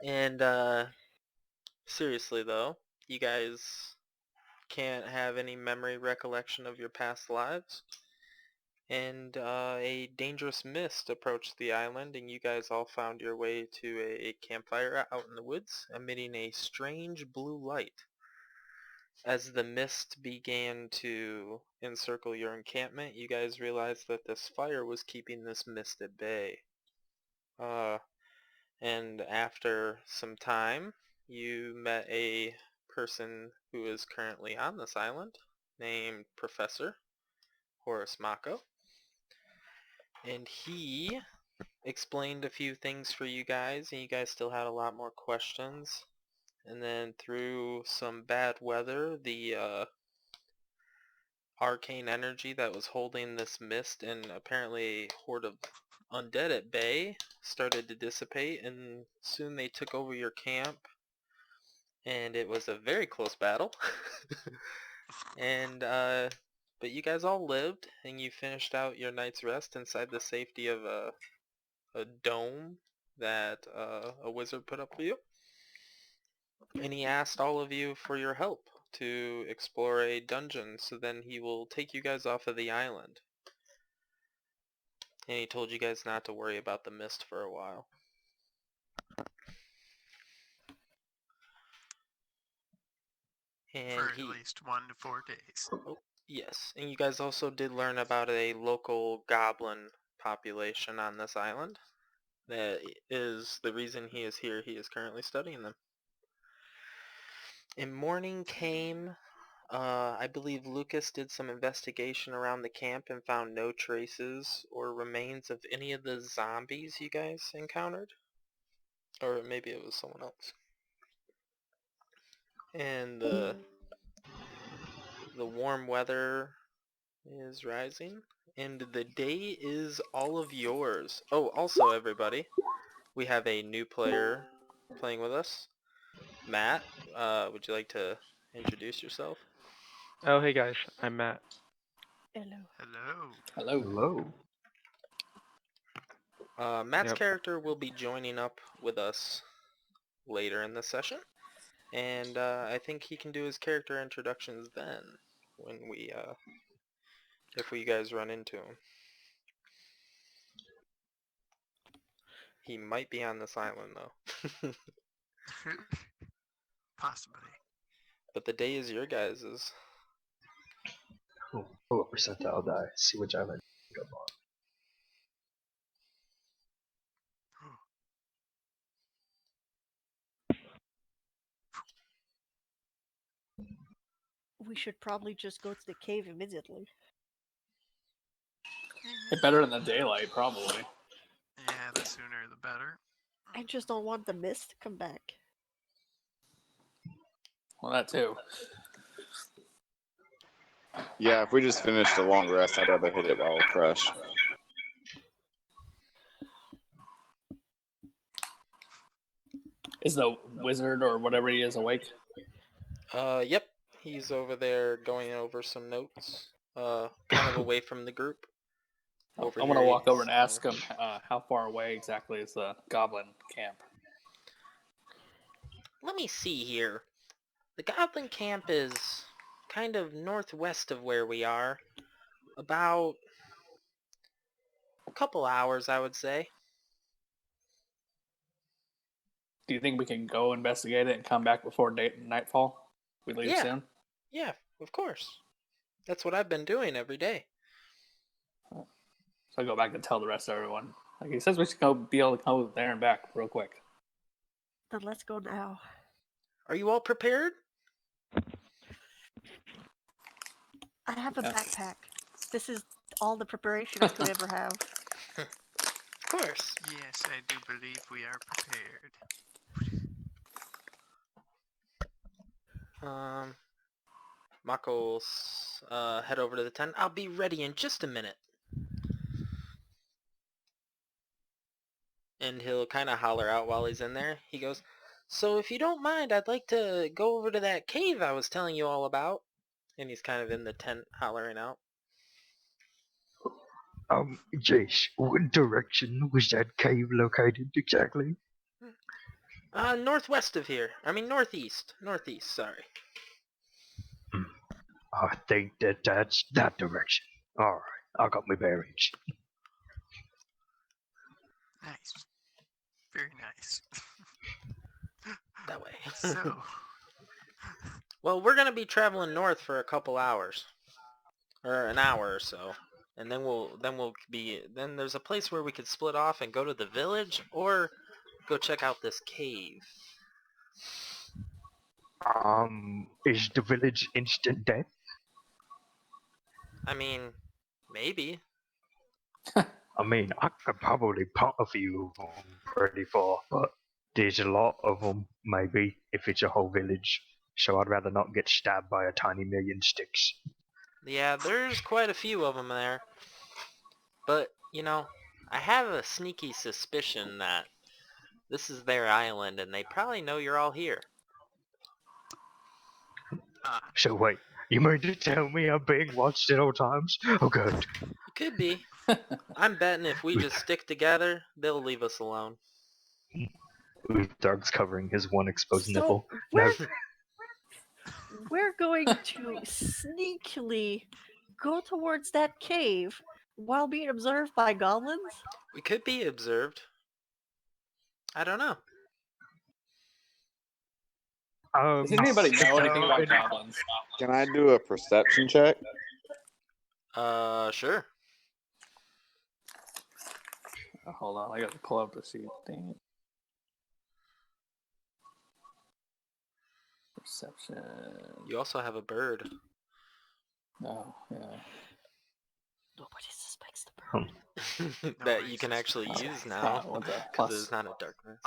And seriously though, you guys can't have any memory recollection of your past lives. And a dangerous mist approached the island, and you guys all found your way to a campfire out in the woods, emitting a strange blue light. As the mist began to encircle your encampment, you guys realized that this fire was keeping this mist at bay. And after some time, you met a person who is currently on this island, named Professor Horace Mako. And he explained a few things for you guys, and you guys still had a lot more questions. And then through some bad weather, the arcane energy that was holding this mist and apparently a horde of undead at bay started to dissipate, and soon they took over your camp, and it was a very close battle. And but you guys all lived, and you finished out your night's rest inside the safety of a dome that a wizard put up for you. And he asked all of you for your help to explore a dungeon, so then he will take you guys off of the island. And he told you guys not to worry about the mist for a while. And for at least 1 to 4 days. Oh, yes, and you guys also did learn about a local goblin population on this island. That is the reason he is here. He is currently studying them. And morning came. I believe Lucas did some investigation around the camp and found no traces or remains of any of the zombies you guys encountered. Or maybe it was someone else. And the warm weather is rising, and the day is all of yours. Oh, also everybody, we have a new player playing with us. Matt, would you like to introduce yourself? Oh, hey guys, I'm Matt. Hello. Hello. Hello. Matt's Yep. character will be joining up with us later in the session, and I think he can do his character introductions then, when we, if we guys run into him. He might be on this island though. Possibly. But the day is your guys's. Oh, what percentile die? See which island you go on. We should probably just go to the cave immediately. It's better in the daylight, probably. Yeah, the sooner the better. I just don't want the mist to come back. Well, that too. Yeah, if we just finished a long rest, I'd rather hit it while fresh. Is the wizard or whatever he is awake? Yep. He's over there going over some notes. Kind of away from the group. I'm gonna walk over and ask him how far away exactly is the goblin camp. Let me see here. The goblin camp is kind of northwest of where we are. About a couple hours, I would say. Do you think we can go investigate it and come back before nightfall? We leave Yeah. soon? Yeah, of course. That's what I've been doing every day. So I go back and tell the rest of everyone. Like he says we should be able to go there and back real quick. Then let's go now. Are you all prepared? I have a Yeah. backpack. This is all the preparation I could ever have. Of course. Yes, I do believe we are prepared. Mako will head over to the tent. I'll be ready in just a minute. And he'll kind of holler out while he's in there. He goes, so if you don't mind, I'd like to go over to that cave I was telling you all about. And he's kind of in the tent hollering out. Jace, what direction was that cave located exactly? Northwest of here. I mean, northeast. Northeast, sorry. I think that's that direction. Alright, I got my bearings. Nice. Very nice. That way. So, Well, we're gonna be traveling north for a couple hours. Or an hour or so. And then then there's a place where we could split off and go to the village, or go check out this cave. Is the village instant death? I mean, maybe. I mean, I could probably pump a few of them pretty far, but there's a lot of them, maybe, if it's a whole village. So I'd rather not get stabbed by a tiny million sticks. Yeah, there's quite a few of them there. But, you know, I have a sneaky suspicion that this is their island and they probably know you're all here. So wait, you mean to tell me I'm being watched at all times? Oh good. It could be. I'm betting if we just stick together, they'll leave us alone. Dark's covering his one exposed So nipple. we're going to sneakily go towards that cave while being observed by goblins? We could be observed. I don't know. Does anybody know anything about goblins? Can I do a perception check? Sure. Oh, hold on, I gotta pull up the sheet. Dang it. Perception. You also have a bird. Oh, yeah. Nobody suspects the bird. that you can actually use now. What's that? Because Plus. it's not a darkness.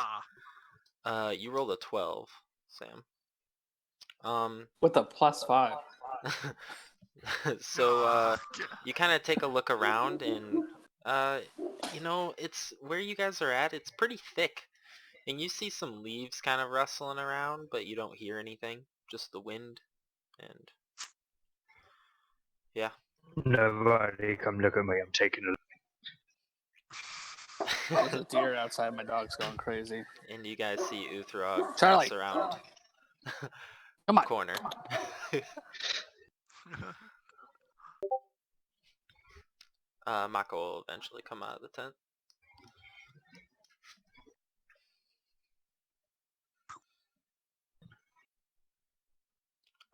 You rolled a 12, Sam. With a +5. So, you kind of take a look around and, you know, it's where you guys are at, it's pretty thick. And you see some leaves kind of rustling around, but you don't hear anything. Just the wind. And, yeah. Nobody come look at me, I'm taking a There's a deer outside, my dog's going crazy. And you guys see Uthrog Charlie. pass around Come on. corner. Mako will eventually come out of the tent.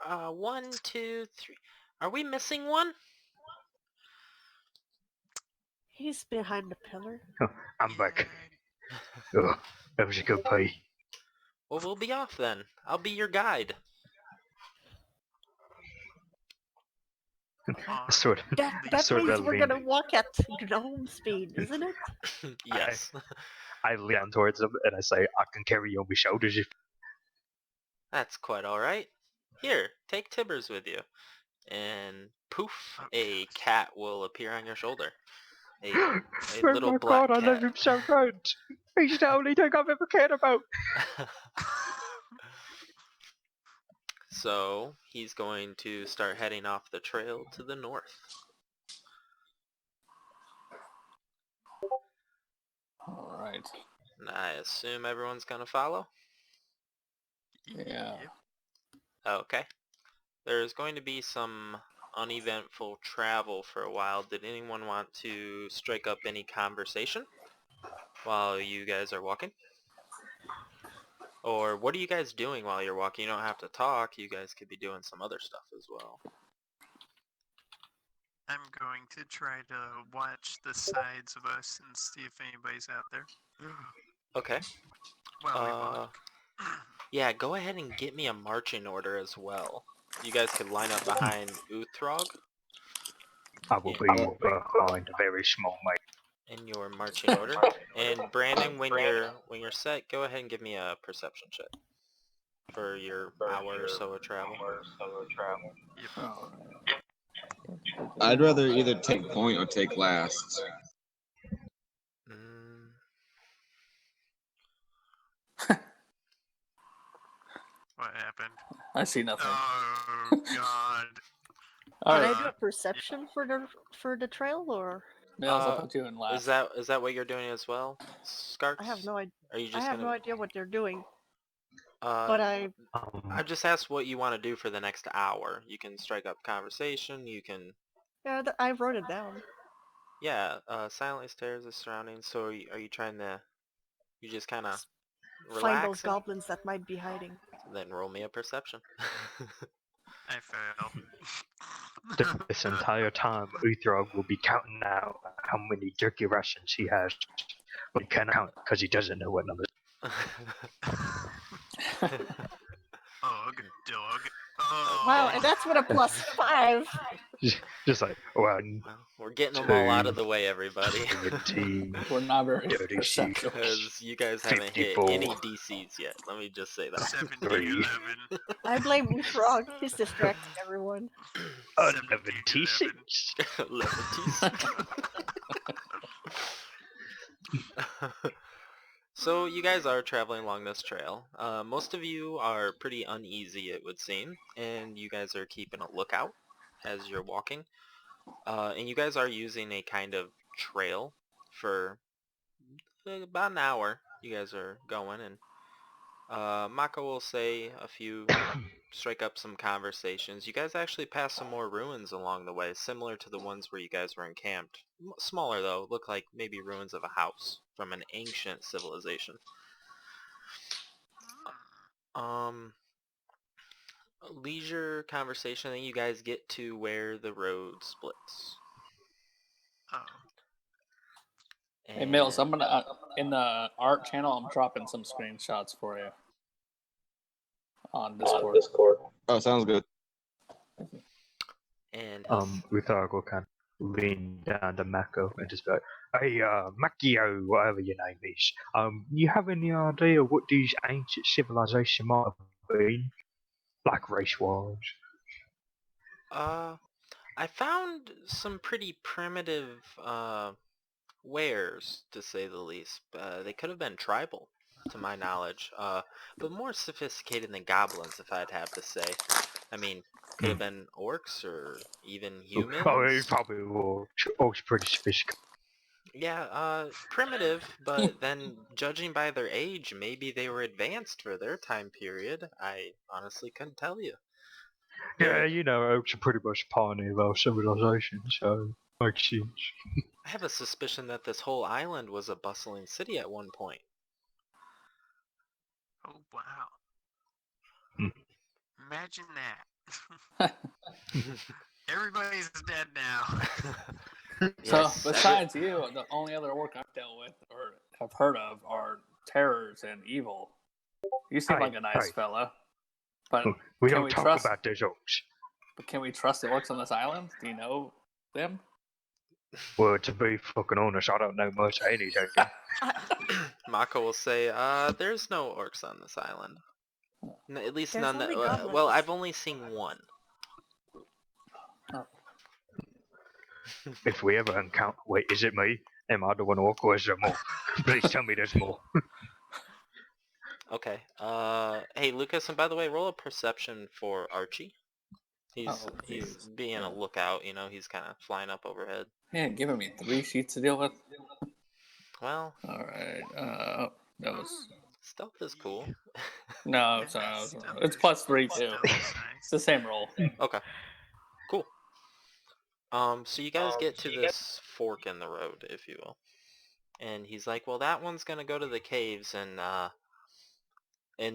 One, two, three. Are we missing one? He's behind the pillar. I'm back. Oh, that was a good pee. Well, we'll be off then. I'll be your guide. Sort That sort means of we're lean. gonna walk at gnome speed, isn't it? Yes. I lean down towards him and I say, I can carry you on my shoulders if That's quite alright. Here, take Tibbers with you. And poof, a cat will appear on your shoulder. A oh little my black god, I love cat. him so much. He's the only thing I've ever cared about. So, he's going to start heading off the trail to the north. Alright. And I assume everyone's gonna follow? Yeah. Okay. There's going to be some uneventful travel for a while. Did anyone want to strike up any conversation while you guys are walking? Or what are you guys doing while you're walking? You don't have to talk. You guys could be doing some other stuff as well. I'm going to try to watch the sides of us and see if anybody's out there. Okay. While we walk. Yeah, go ahead and get me a marching order as well. You guys could line up behind Uthrog I will be behind a very small mate. in your marching order. And Brandon, when you're set, go ahead and give me a perception check for your hour or so of travel. Alright. I'd rather either take point or take last. What happened? I see nothing. Oh, God. Can Alright. I do a perception for the trail, or Mills, I'll put you in last. Is that what you're doing as well, Skarks? I have no idea. Are you I just have no gonna? idea what they're doing. But I I just asked what you want to do for the next hour. You can strike up conversation. You can, I wrote it down. yeah, silently stares the surroundings. So are you trying to, you just kind of Find those relax? goblins that might be hiding. Then roll me a perception. I failed. This entire time, Uthrog will be counting out how many jerky rations he has, but he can't count because he doesn't know what numbers. Ugh, dog. Wow, Oh. and that's with a +5. Just like, well, Well, we're getting them all out of Two. the way, everybody. 17, We're not very 36, perceptual. Because you guys haven't hit 54. any DCs yet. Let me just say that. 17, Three. 11. I blame Frog. He's distracting everyone. 17, 76. 11. So you guys are traveling along this trail. Most of you are pretty uneasy, it would seem, and you guys are keeping a lookout as you're walking. And you guys are using a kind of trail for about an hour. You guys are going, and Mako will say a few, strike up some conversations. You guys actually pass some more ruins along the way, similar to the ones where you guys were encamped. Smaller though, look like maybe ruins of a house from an ancient civilization. Leisure conversation, then you guys get to where the road splits. Oh. Hey, Mills, I'm And- gonna in the art channel. I'm dropping some screenshots for you on Discord. Oh, sounds good. And Uthrog will kind of lean down to Mako and just be like, hey, Makio, whatever your name is, you have any idea what these ancient civilization might have been? Like race-wise? I found some pretty primitive wares, to say the least. They could have been tribal, to my knowledge, but more sophisticated than goblins, if I'd have to say. I mean, could have been orcs or even humans. Oh, it probably was pretty sophisticated. Yeah, primitive, but then judging by their age, maybe they were advanced for their time period. I honestly couldn't tell you. Yeah, you know, oaks are pretty much pioneer of our civilization, so makes sense. I have a suspicion that this whole island was a bustling city at one point. Oh, wow. Hmm. Imagine that. Everybody's dead now. So, Yes, besides you, the only other orc I've dealt with or have heard of are terrors and evil. You seem Hey, like a nice hey. fella, but We Can don't we talk trust- about those orcs. can we trust the orcs on this island? Do you know them? Well, to be fucking honest, I don't know much of anything. Mako will say, there's no orcs on this island. At least There's none that... only well, goblins. I've only seen one. If we ever encounter... Wait, is it me? Am I the one orc or is there more? Please tell me there's more. Okay. Hey, Lucas, and by the way, roll a perception for Archie. He's Oh, he's jeez. being a lookout, you know, he's kind of flying up overhead. Man, giving me 3 sheets to deal with. Well, All right. That was stealth is cool. no. Yeah, Sorry, stealth it's is- +3 too. stealth is It's nice. the same roll. Okay. Cool. So you guys get to this fork in the road, if you will. And he's like, well, that one's gonna go to the caves, and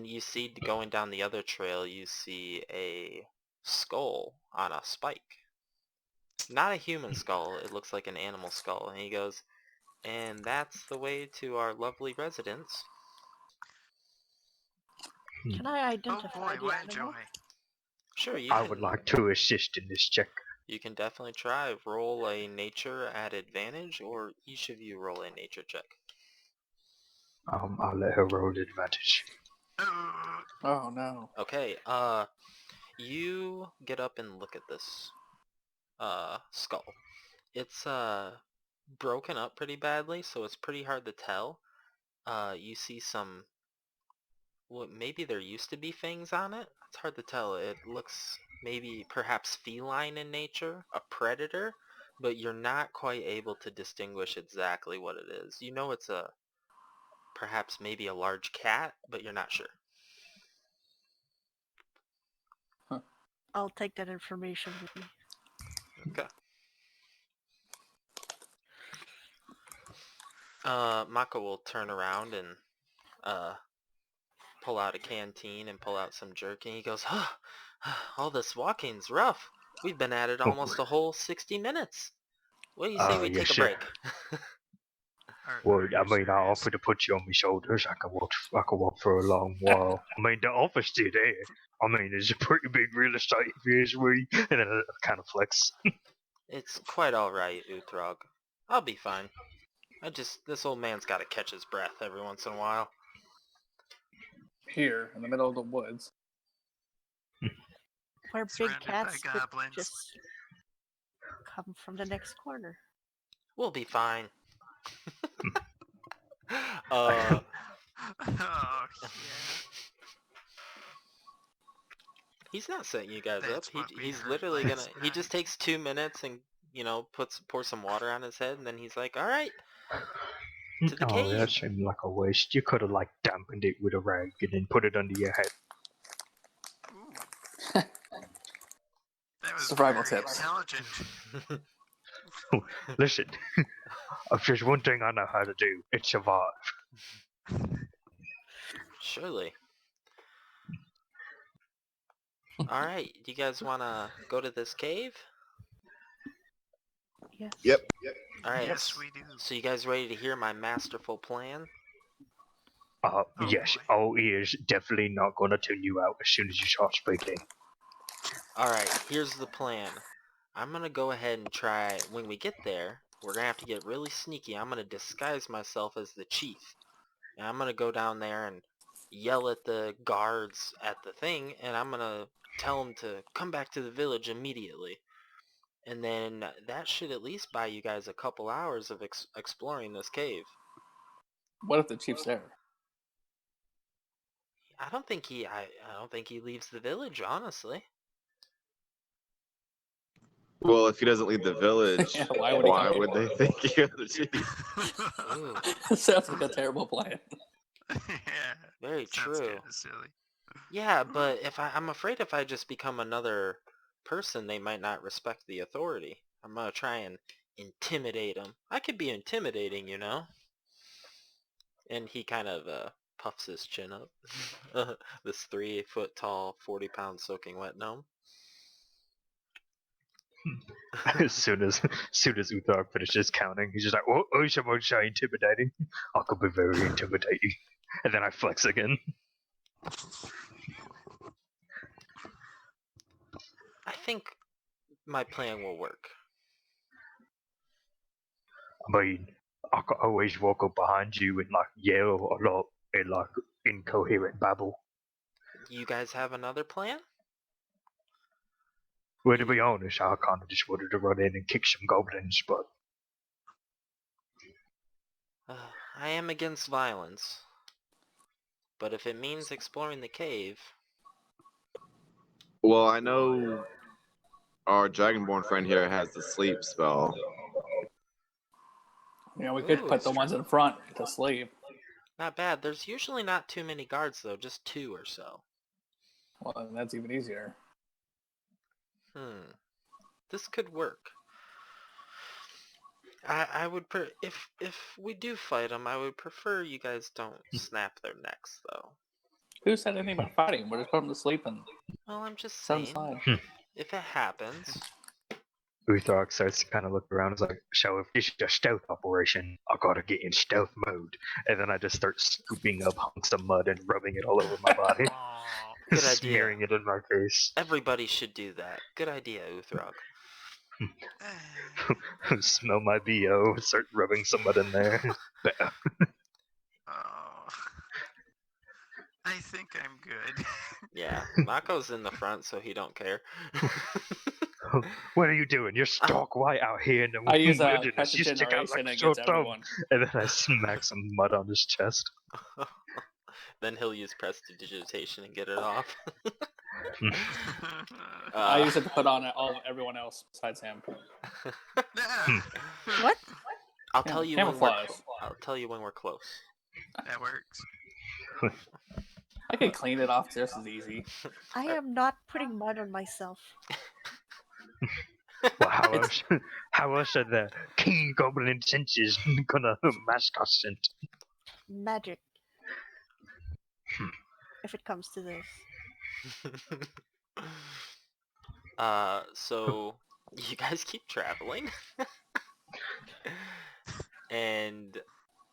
you see going down the other trail, you see a skull on a spike. Not a human skull, it looks like an animal skull. And he goes, and that's the way to our lovely residence. Can I Oh identify boy, the what a animal? joy. Sure, you I can. would like to assist in this check. You can definitely try. Roll a nature at advantage, or each of you roll a nature check. I'll let her roll the advantage. Oh no. Okay, you get up and look at this skull. It's broken up pretty badly, so it's pretty hard to tell. You see some, well, maybe there used to be fangs on it. It's hard to tell. It looks maybe perhaps feline in nature, a predator, but you're not quite able to distinguish exactly what it is. You know it's perhaps maybe a large cat, but you're not sure. I'll take that information with me. Okay. Mako will turn around and pull out a canteen and pull out some jerky. He goes, all this walking's rough. We've been at it almost a whole 60 minutes. What do you say we yes, take a sir. break? Well, Are I you mean, I serious? offer to put you on my shoulders. I can walk for a long while. I mean, the office did there. I mean, it's a pretty big real estate if you ask me. And then I kind of flex. It's quite alright, Uthrog. I'll be fine. This old man's gotta catch his breath every once in a while. Here, in the middle of the woods. Where big Surrounded by cats could goblins. just come from the next corner. We'll be fine. Oh, yeah. He's not setting you guys That's up. what we He's heard literally gonna... last He just night. takes 2 minutes and, pour some water on his head, and then he's like, alright, to the Oh, cave. that seemed like a waste. You could have, like, dampened it with a rag and then put it under your head. Ooh. That was Survival very tips. intelligent. Listen, if there's one thing I know how to do, it's survive. Surely. Alright, do you guys wanna go to this cave? Yes. Yep. Alright, Yes, we do. so you guys ready to hear my masterful plan? Oh, Yes, boy. all ears, definitely not gonna tune you out as soon as you start speaking. Alright, here's the plan. I'm gonna go ahead and try, when we get there, we're gonna have to get really sneaky. I'm gonna disguise myself as the chief. And I'm gonna go down there and yell at the guards at the thing, and I'm gonna tell them to come back to the village immediately. And then that should at least buy you guys a couple hours of exploring this cave. What if the chief's there? I don't think he leaves the village, honestly. Well, if he doesn't leave the village, Yeah, why why would, would he come? they think you're the chief? Ooh, Sounds like a terrible plan. Yeah. very Sounds true. kind of silly. Yeah, but I'm afraid if I just become another person, they might not respect the authority. I'm gonna try and intimidate them. I could be intimidating, you know? And he kind of puffs his chin up. This 3-foot tall, 40-pound soaking wet gnome. as soon as Uthark finishes counting, he's just like, oh, someone say intimidating. I could be very intimidating. And then I flex again. I think my plan will work. I mean, I could always walk up behind you and, like, yell a lot in, like, incoherent babble. You guys have another plan? Well, to be honest, I kind of just wanted to run in and kick some goblins, but I am against violence. But if it means exploring the cave... Well, I know our Dragonborn friend here has the sleep spell. You know, we could Ooh, put it's the ones true. in front to sleep. Not bad. There's usually not too many guards, though. Just 2 or so. Well, then that's even easier. This could work. I would if we do fight them, I would prefer you guys don't snap their necks, though. Who said anything about fighting? We're just putting them to sleep and Well, I'm just set them saying, aside. if it happens... Uthark starts to kind of look around and is like, so if this is a stealth operation, I gotta get in stealth mode. And then I just start scooping up hunks of mud and rubbing it all over my body. Aw. Good idea. Smearing it in my face. Everybody should do that. Good idea, Uthrog. Smell my BO, start rubbing some mud in there. Better. Oh. I think I'm good. Yeah, Mako's in the front, so he don't care. What are you doing? You're stark white out here in the I use wilderness. You practice stick out generation like against your thumb. everyone. And then I smack some mud on his chest. Then he'll use prestidigitation and get it off. I use it to put on everyone else besides him. What? I'll Yeah, tell you camouflage. I'll tell you when we're close. That works. I can clean it off just as easy. I am not putting mud on myself. Well, how else are the king goblin senses gonna mask us scent? Magic. If it comes to this. So you guys keep traveling. And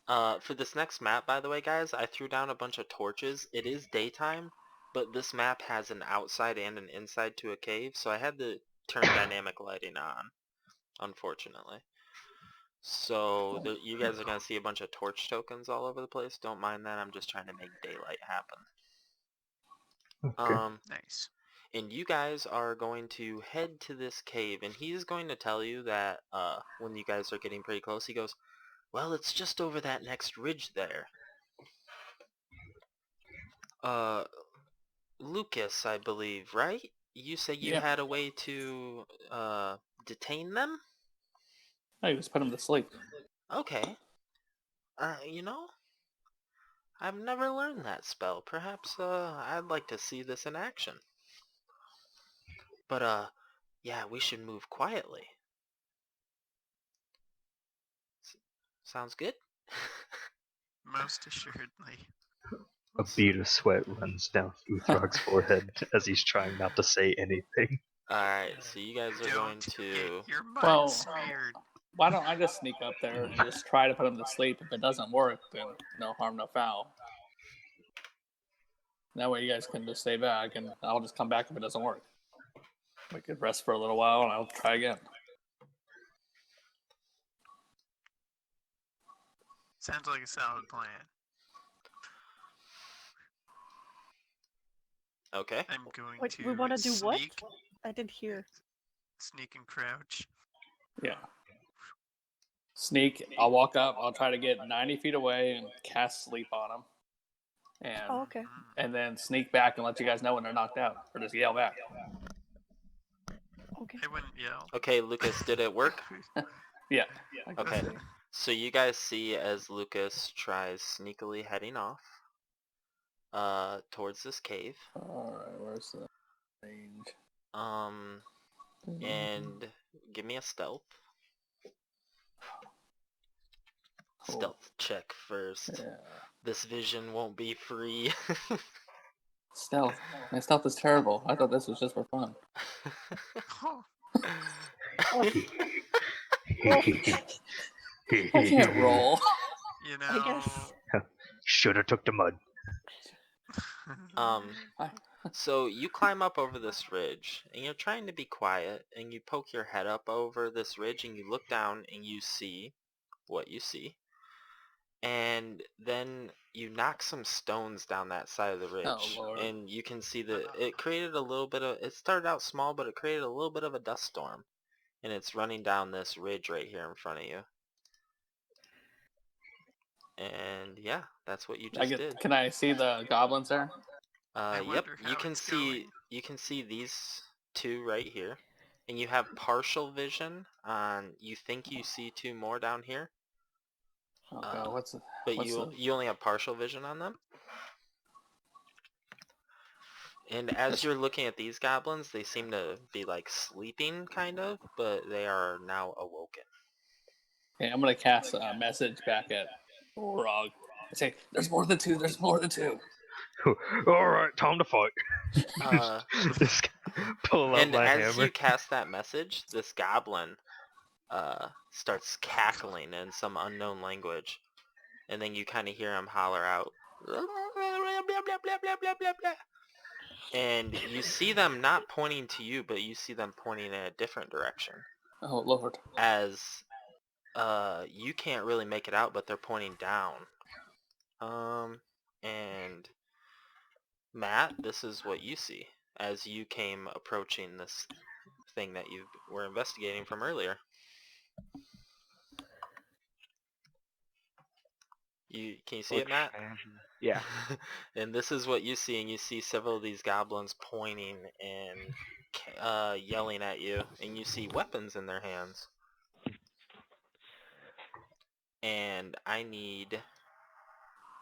for this next map, by the way, guys, I threw down a bunch of torches. It is daytime, but this map has an outside and an inside to a cave, so I had to turn dynamic lighting on, unfortunately. So you guys are going to see a bunch of torch tokens all over the place. Don't mind that. I'm just trying to make daylight happen. Okay. Nice. And you guys are going to head to this cave, and he's going to tell you that when you guys are getting pretty close, he goes, well, it's just over that next ridge there. Lucas, I believe, right? You say you Yep. had a way to detain them? I just put him to sleep. Okay. You know, I've never learned that spell. Perhaps I'd like to see this in action. But yeah, we should move quietly. Sounds good? Most assuredly. A bead of sweat runs down Uthrog's forehead as he's trying not to say anything. Alright, so you guys are going Don't to... get your mud Well, smeared. Why don't I just sneak up there and just try to put him to sleep? If it doesn't work, then no harm, no foul. That way you guys can just stay back, and I'll just come back if it doesn't work. We could rest for a little while, and I'll try again. Sounds like a solid plan. Okay. I'm going Wait, to we want to do what? sneak, I didn't hear. sneak and crouch. Yeah. Sneak, I'll walk up, I'll try to get 90 feet away and cast sleep on them. And Oh, okay. and then sneak back and let you guys know when they're knocked out. Or just yell back. Okay. I wouldn't yell. Okay, Lucas, did it work? Yeah. Okay. So you guys see as Lucas tries sneakily heading off towards this cave. Alright, where's the range? And give me a stealth. Cool. Stealth check first. Yeah. This vision won't be free. Stealth. My stealth is terrible. I thought this was just for fun. Oh, I can't roll. you know. I guess. Shoulda took the mud. So you climb up over this ridge, and you're trying to be quiet, and you poke your head up over this ridge, and you look down, and you see what you see. And then you knock some stones down that side of the ridge, Lord. and you can see that it created a little bit of, it started out small, but it created a little bit of a dust storm, and it's running down this ridge right here in front of you. And yeah, that's what you just did. Can I see the goblins there? Yep, wonder how you can it's see going. you can see these two right here, and you have partial vision on. You think you see two more down here, Okay, but you only have partial vision on them. And as you're looking at these goblins, they seem to be like sleeping, kind of, but they are now awoken. Okay, I'm gonna cast a message back at Rog. I say, "There's more than two. There's more than two." All right, time to fight. Just pull out And my as hammer. you cast that message, this goblin starts cackling in some unknown language, and then you kind of hear him holler out, and you see them not pointing to you, but you see them pointing in a different direction. Oh Lord! As you can't really make it out, but they're pointing down. And Matt, this is what you see as you came approaching this thing that you were investigating from earlier. Can you see it, Matt? Yeah. And this is what you see, and you see several of these goblins pointing and yelling at you, and you see weapons in their hands. And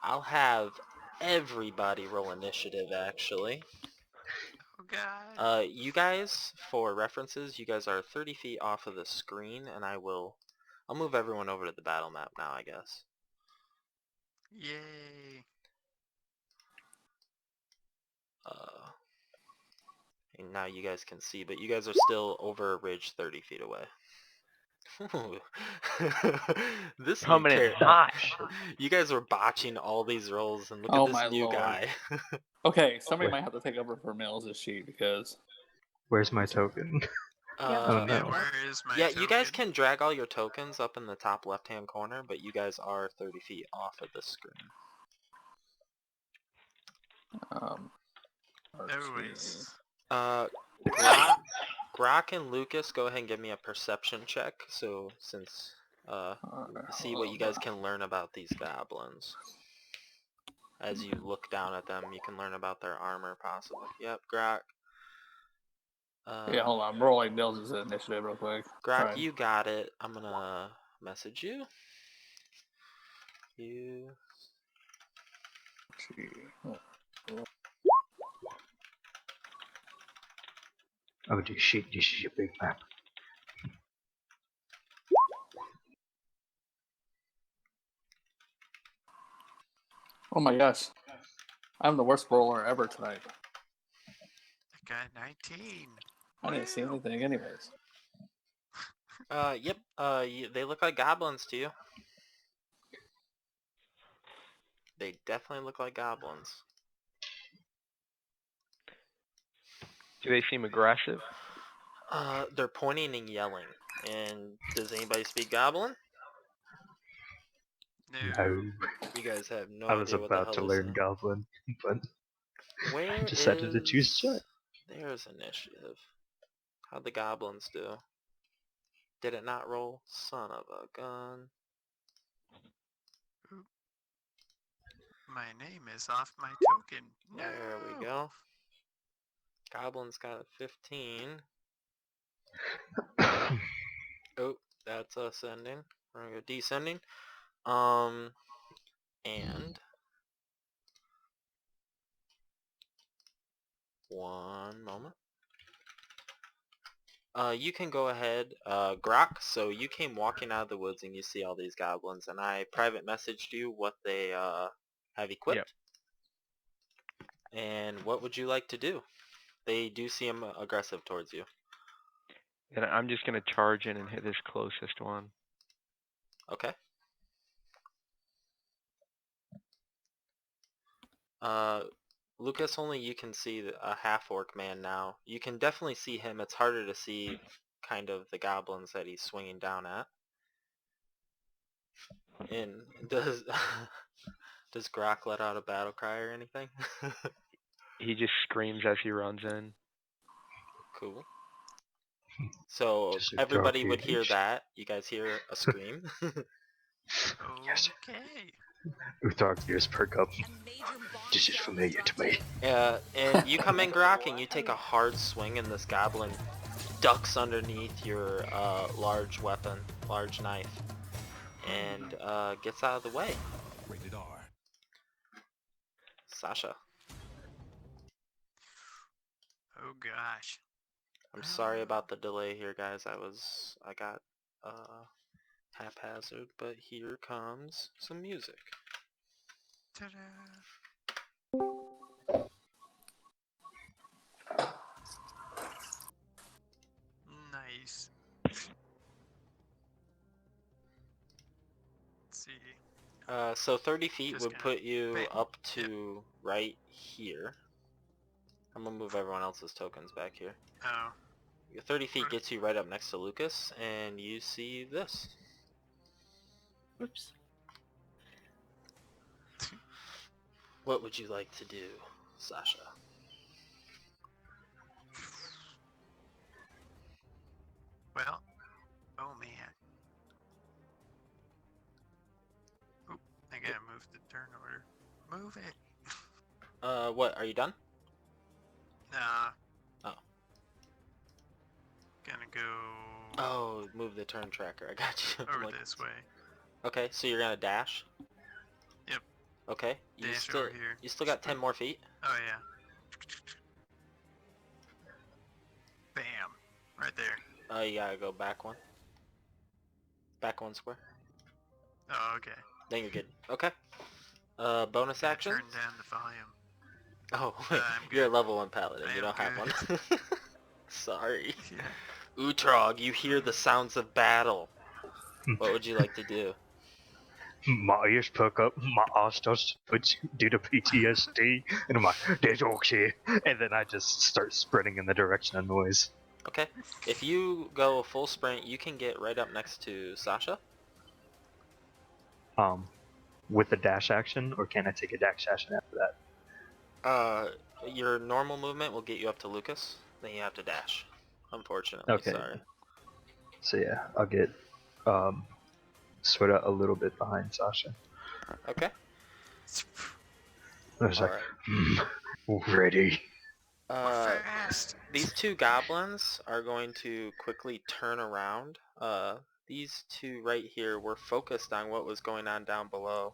I'll have everybody roll initiative, actually. Oh god. You guys, for references, you guys are 30 feet off of the screen, and I'll move everyone over to the battle map now, I guess. Yay. And now you guys can see, but you guys are still over a ridge 30 feet away. This new Coming in character. hot. You guys were botching all these rolls, and look Oh at this my new lord. guy. Okay, somebody Wait. might have to take over for Mills' sheet because Where's my token? Oh Yeah, no. where is my Yeah, token? you guys can drag all your tokens up in the top left-hand corner, but you guys are 30 feet off of the screen. Always. Grok and Lucas, go ahead and give me a perception check. So since see what you guys can learn about these goblins. As you look down at them, you can learn about their armor, possibly. Yep, Grok. yeah, hold on, I'm rolling Mills' initiative real quick. Grok, Sorry. you got it. I'm gonna message you. Oh shit, this is a big map. Oh my gosh, I'm the worst roller ever tonight. I got 19. I didn't see anything, anyways. Yep. They look like goblins to you. They definitely look like goblins. Do they seem aggressive? They're pointing and yelling. And does anybody speak Goblin? No. No. You guys have no I was idea what the hell about to they're learn saying. Goblin, but Where I decided to choose is... Shut. There's initiative. How'd the goblins do? Did it not roll? Son of a gun. My name is off my token. No. There we go. Goblins got a 15. Oh, that's ascending. We're gonna go descending. And... One moment. You can go ahead, Grok, so you came walking out of the woods and you see all these goblins, and I private messaged you what they have equipped. Yep. And what would you like to do? They do seem aggressive towards you. And I'm just gonna charge in and hit this closest one. Okay. Lucas, only you can see a half-orc man now. You can definitely see him. It's harder to see kind of the goblins that he's swinging down at. And does Grok let out a battle cry or anything? He just screams as he runs in. Cool. So Just a everybody dog would hear image. that. You guys hear a scream. Yes. Okay. Uthog's ears perk up. This is familiar to me. And you come in, Grok, and you take a hard swing, and this goblin ducks underneath your large weapon, large knife, and gets out of the way. Rated R. Sasha, Oh gosh. I'm sorry about the delay here, guys. I got haphazard, but here comes some music. Ta-da. Nice. Let's see. So 30 feet Just would gonna put you bang. up to right here. I'm gonna move everyone else's tokens back here. Oh. 30 feet gets you right up next to Lucas, and you see this. Oops. What would you like to do, Sasha? Well. Oh man. Oop, I gotta move the turn order. Move it. What, are you done? Nah. Oh. Gonna go Oh, move the turn tracker. I got you. I'm over like, this way. okay, so you're gonna dash? Yep. Okay. Dash over here. You still got 10 more feet. Oh yeah. Bam. Right there. Oh, you gotta go back one. Back one square. Oh, okay. Then you're good. Okay. Bonus Gotta action. turn down the volume. Oh, I'm you're a good. level 1 paladin. I You am don't have one. Sorry. Yeah. Utrog, you hear the sounds of battle. What would you like to do? My ears perk up, my eyes starts to do the PTSD, and I'm like, there's orcs here. And then I just start sprinting in the direction of noise. Okay. If you go full sprint, you can get right up next to Sasha. With the dash action, or can I take a dash action after that? Your normal movement will get you up to Lucas. Then you have to dash. Unfortunately, Okay. sorry. So yeah, I'll get sort of a little bit behind Sasha. Okay. I was like, Alright. ready. Fast. These two goblins are going to quickly turn around. These two right here were focused on what was going on down below,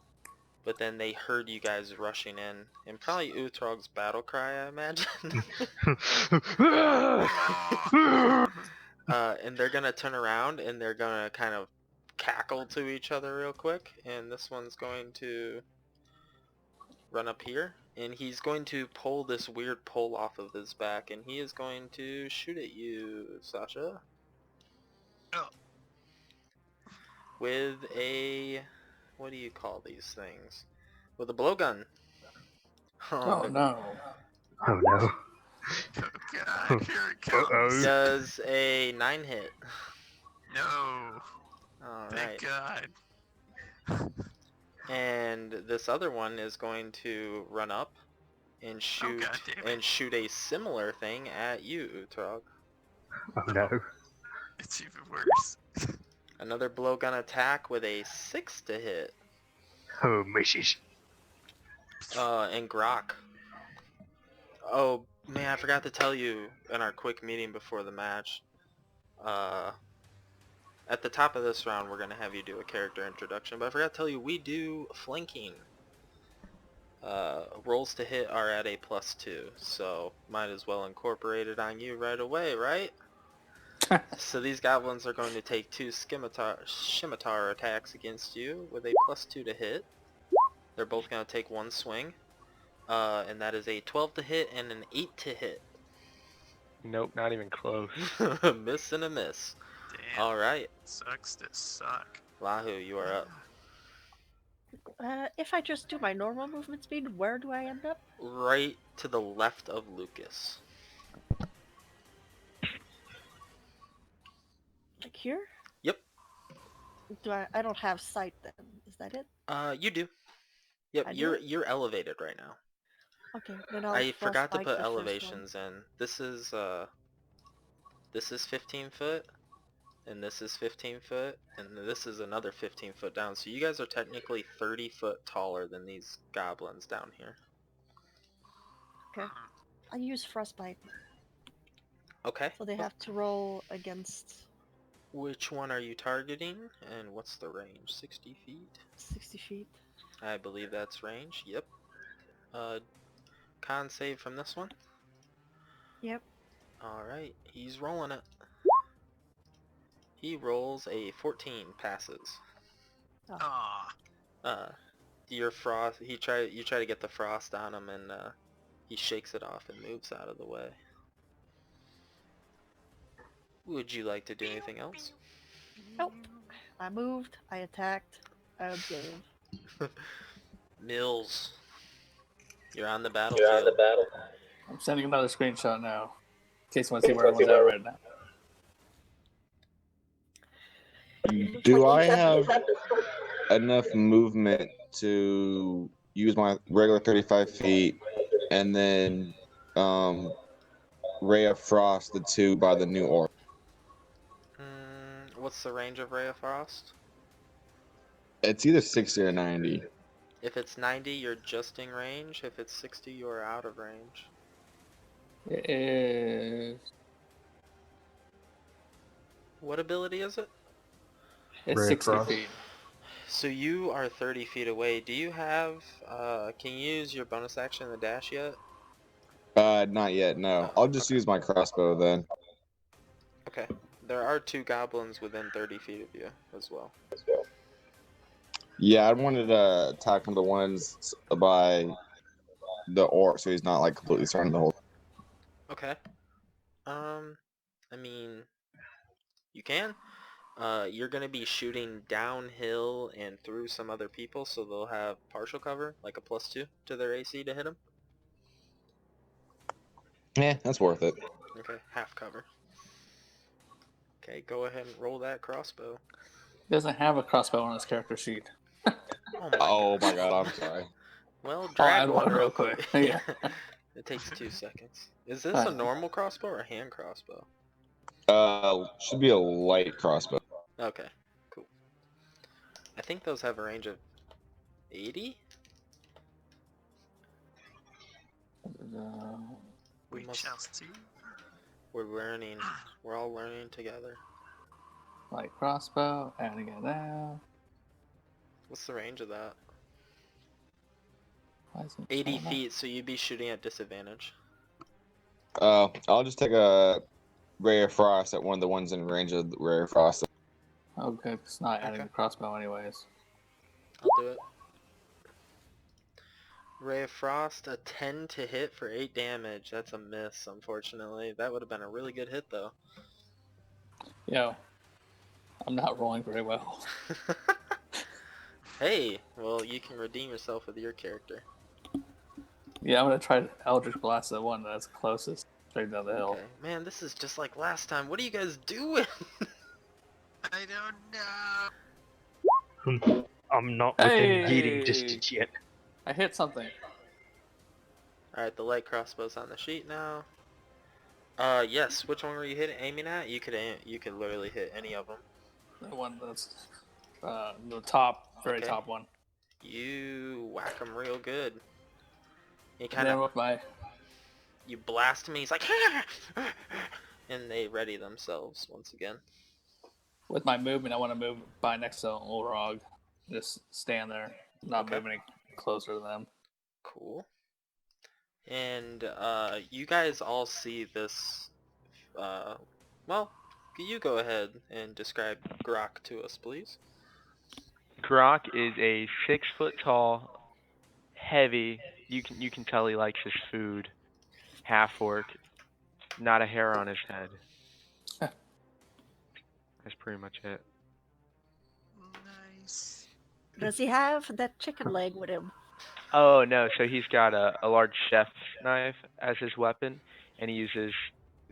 but then they heard you guys rushing in, and probably Utrog's battle cry, I imagine. And they're gonna turn around and they're gonna kind of cackle to each other real quick, and this one's going to run up here, and he's going to pull this weird pole off of his back, and he is going to shoot at you, Sasha. Oh. With a, what do you call these things? With a blowgun. Oh no. Oh no. Oh god, here it comes. Uh-oh. Does a 9 hit. No. Alright. Thank god. And this other one is going to run up and shoot God damn it. and shoot a similar thing at you, Utrog. Oh no. It's even worse. Another blowgun attack with a 6 to hit. Oh, misses. And Grok. Oh man, I forgot to tell you in our quick meeting before the match. At the top of this round, we're gonna have you do a character introduction, but I forgot to tell you we do flanking. Rolls to hit are at a +2, so might as well incorporate it on you right away, right? So these goblins are going to take 2 scimitar attacks against you with a +2 to hit. They're both going to take 1 swing, and that is a 12 to hit and an 8 to hit. Nope, not even close. Miss and a miss. Damn. Alright, Sucks to suck. Lahu, you are up. If I just do my normal movement speed, where do I end up? Right to the left of Lucas. Like here? Yep. I don't have sight then. Is that it? You do. Yep, I do? you're elevated right now. Okay, then I'll I forgot to frostbite put the first one. elevations in. This is 15 foot, and this is 15 foot, and this is another 15 foot down. So you guys are technically 30 foot taller than these goblins down here. Okay. I'll use frostbite. Okay. So they have to roll against Which one are you targeting, and what's the range? 60 feet? 60 feet. I believe that's range. Yep. Con save from this one. Yep. Alright, he's rolling it. He rolls a 14, passes. Aw. Your frost, you try to get the frost on him, and he shakes it off and moves out of the way. Would you like to do anything else? Nope. I moved, I attacked, I observed. Mills, you're on the battlefield. I'm sending another screenshot now. In case you want to see where everyone's at right now. Do I have enough movement to use my regular 35 feet and then Ray of Frost the 2 by the new orc? What's the range of Ray of Frost? It's either 60 or 90. If it's 90, you're just in range. If it's 60, you're out of range. It is. What ability is it? It's Ray of 60 Frost. feet. So you are 30 feet away. Do you have, can you use your bonus action in the dash yet? Not yet. No. Oh, I'll just okay. use my crossbow then. Okay. There are 2 goblins within 30 feet of you as well. Yeah, I wanted to attack one of the ones by the orc, so he's not like completely surrounding the whole. Okay. I mean, you can. You're gonna be shooting downhill and through some other people, so they'll have partial cover, like a +2 to their AC to hit them. Yeah, that's worth it. Okay, half cover. Okay, go ahead and roll that crossbow. He doesn't have a crossbow on his character sheet. Oh my god. I'm sorry. Well, I'll drag add one one real real quick. quick. Yeah. It takes 2 seconds. Is this a normal crossbow or a hand crossbow? Should be a light crossbow. Okay, cool. I think those have a range of 80? We must- shall see. We're learning. We're all learning together. Light crossbow, adding it now. What's the range of that? Why is it 80 showing up? feet, so you'd be shooting at disadvantage. I'll just take a ray of frost at one of the ones in range of the ray of frost. Okay, it's not adding Okay. the crossbow anyways. I'll do it. Ray of Frost, a 10 to hit for 8 damage. That's a miss, unfortunately. That would have been a really good hit, though. Yo, I'm not rolling very well. Hey, well, you can redeem yourself with your character. Yeah, I'm gonna try Eldritch Blast, the one that's closest, straight down the hill. Okay. Man, this is just like last time. What are you guys doing? I don't know. I'm not within healing Hey! distance yet. I hit something. Alright, the light crossbow's on the sheet now. Yes, which one were you aiming at? You could literally hit any of them. The one that's the top, very Okay. top one. You whack him real good. You And kind then of, with my you blast him and he's like, and they ready themselves once again. movement, I want to move by next to Olrog. Just stand there, not Okay. move any closer to them. Cool. And you guys all see this, well, you go ahead and describe Grok to us, please. Grok is a 6 foot tall, heavy. You can tell he likes his food. Half orc, not a hair on his head. That's pretty much it. Nice. Does he have that chicken leg with him? Oh no, so he's got a large chef's knife as his weapon, and he uses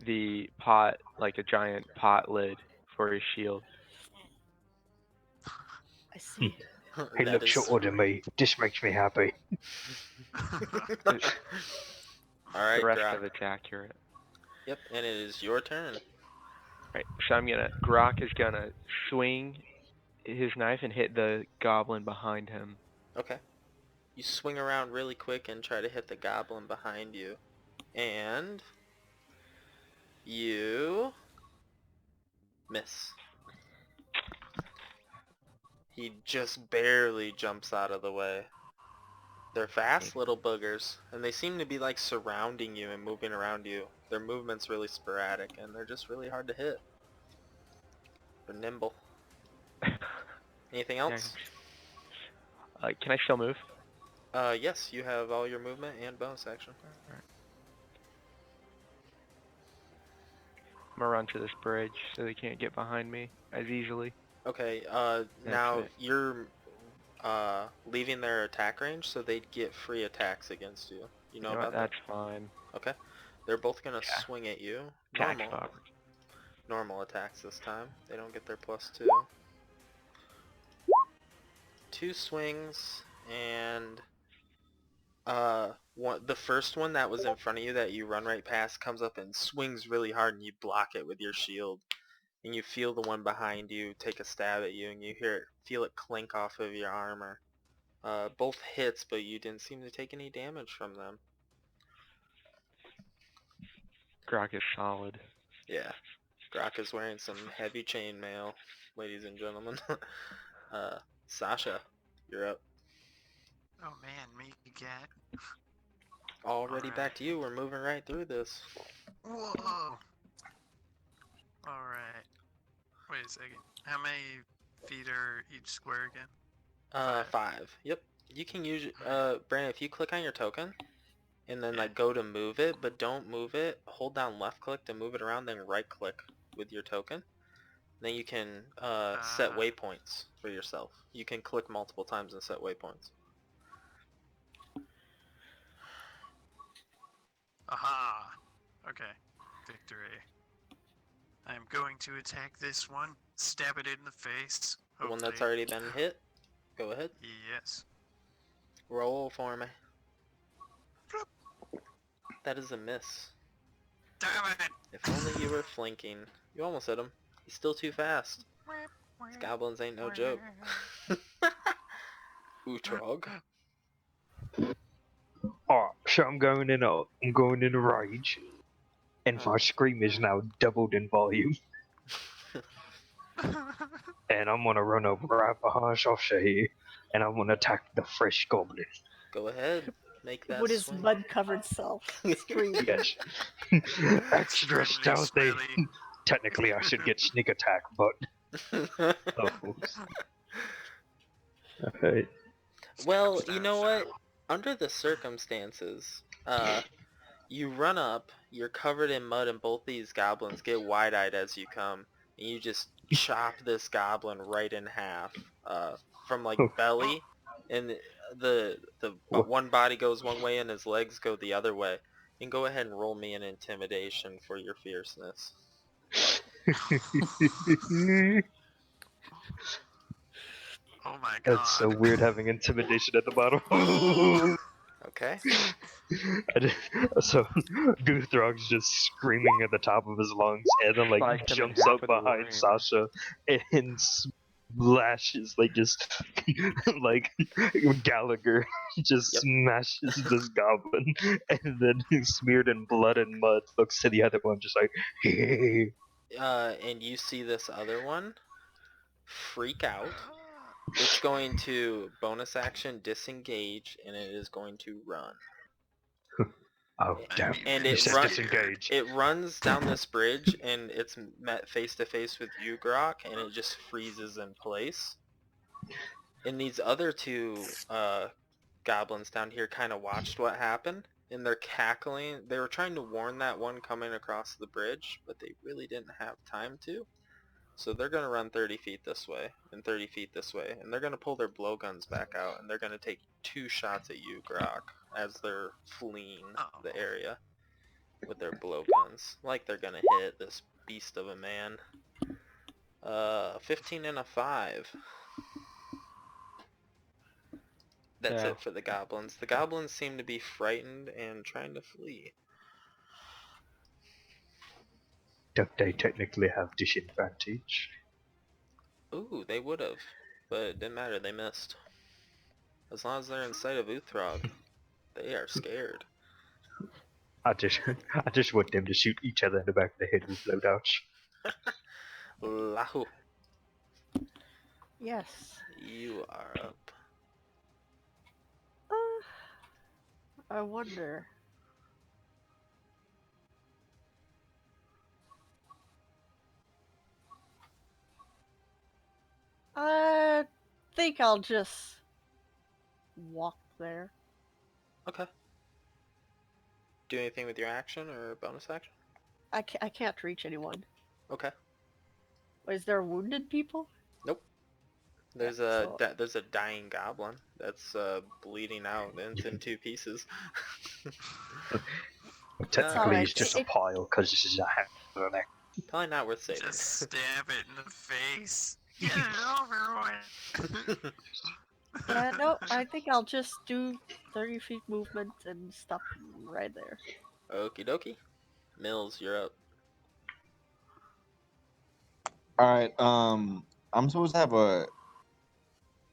the pot, like a giant pot lid, for his shield. I see. He That looks is shorter than me. This makes me happy. Alright, The rest Grok. of it's accurate. Yep, and it is your turn. Right, so Grok is gonna swing his knife and hit the goblin behind him. Okay. You swing around really quick and try to hit the goblin behind you. And you miss. He just barely jumps out of the way. They're fast little boogers, and they seem to be like surrounding you and moving around you. Their movement's really sporadic, and they're just really hard to hit. They're nimble. Anything else? Can I still move? Yes, you have all your movement and bonus action. I'm gonna run to this bridge so they can't get behind me as easily. Okay, That's now it. you're leaving their attack range, so they'd get free attacks against you. You know what? about that? That's fine. Okay. They're both gonna Yeah. swing at you. Tax poverty. Normal attacks this time. They don't get their +2. 2 swings, and the first one that was in front of you that you run right past comes up and swings really hard, and you block it with your shield. And you feel the one behind you take a stab at you, and you feel it clink off of your armor. Both hits, but you didn't seem to take any damage from them. Grok is solid. Yeah. Grok is wearing some heavy chainmail, ladies and gentlemen. Sasha, you're up. Oh man, me again. Already back Alright. to you. We're moving right through this. Whoa! Alright. Wait a second. How many feet are each square again? 5. Yep. You can use Brandon, if you click on your token and then Yeah. like go to move it, but don't move it, hold down left click to move it around, then right click with your token. Then you can set waypoints for yourself. You can click multiple times and set waypoints. Aha! Okay. Victory. I'm going to attack this one. Stab it in the face. The one that's hopefully. already been hit, go ahead. Yes. Roll for me. That is a miss. Damn it! If only you were flanking. You almost hit him. He's still too fast. These goblins ain't no joke. Utrog. Alright, so I'm going in a rage, and my scream is now doubled in volume, and I'm gonna run over right behind Sasha here, and I'm gonna attack the fresh goblin. Go ahead. Make that With his swing. mud-covered self. Screaming. Yes. Extra Extremely stealthy. smelly. Technically, I should get sneak attack, but okay. Well, you know what? Under the circumstances, you run up, you're covered in mud, and both these goblins get wide-eyed as you come, and you just chop this goblin right in half, from like belly, and the one body goes one way and his legs go the other way. And go ahead and roll me an intimidation for your fierceness. Oh my god. That's so weird having intimidation at the bottom. Okay. So Guthrog's just screaming at the top of his lungs, and then like Sliced him in jumps half up with a behind worm. Sasha and slashes like just like Gallagher just smashes this goblin, and then smeared in blood and mud looks to the other one just like hey. And you see this other one freak out. It's going to bonus action disengage, and it is going to run. Oh damn! And You it said disengage. It runs down this bridge, and it's met face to face with you, Grok, and it just freezes in place. And these other two goblins down here kind of watched what happened, and they're cackling. They were trying to warn that one coming across the bridge, but they really didn't have time to. So they're going to run 30 feet this way and 30 feet this way, and they're going to pull their blowguns back out, and they're going to take 2 shots at you, Grok, as they're fleeing the area with their blowguns. Like they're going to hit this beast of a man. 15 and a 5. That's Yeah. it for the goblins. The goblins seem to be frightened and trying to flee. Don't they technically have disadvantage? Ooh, they would have, but it didn't matter. They missed. As long as they're in sight of Uthrog, they are scared. I just want them to shoot each other in the back of the head with blowdarts. Lahu, Yes. you are up. I wonder. I think I'll just walk there. Okay. Do anything with your action or bonus action? I can't reach anyone. Okay. Is there wounded people? Nope. There's Yeah, there's a dying goblin that's bleeding out, and it's in 2 pieces. Well, technically, alright. it's just a pile because this is a hand. Probably not worth saving. Just stab it in the face. Get it over with. Yeah, no, I think I'll just do 30 feet movement and stop right there. Okie dokie. Mills, you're up. Alright, I'm supposed to have a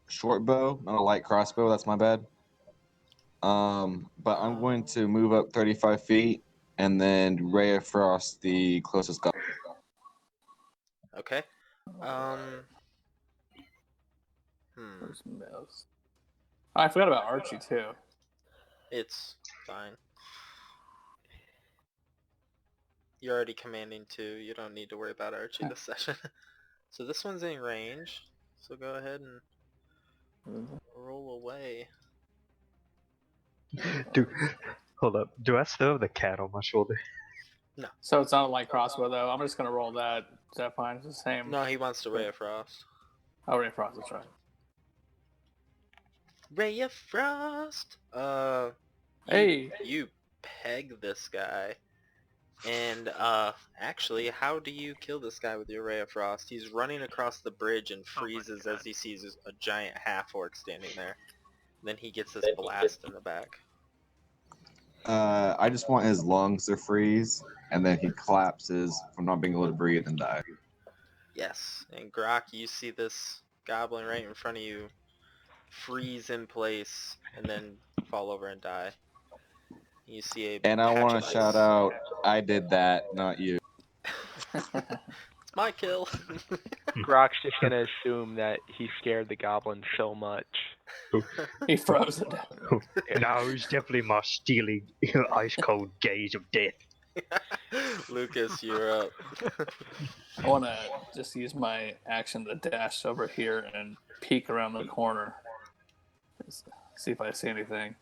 short bow, not a light crossbow, that's my bad. But I'm going to move up 35 feet and then Ray of Frost the closest goblin. Okay. Where's Mills? Oh, I forgot about Archie too. It's fine. You're already commanding 2. You don't need to worry about Archie this session. So this one's in range. So go ahead and roll away. Do hold up. Do I still have the cat on my shoulder? So it's not a light crossbow though. I'm just gonna roll that. Is that fine? It's the same. No, he wants to Ray of Frost. Oh, Ray of Frost. That's right. Ray of Frost! Hey. You peg this guy. And, actually, how do you kill this guy with your Ray of Frost? He's running across the bridge and freezes as he sees a giant half-orc standing there. Then he gets this blast in the back. I just want his lungs to freeze, and then he collapses from not being able to breathe and die. Yes, and Grok, you see this goblin right in front of you freeze in place and then fall over and die. You see a And I patch want of to ice. shout out, I did that, not you. It's my kill. Grok's just gonna assume that he scared the goblin so much. He froze it. No, it's definitely my steely, ice cold gaze of death. Lucas, you're up. I want to just use my action to dash over here and peek around the corner. Just see if I see anything.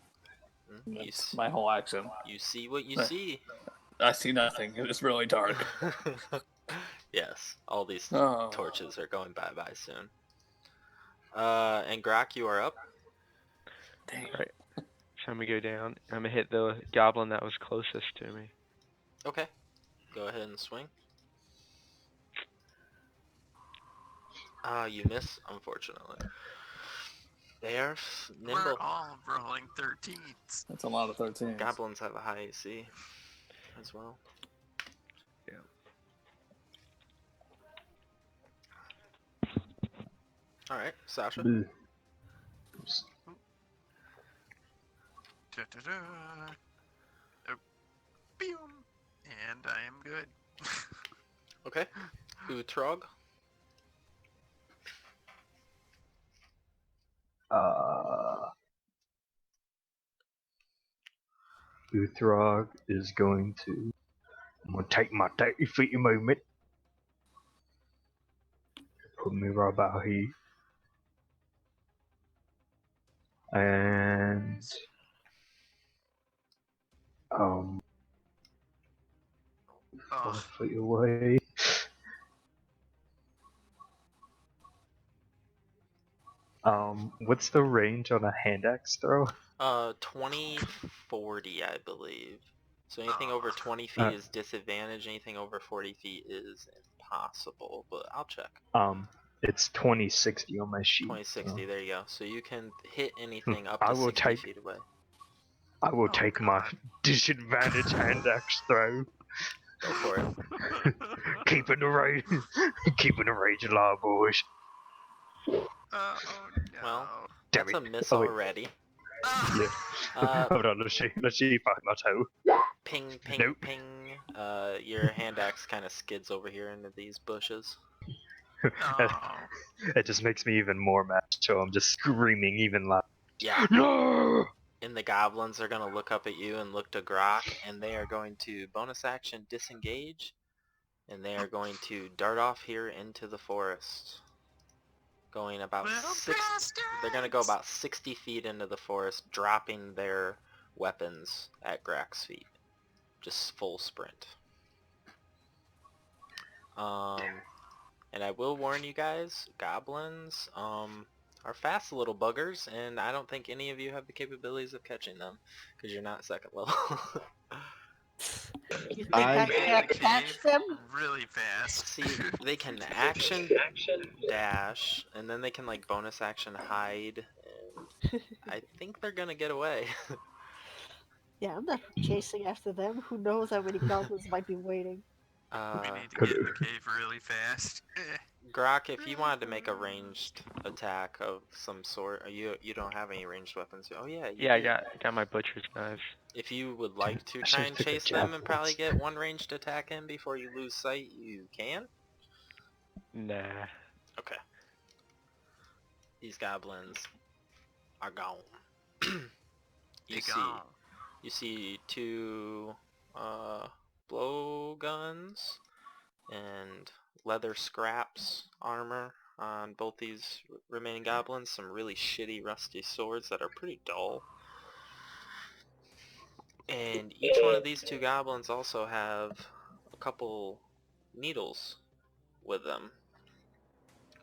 That's my whole action. You see what you see. I see nothing. It is really dark. Yes, all these Oh. torches are going bye-bye soon. And Grok, you are up. Dang. Right. So I'm gonna go down. I'm gonna hit the goblin that was closest to me. Okay. Go ahead and swing. You miss, unfortunately. They are nimble. We're all rolling 13s. That's a lot of 13s. Goblins have a high AC as well. Yeah. Alright, Sasha. Ugh. Da-da-da. Oh, boom. And I am good. Okay. Utrog. Uthrog is going to. I'm gonna take my 30 feet movement. Put me right about here. And 4 feet away. What's the range on a hand axe throw? 20, 40, I believe. So anything over 20 feet is disadvantage, anything over 40 feet is impossible, but I'll check. It's 2060 on my sheet. 2060, there you go. So you can hit anything up I to will 60 take- feet away. I will take my God. disadvantage hand axe throw. Go for it. Keeping the rage, keeping the rage alive, boys. Oh no. Well, Damn that's a it. miss Oh, wait. already. Yeah. Uh, Hold on, let's see if I hit my toe. ping, ping, Nope. ping. Your hand axe kind of skids over here into these bushes. Oh. It just makes me even more mad, so I'm just screaming even louder. Yeah. No! And the goblins are going to look up at you and look to Grok, and they are going to bonus action disengage, and they are going to dart off here into the forest. Going about they're going to go about 60 feet into the forest, dropping their weapons at Grok's feet. Just full sprint. And I will warn you guys, goblins are fast little buggers, and I don't think any of you have the capabilities of catching them, because you're not second level. You think I can't catch them? Really fast. See, they can action dash, and then they can like bonus action hide, and I think they're gonna get away. Yeah, I'm not chasing after them. Who knows how many goblins might be waiting? We need to get in the cave really fast. Grok, if you wanted to make a ranged attack of some sort, you don't have any ranged weapons. Oh yeah, you Yeah, do. I got my butcher's knife. If you would like to I try should and pick a chase them and javelin. probably get one ranged attack in before you lose sight, you can. Nah. Okay. these goblins are gone. They gone. You see 2 blowguns and leather scraps armor on both these remaining goblins. Some really shitty rusty swords that are pretty dull. And each one of these 2 goblins also have a couple needles with them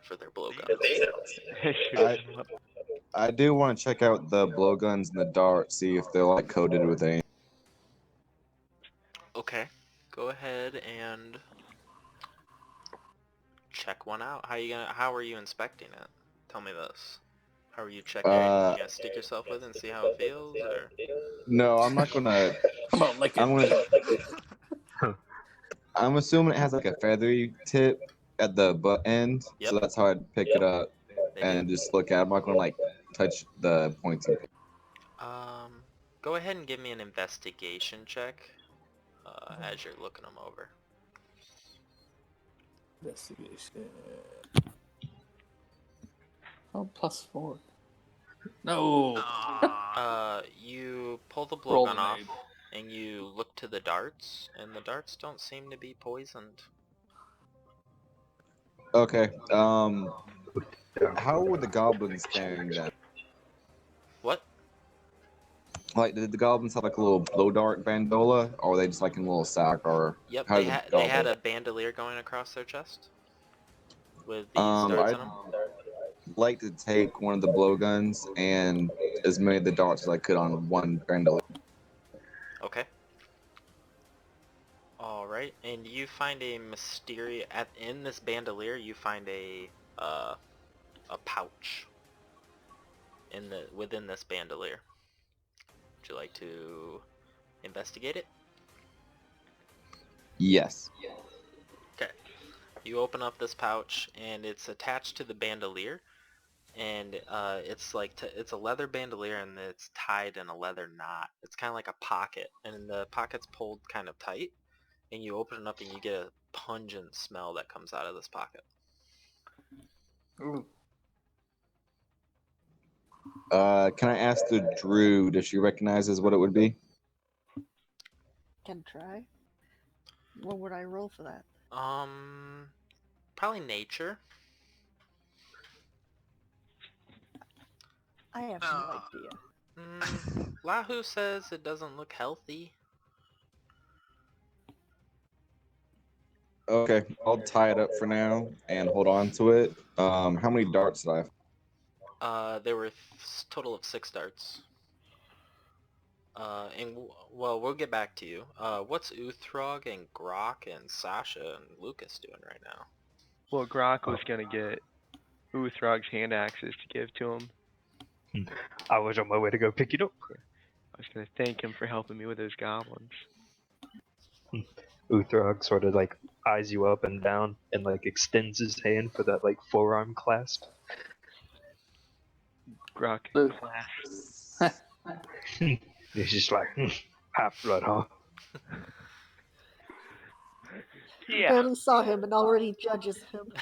for their blowguns. I do want to check out the blowguns and the darts, see if they're like coated with anything. Okay, go ahead and check one out. How are you inspecting it? Tell me this. How are you checking it? You gonna stick yourself with it and see how it feels, or? No, I'm not gonna. Come on, lick it. I'm gonna. I'm assuming it has like a feathery tip at the butt end, Yep. so that's how I'd pick it up They and do. just look at it. I'm not gonna like touch the pointy. Go ahead and give me an investigation check as you're looking them over. Investigation. Oh, +4. No. You pull the Roll blowgun off, grenade. and you look to the darts, and the darts don't seem to be poisoned. Okay. How were the goblins faring then? What? Like, did the goblins have like a little blow dart bandola, or were they just like in a little sack, or Yep, how they did had a bandolier going across their chest with these darts I'd in them. like to take one of the blowguns and as many of the darts as I could on one bandolier. Okay. All right, and you find a mysterious in this bandolier. You find a pouch within this bandolier. Would you like to investigate it? Yes. Okay. You open up this pouch, and it's attached to the bandolier, and it's it's a leather bandolier, and it's tied in a leather knot. It's kind of like a pocket, and the pocket's pulled kind of tight, and you open it up, and you get a pungent smell that comes out of this pocket. Ooh. Can I ask the Drew, does she recognize as what it would be? Can try. What would I roll for that? Probably nature. I have no idea. Lahu says it doesn't look healthy. Okay, I'll tie it up for now and hold on to it. How many darts did I have? There were total of 6 darts. Well, we'll get back to you. What's Uthrog and Grok and Sasha and Lucas doing right now? Well, Grok was gonna get Uthrog's hand axes to give to him. I was on my way to go pick it up. I was gonna thank him for helping me with those goblins. Uthrog sort of like eyes you up and down and like extends his hand for that like forearm clasp. Grok Luke. clasps. He's just like, half blood, huh? Yeah. Barely saw him and already judges him.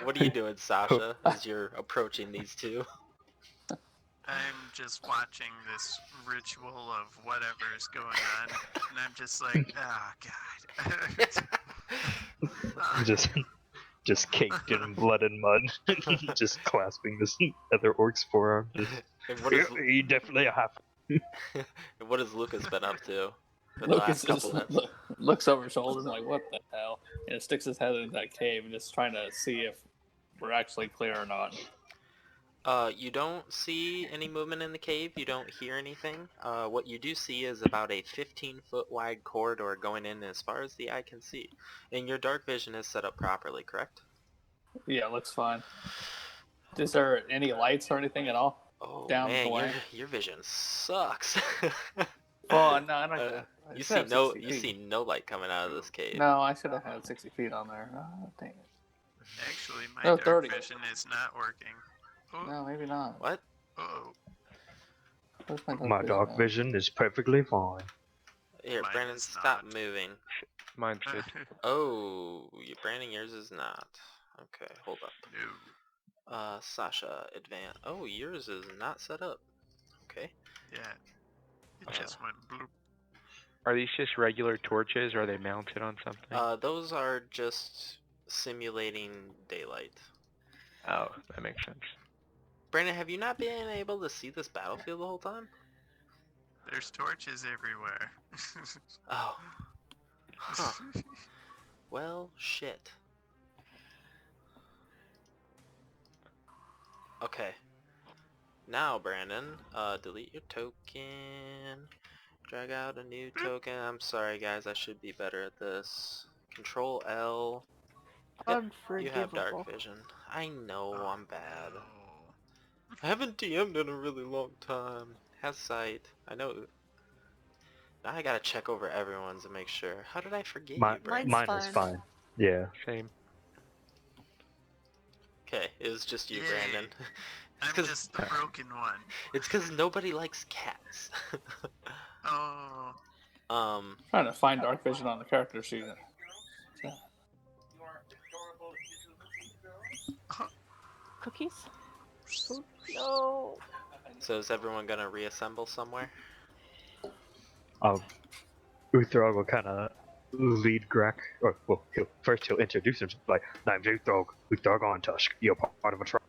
What are you doing, Sasha, as you're approaching these 2? I'm just watching this ritual of whatever's going on, and I'm just like, God. just caked in blood and mud, just clasping this other orc's forearm. He definitely a half. What has Lucas been up to for the Lucas last couple just minutes? looks over his shoulder and like, what the hell? And sticks his head into that cave and just trying to see if we're actually clear or not. You don't see any movement in the cave. You don't hear anything. What you do see is about a 15-foot wide corridor going in as far as the eye can see. And your dark vision is set up properly, correct? Yeah, looks fine. Is there any lights or anything at all? Oh Down man, the way? your vision sucks. Oh no, I don't. You see no light coming out of this cave. No, I should have had 60 feet on there. Oh, dang it. Actually, my No, dark 30. vision is not working. Oh, No, maybe not. What? oh. Where's My dark vision is perfectly fine. Here, Mine Brandon, is stop not. moving. Mine's good. Oh, Brandon, yours is not. Okay, hold up. No. Sasha, advance. Oh, yours is not set up. Okay. Yeah. It just went bloop. Are these just regular torches, or are they mounted on something? Those are just simulating daylight. Oh, that makes sense. Brandon, have you not been able to see this battlefield the whole time? There's torches everywhere. Oh. Huh. Well, shit. Okay. Now, Brandon, delete your token. Drag out a new token. I'm sorry, guys. I should be better at this. Control L. Yep, you have dark Unforgivable. vision. I know Oh, I'm bad. no. I haven't DM'd in a really long time. Has sight. I know. Now I gotta check over everyone's to make sure. How did I forget you, Brandon? Mine's Mine is fine. fine. Yeah. Same. Okay, it was just you, Yay. Brandon. I'm just the broken one. It's because nobody likes cats. Oh. Trying to find dark vision on the character sheet. Cookies? Food? No. So is everyone gonna reassemble somewhere? Uthrog will kind of lead Grak, or well, he'll introduce himself like, "Name's Uthrog on Tusk. You're part of a tribe."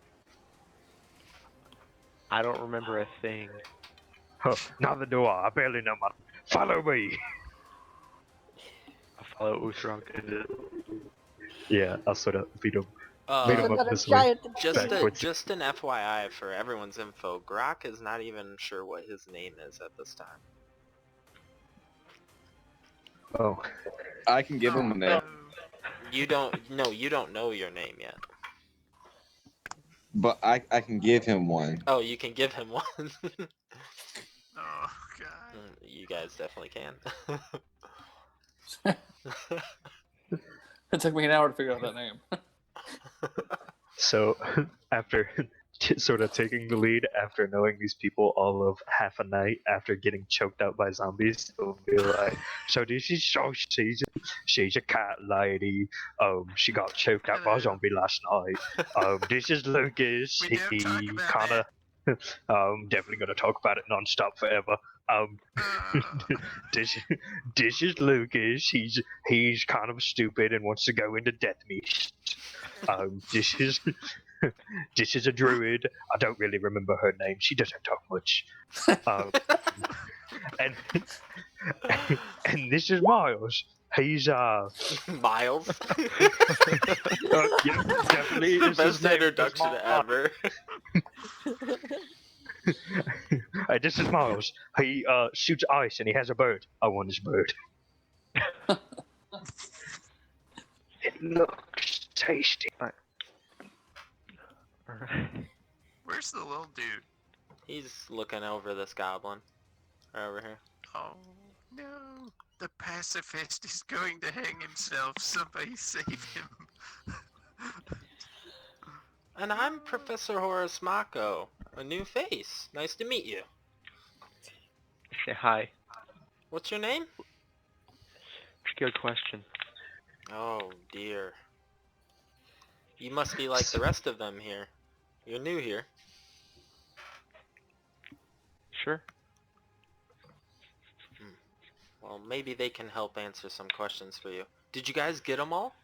I don't remember a thing. Huh, neither do I. I barely know my. Follow me. I'll follow Uthrog. Yeah, I'll sort of lead him There's up another this way. giant Just Back towards just an FYI for everyone's info, Grok is not even sure what his name is at this time. Oh, I can give him a name, You don't know your name yet. but I can give him one. Oh, you can give him one. Oh, God. You guys definitely can. It took me an hour to figure out that name. so after sort of taking the lead, after knowing these people all of half a night, after getting choked out by zombies, he'll be like, "So this is she's a cat lady. She got choked out by a Hello. zombie last night. This is Lucas. We don't talk He about kind of definitely gonna talk about it non-stop forever. This is Lucas. He's kind of stupid and wants to go into death mist. This is a druid. I don't really remember her name. She doesn't talk much. And and this is Miles. He's Miles. yep, definitely the is his best name. introduction ever. Hey, this is Miles. He shoots ice and he has a bird. I want his bird. It looks tasty. Alright. Where's the little dude? He's looking over this goblin. Right over here. Oh, no. The pacifist is going to hang himself. Somebody save him. And I'm Professor Horace Mako. A new face. Nice to meet you. Say hi. What's your name? It's a good question. Oh dear. You must be like the rest of them here. You're new here. Sure. Well, maybe they can help answer some questions for you. Did you guys get them all?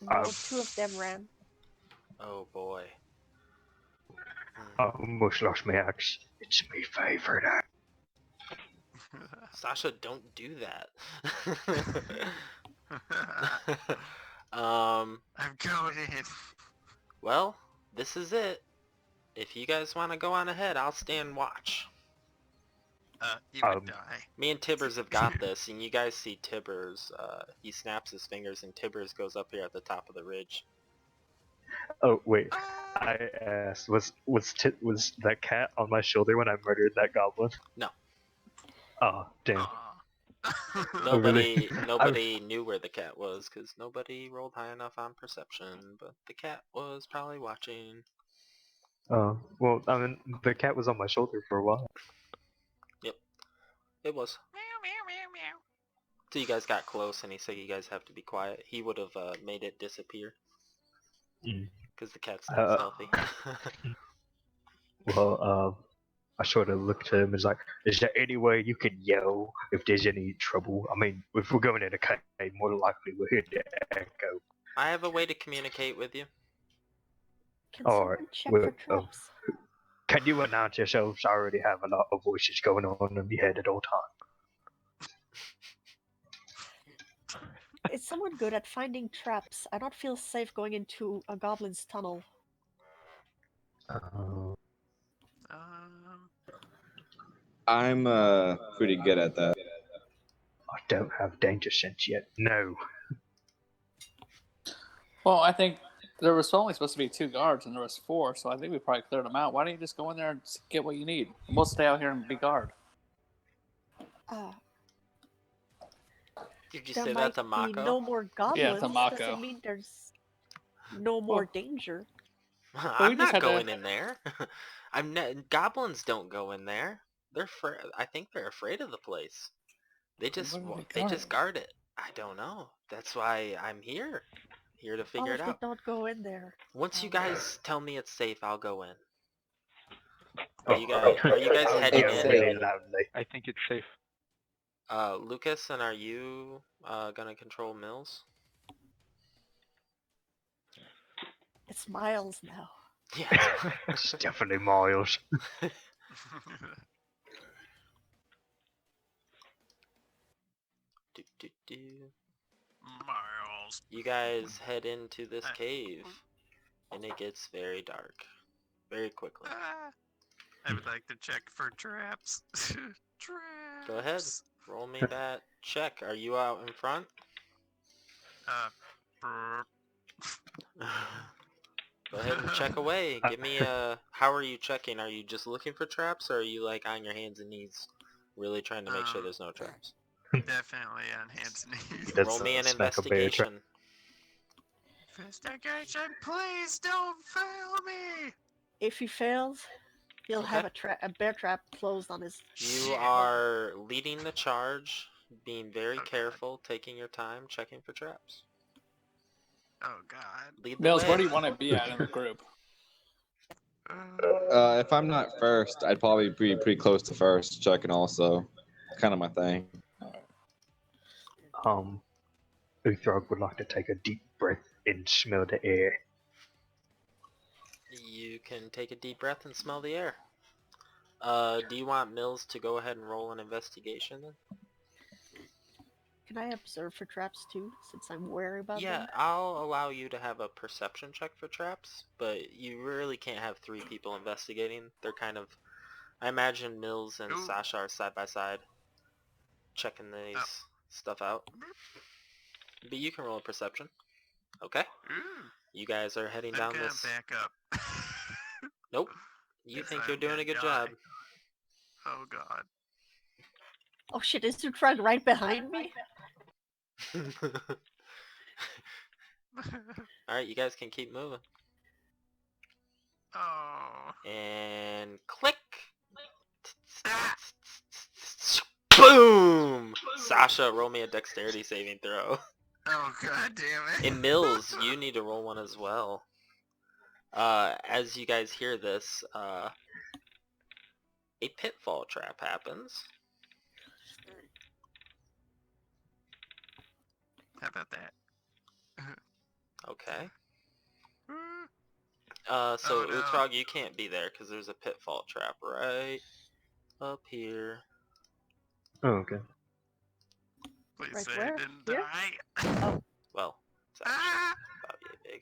No, two of them ran. Oh boy. Almost lost my axe. It's my favorite axe. Sasha, don't do that. I'm going in. Well, this is it. If you guys want to go on ahead, I'll stand watch. You would die. Me and Tibbers have got this, and you guys see Tibbers. He snaps his fingers, and Tibbers goes up here at the top of the ridge. Oh wait, I asked, was that cat on my shoulder when I murdered that goblin? No. Oh damn. Aw. Nobody knew where the cat was, because nobody rolled high enough on perception, but the cat was probably watching. Oh well, I mean the cat was on my shoulder for a while. Yep. It was. Meow, meow, meow, meow. So you guys got close, and he said you guys have to be quiet. He would have made it disappear. Because Because the cat's not Uh, stealthy. Well, I sort of look to him as like, is there any way you can yell if there's any trouble? I mean, if we're going in a cave, more than likely we'll hear the echo. I have a way to communicate with you. Can Alright, someone check well, for traps? Can you announce yourselves? I already have a lot of voices going on in my head at all times. Is someone good at finding traps? I don't feel safe going into a goblin's tunnel. Um, I'm pretty good at that. I don't have danger sense yet. No. Well, I think there was only supposed to be 2 guards, and there was 4, so I think we probably cleared them out. Why don't you just go in there and get what you need? And we'll stay out here and be guard. Did you There say might that to be Mako? no more goblins. to Mako. Doesn't mean there's no more danger. I'm just not had to- going in there. Goblins don't go in there. I think they're afraid of the place. They just guard it. I don't know. That's why I'm here to figure it If they out. don't go in there. Once you guys tell me it's safe, I'll go in. Oh, Are you guys I'll heading go in? really loudly. I think it's safe. Lucas, and are you gonna control Mills? It's Miles now. Yeah. It's definitely Miles. Miles. You guys head into this cave, and it gets very dark, very quickly. I would like to check for traps. Traps. Go ahead, roll me that check. Are you out in front? Brr. Go ahead and check away. Give me a... How are you checking? Are you just looking for traps, or are you like on your hands and knees, really trying to make sure there's no traps? Definitely on hands and knees. That's Roll me an snack a bear trap. investigation. Investigation, please don't fail me. If he fails, he'll have a bear trap closed on his. You are leading the charge, being very careful, taking your time, checking for traps. Oh God. Lead the Mills, way. where do you want to be at in the group? If I'm not first, I'd probably be pretty close to first, checking also. Kind of my thing. Uthrog would like to take a deep breath and smell the air. You can take a deep breath and smell the air. Do you want Mills to go ahead and roll an investigation then? Can I observe for traps too, since I'm wary about Yeah, them? I'll allow you to have a perception check for traps, but you really can't have 3 people investigating. They're kind of... I imagine Mills and Sasha are side by side, checking these stuff out. But you can roll a perception. Okay. You guys are heading down this... back up. Nope. You think you're I'm doing a gonna good job. Oh God. Oh shit, is your truck right behind me? Alright, you guys can keep moving. Oh. And click! Boom! Sasha, roll me a dexterity saving throw. Oh God damn it. And Mills, you need to roll one as well. As you guys hear this, a pitfall trap happens. How about that? Okay. Oh, So no. Uthrog, you can't be there because there's a pitfall trap right up here. Oh, okay. Please Right say where? I didn't Here? die. Well, it's actually about yay big.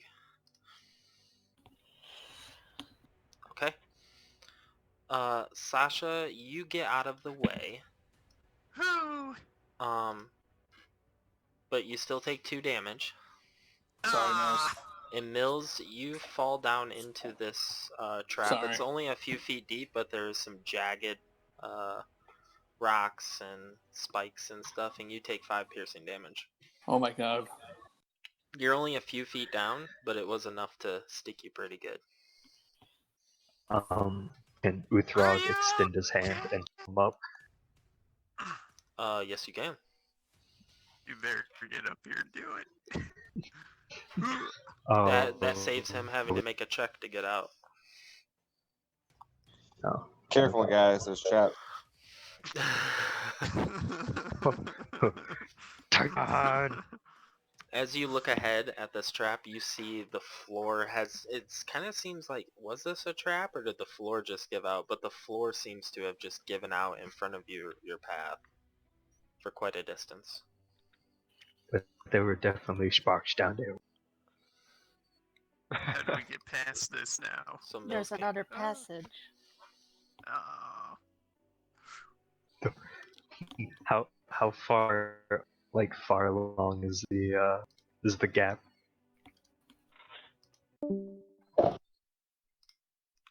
Okay. Sasha, you get out of the way. Who? But you still take 2 damage. Sorry, Mills. And Mills, you fall down into this trap. Sorry. It's only a few feet deep, but there's some jagged rocks and spikes and stuff, and you take 5 piercing damage. Oh my God. You're only a few feet down, but it was enough to stick you pretty good. Can Uthrog extend his hand and come up? Yes you can. You better get up here and do it. That saves him having to make a check to get out. Oh. Careful, guys. There's traps. God. As you look ahead at this trap, you see the floor has, it's kind of seems like, was this a trap or did the floor just give out? But the floor seems to have just given out in front of your path for quite a distance. But there were definitely sparks down there. How do we get past this now? So There's Milk, another passage. Oh. How far along is the gap?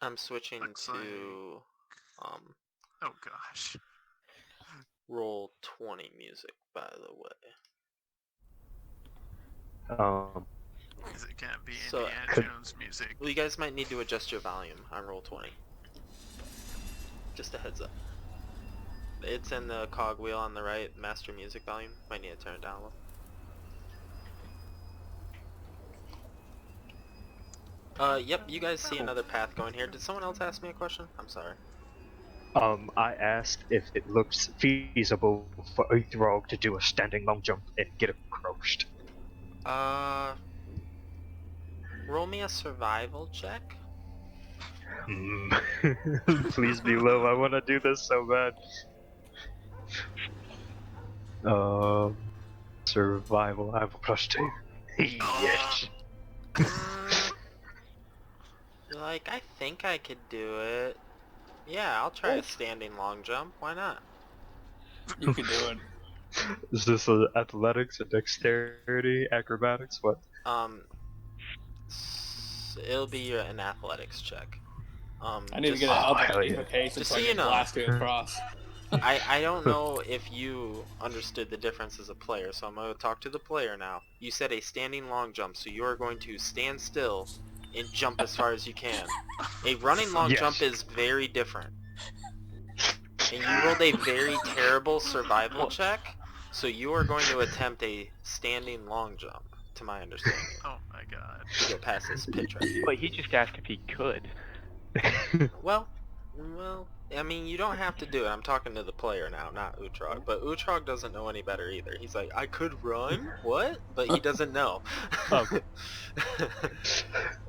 I'm switching Looks to Oh gosh. roll 20 music, by the way. Is it gonna be So- Indiana Jones music? Well, you guys might need to adjust your volume on roll 20. Just a heads up. It's in the cogwheel on the right, master music volume. Might need to turn it down a little. Yep, you guys see another path going here. Did someone else ask me a question? I'm sorry. I asked if it looks feasible for a Throg to do a standing long jump and get across. Roll me a survival check. Please be low. I want to do this so bad. Survival. I have a +2. Yes. You're like, I think I could do it. Yeah, I'll try a standing long jump. Why not? You can do it. Is this athletics, a dexterity, acrobatics? What? It'll be an athletics check. I need to just- get an Oh, other hell yeah. notification Just so so I you can know. blast you across. I don't know if you understood the difference as a player, so I'm going to talk to the player now. You said a standing long jump, so you are going to stand still and jump as far as you can. A running long Yes. jump is very different. And you rolled a very terrible survival check, so you are going to attempt a standing long jump, to my understanding, Oh my god. to get past this pit trap. But he just asked if he could. Well, I mean, you don't have to do it. I'm talking to the player now, not Utrog. But Utrog doesn't know any better either. He's like, I could run? What? But he doesn't know. Oh.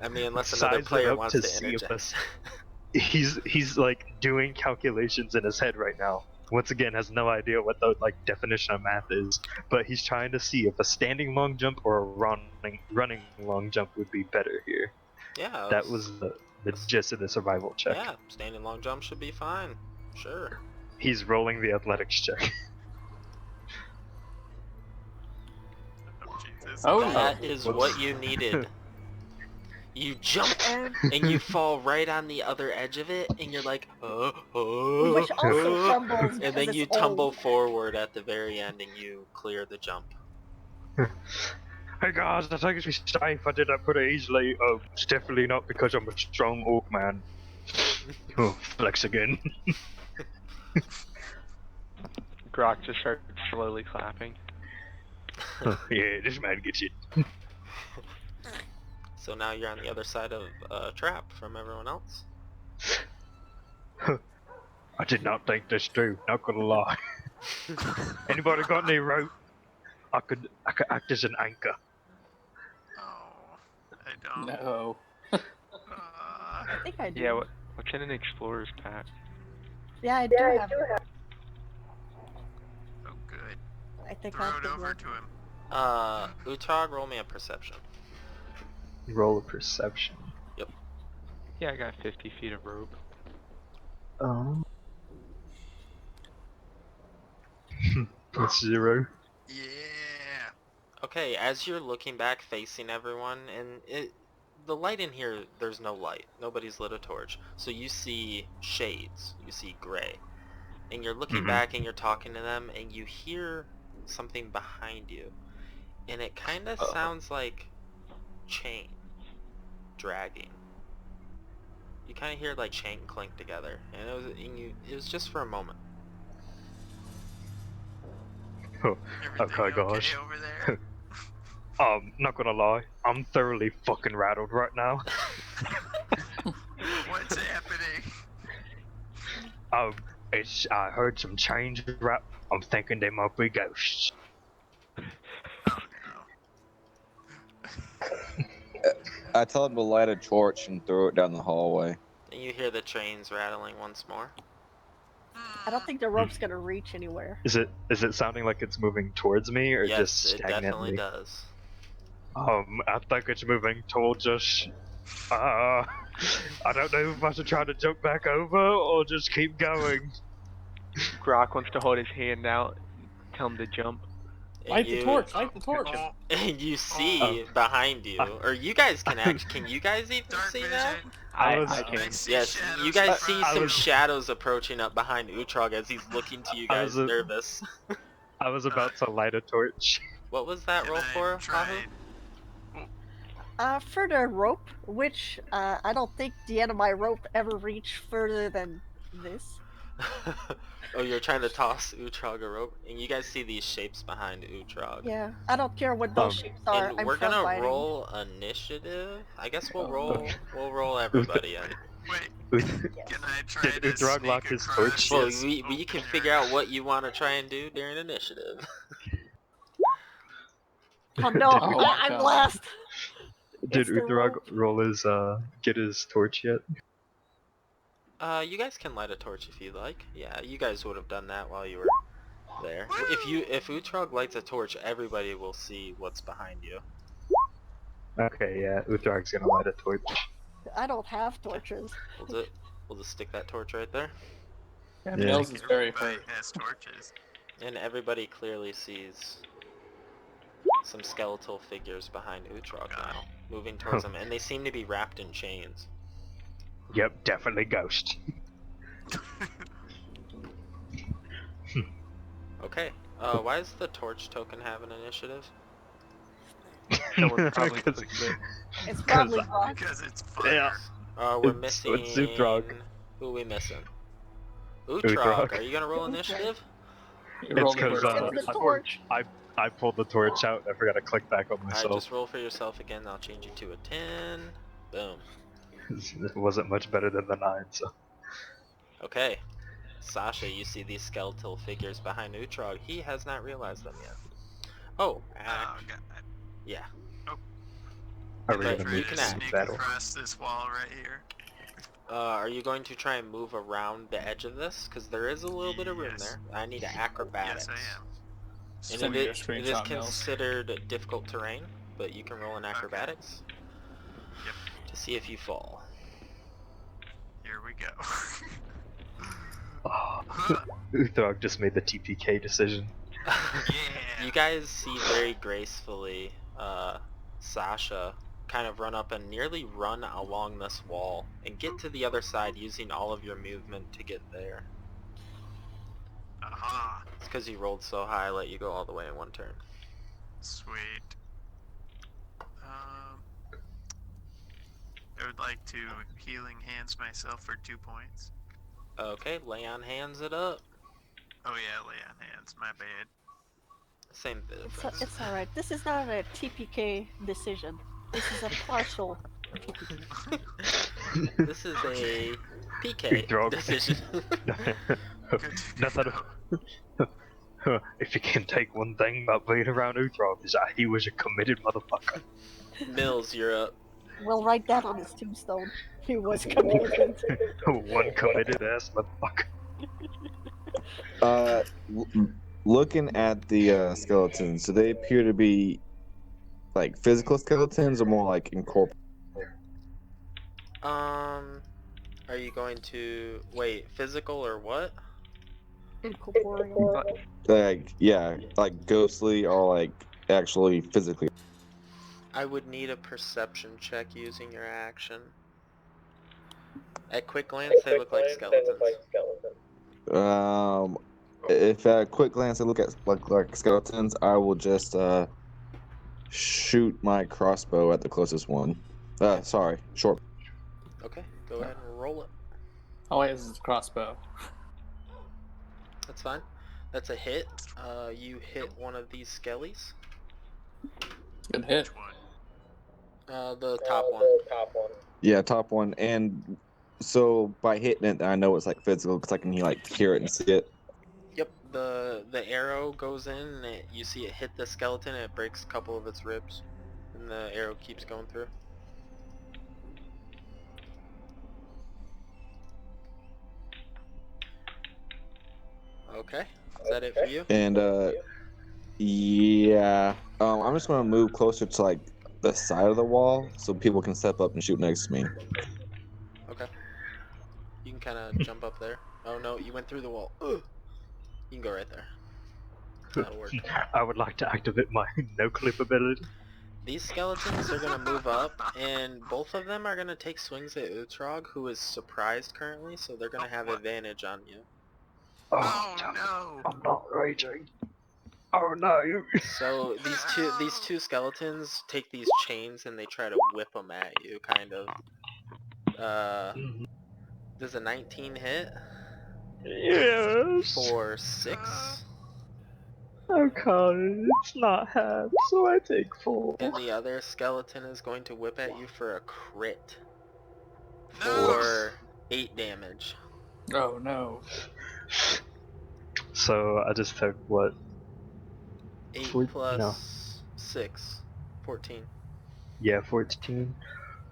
I mean, unless another Size it player up wants to to see if interject. he's like doing calculations in his head right now. Once again, has no idea what the definition of math is, but he's trying to see if a standing long jump or a running long jump would be better here. Yeah. That was the gist of the survival check. Yeah, standing long jump should be fine. Sure. He's rolling the athletics check. Oh Jesus. Oh, That is what you needed. You jump and you fall right on the other edge of it, and you're like, Which also crumbles and because then you it's tumble old. forward at the very end, and you clear the jump. Hey guys, I think it's safe. I did that pretty easily. It's definitely not because I'm a strong orc man. Oh, flex again. Grok just started slowly clapping. Yeah, this man gets it. So now you're on the other side of trap from everyone else. I did not think this through, not gonna lie. Anybody got any rope? I could act as an anchor. Oh, I don't. no. I think I do. Yeah, what's in an explorer's pack? Yeah, I do have. Oh good. I think Throw I it have over to him. Utrog, roll me a perception. Roll a perception. Yeah, I got 50 feet of rope. Plus 0. Yeah. Okay, as you're looking back facing everyone, and the light in here, there's no light. Nobody's lit a torch. So you see shades. You see gray. And you're looking back and you're talking to them, and you hear something behind you. And it kind of sounds like chain dragging. You kind of hear like chain clink together. And it was just for a moment. Oh, Everything okay, guys. over there? Not gonna lie, I'm thoroughly fucking rattled right now. What's happening? I heard some chains rap. I'm thinking they might be ghosts. Oh no. I tell him to light a torch and throw it down the hallway. And you hear the trains rattling once more. I don't think the rope's gonna reach anywhere. Is it sounding like it's moving towards me or Yes, just it definitely stagnantly? does. I think it's moving towards us. I don't know if I should try to jump back over or just keep going. Grok wants to hold his hand out, tell him to jump. And Light the you- torch! Light the torch! And you see behind you, or you guys can can you guys even Dark see vision. that? I can. I see Yes, shadows you guys in see front of some you. shadows approaching up behind Utrog as he's looking to you I guys was a- nervous. I was about to light a torch. What was that Can roll I for, try Hahu? For the rope, which I don't think the end of my rope ever reached further than this. Oh, you're trying to toss Utrog a rope? And you guys see these shapes behind Utrog. Yeah, I don't care what those shapes are. And I'm we're gonna front-fighting. roll initiative. I guess we'll Oh. roll everybody in. Wait, can I try Did to Utrog sneak lock his across torch? Well, this we open can area? figure out what you want to try and do during initiative. Oh no, Oh my I'm God. last. Did It's the Uthrog rope. roll his get his torch yet? You guys can light a torch if you like. Yeah, you guys would have done that while you were there. If Utrog lights a torch, everybody will see what's behind you. Okay, yeah, Uthrog's gonna light a torch. I don't have torches. We'll just stick that torch right there. Yeah, Yeah. Mills is very Everybody hurt. has torches. And everybody clearly sees some skeletal figures behind Utrog now, moving towards them, and they seem to be wrapped in chains. Yep, definitely ghost. Okay, why does the torch token have an initiative? Someone probably Because- clicked it. It's 'Cause probably I- Brock. Because it's fire. Yeah. We're It's missing... Utrog. Who are we missing? Utrog, Utrog. are you gonna roll initiative? You It's rolled the because torch. It's the torch. I pulled the torch out and I forgot to click back on Alright, myself. just roll for yourself again. I'll change you to a 10. Boom. It wasn't much better than the 9, so. Okay. Sasha, you see these skeletal figures behind Utrog. He has not realized them yet. Oh, Oh god. yeah. Are we But gonna Try you move can to act. sneak battle? across this wall right here. Are you going to try and move around the edge of this? Because there is a little bit of room Yes. there. I need acrobatics. Yes, I am. And Send me your it is screenshot, Mills. considered difficult terrain, but you can roll in acrobatics Yep. to see if you fall. Here we go. Oh, Uthrog just made the TPK decision. Yeah. You guys see very gracefully Sasha kind of run up and nearly run along this wall and get to the other side using all of your movement to get there. Aha. It's because you rolled so high, I let you go all the way in one turn. Sweet. I would like to healing hands myself for 2 points. Okay, lay on hands it up. Oh yeah, lay on hands. My bad. Same difference. It's alright. This is not a TPK decision. This is a partial. This is a PK Utrog. decision. Good to Nothing. know. If you can take one thing about being around Uthrog, is that he was a committed motherfucker. Mills, you're up. We'll write that on his tombstone. He was committed. One committed ass motherfucker. Looking at the skeletons, do they appear to be like physical skeletons or more like incorporated? Are you going to wait, physical or what? Incorporeal. Like, yeah, like ghostly or like actually physically? I would need a perception check using your action. At quick glance, they look like skeletons. If at a quick glance I look at like skeletons, I will just shoot my crossbow at the closest one. Sorry, short. Okay, go ahead and roll it. Oh wait, this is a crossbow. That's fine. That's a hit. You hit one of these skellies. Good hit. Which one? The top one. Yeah, top one. And so by hitting it, I know it's like physical because I can like hear it and see it. Yep, the arrow goes in and you see it hit the skeleton and it breaks a couple of its ribs. And the arrow keeps going through. Okay, is that it for you? And yeah, I'm just gonna move closer to like the side of the wall so people can step up and shoot next to me. Okay. You can kind of jump up there. Oh no, you went through the wall. Ugh. You can go right there. That'll work. I would like to activate my no-clip ability. These skeletons are going to move up, and both of them are going to take swings at Utrog, who is surprised currently, so they're going to have advantage on you. Oh damn it. no! I'm not raging. Oh no! So these two skeletons take these chains and they try to whip them at you, kind of. Does a 19 hit? Yes. For 6? Okay, it's not half, so I take 4. And the other skeleton is going to whip at you for a crit. No! For 8 damage. Oh no. So I just took what? 8 no. plus 6. 14. Yeah, 14.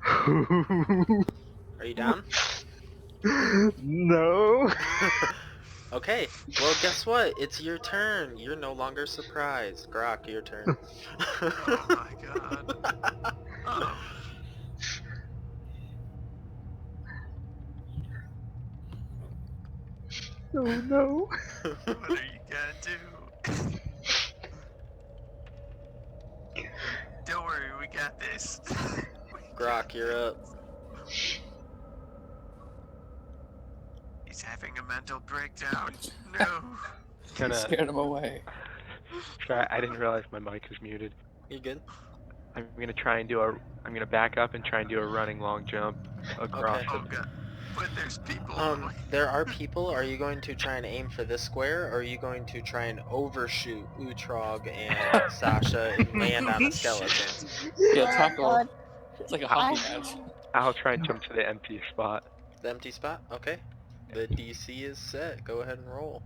Are you down? No. Okay, well guess what? It's your turn. You're no longer surprised. Grok, your turn. Oh my god. Oh. Oh no. What are you gonna do? Don't worry, we got this. Grok, you're up. He's having a mental breakdown. No. You scared him away. Sorry, I didn't realize my mic was muted. You good? I'm gonna back up and try and do a running long jump across Okay. Oh god. But there's people. There are people. Are you going to try and aim for this square, or are you going to try and overshoot Utrog and Sasha and land on a skeleton? Yeah, Oh, tackle. God. It's like a hockey match. I'll try and jump to the empty spot. The empty spot? Okay. The DC is set. Go ahead and roll.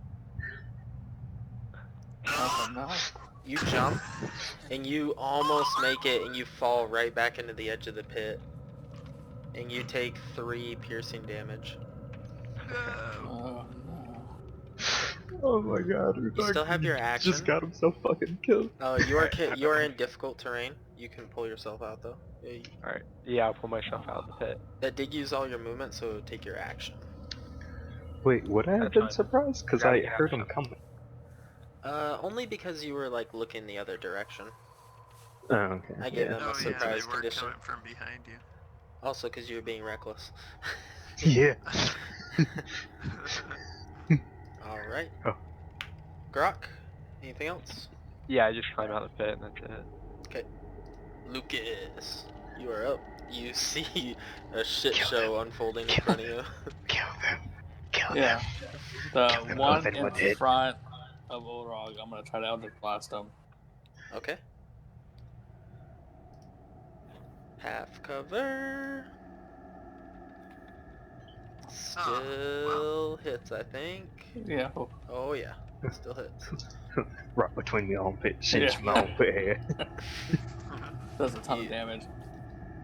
Oh no. You jump, and you almost make it, and you fall right back into the edge of the pit. And you take 3 piercing damage. No. Oh no. Oh my god. You still have your action. Just got himself fucking killed. You are in difficult terrain. You can pull yourself out though. Alright, yeah, I'll pull myself out of the pit. That did use all your movement, so take your action. Wait, would I have That's been fine. surprised? Because Yeah, I we have heard him some. coming. Only because you were like looking the other direction. Oh, okay. I gave yeah. them Oh a yeah, surprise they were condition. coming from behind you. Also because you were being reckless. Yeah. Alright. Oh. Grok, anything else? Yeah, I just climb out of the pit and that's it. Okay. Lucas, you are up. You see a shit Kill show unfolding in Kill front of you. Kill them. Kill Yeah. them. The Kill them one both in in one hit. front of Orog, I'm gonna try to Eldritch Blast him. Okay. Half cover. Still hits, I think. Yeah. Oh yeah, still hits. Right between the armpits. Cinch Yeah. my armpit hair. Does a ton of damage.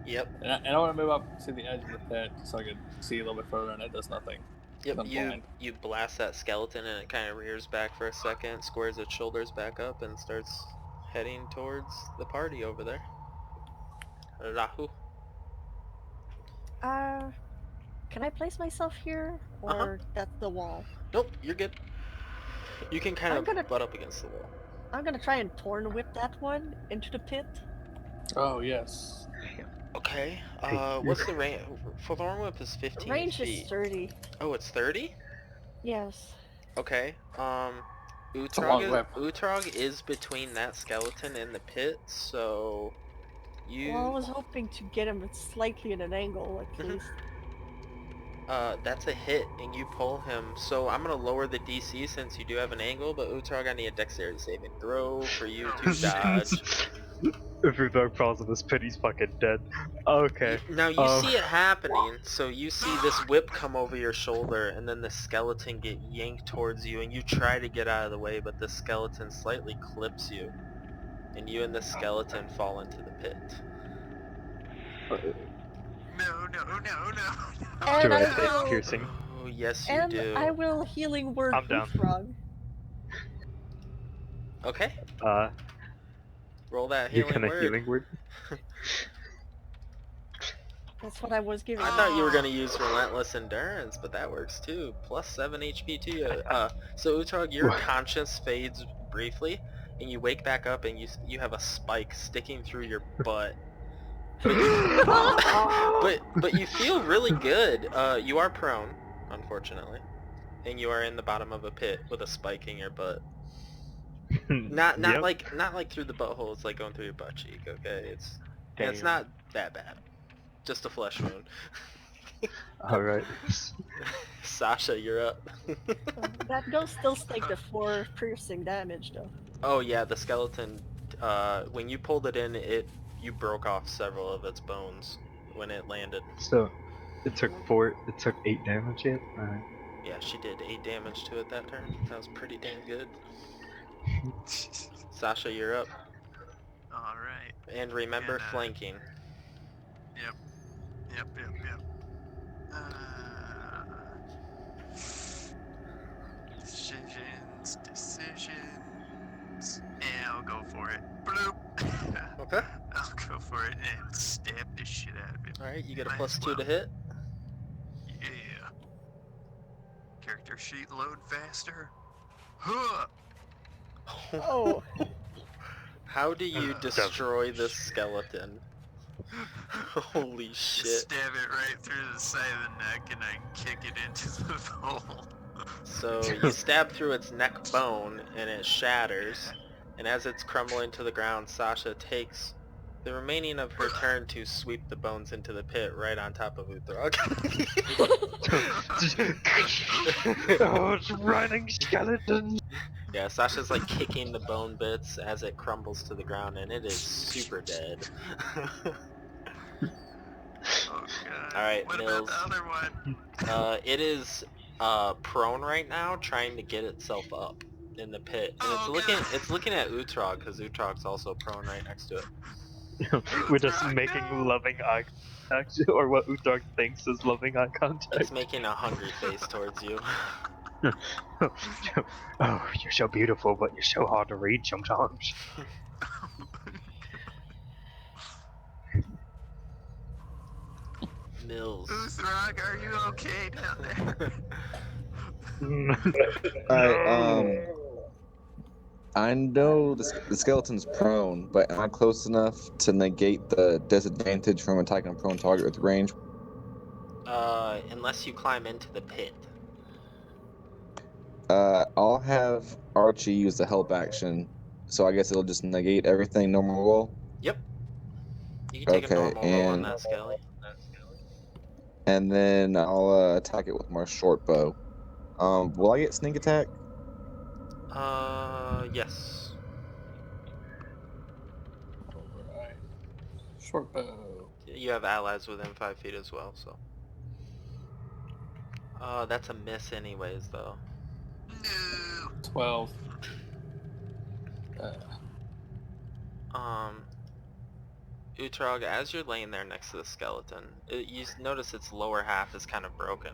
Yep. And I want to move up to the edge of the pit so I can see a little bit further and it does nothing. Yep, I'm blind. you blast that skeleton and it kind of rears back for a second, squares its shoulders back up, and starts heading towards the party over there. Rahu. Can I place myself here, or that's the wall? Nope, you're good. You can kind I'm of gonna- butt up against the wall. I'm gonna try and torn whip that one into the pit. Oh, yes. Okay, Hey, what's the range? Thorn Whip is 15 Range feet. is 30. Oh, it's 30? Yes. Okay, a long whip. Utrog is between that skeleton and the pit, so you... Well, I was hoping to get him slightly at an angle, at Mhm. least. That's a hit, and you pull him, so I'm gonna lower the DC since you do have an angle, but Utrog, I need a dexterity saving throw for you to dodge. If Uthog falls in this pit, he's fucking dead. Okay. Now you see it happening, so you see this whip come over your shoulder, and then the skeleton get yanked towards you, and you try to get out of the way, but the skeleton slightly clips you, and you and the skeleton fall into the pit. No. And Do I I take will, piercing? Oh, yes you and do. I will healing word I'm down. Uhthrog. Okay, roll that You healing can a word. healing word? That's what I was giving. I thought you were gonna use Relentless Endurance, but that works too. Plus 7 HP to you. So Uhthrog, your What? conscience fades briefly, and you wake back up, and you have a spike sticking through your butt. But you, but you feel really good. You are prone, unfortunately, and you are in the bottom of a pit with a spike in your butt. Not Yep. like through the butthole. It's like going through your butt cheek. Okay, it's Damn. not that bad. Just a flesh wound. Alright. Sasha, you're up. That does still take the 4 piercing damage, though. Oh yeah, the skeleton. When you pulled it in, you broke off several of its bones when it landed. So, it took 8 damage yet? Alright. Yeah, she did 8 damage to it that turn. That was pretty damn good. Sasha, you're up. Alright. And remember And, flanking. Yep. Decisions. Yeah, I'll go for it. Bloop. Okay. I'll go for it and stab the shit out of it. Alright, you get a Might plus as 2 to well. hit. Yeah. Character sheet load faster. Huh. Oh, How do you destroy this skeleton? Holy shit. Stab it right through the side of the neck and I kick it into the hole. So you stab through its neck bone and it shatters, and as it's crumbling to the ground, Sasha takes the remaining of her turn to sweep the bones into the pit right on top of Uhthrog. Oh, it's running skeletons! Yeah, Sasha's like kicking the bone bits as it crumbles to the ground, and it is super dead. Oh god. Alright, What Mills. about the other one? It is prone right now, trying to get itself up in the pit, and Oh, it's looking at Uhthrog because Uhthrog's also prone right next to it. We're just Uhthrog, making no. loving eye contact, or what Uthog thinks is loving eye contact. It's making a hungry face towards you. Oh, you're so beautiful, but you're so hard to read sometimes. Mills. Uhthrog, are you okay down there? Alright, I know the skeleton's prone, but am I close enough to negate the disadvantage from attacking a prone target with range? Unless you climb into the pit. I'll have Archie use the help action, so I guess it'll just negate everything normal roll. Yep. You can take a Okay, normal roll on and- that, Skelly. And then I'll attack it with my short bow. Will I get sneak attack? Yes. Alright. Short bow. You have allies within 5 feet as well, so. That's a miss anyways, though. No. 12. Uhthrog, as you're laying there next to the skeleton, you notice its lower half is kind of broken.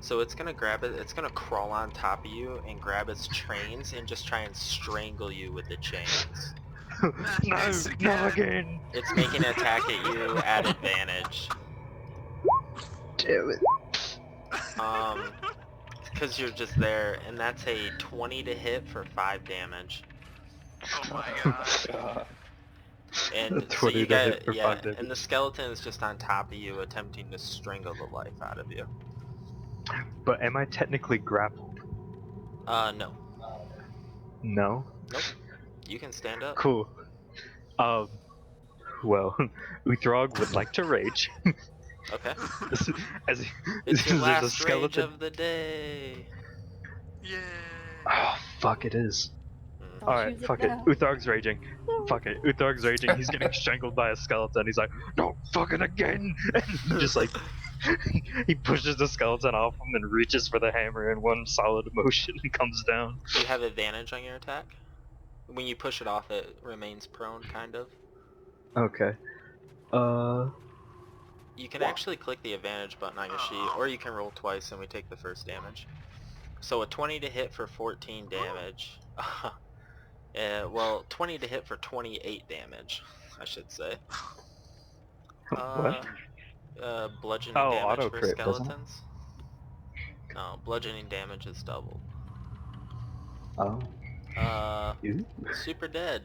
So it's gonna grab it, it's gonna crawl on top of you and grab its chains and just try and strangle you with the chains. No again! It's making an attack at you at advantage. Damn it. Because you're just there, and that's a 20 to hit for 5 damage. Oh my god. God. And so 20 you to hit got, for yeah, 5 damage. and the skeleton is just on top of you, attempting to strangle the life out of you. But am I technically grappled? No. No? Nope. You can stand up. Cool. Well, Uhthrog would like to rage. Okay. As It's your there's a last rage skeleton. of the day. Yay. Oh, fuck, it is. Don't Alright, choose it fuck it. now. Utharg's raging. Fuck it. Utharg's raging. He's getting strangled by a skeleton. He's like, no, fucking again! And he just like, he pushes the skeleton off him and reaches for the hammer in one solid motion and comes down. You have advantage on your attack. When you push it off, it remains prone, kind of. Okay. You can actually click the advantage button on your sheet, or you can roll twice and we take the first damage. So a 20 to hit for 14 damage. Well, 20 to hit for 28 damage, I should say. What? Bludgeoning Oh, damage auto for crit, doesn't it? skeletons. No, bludgeoning damage is doubled. Oh. Ew. Super dead.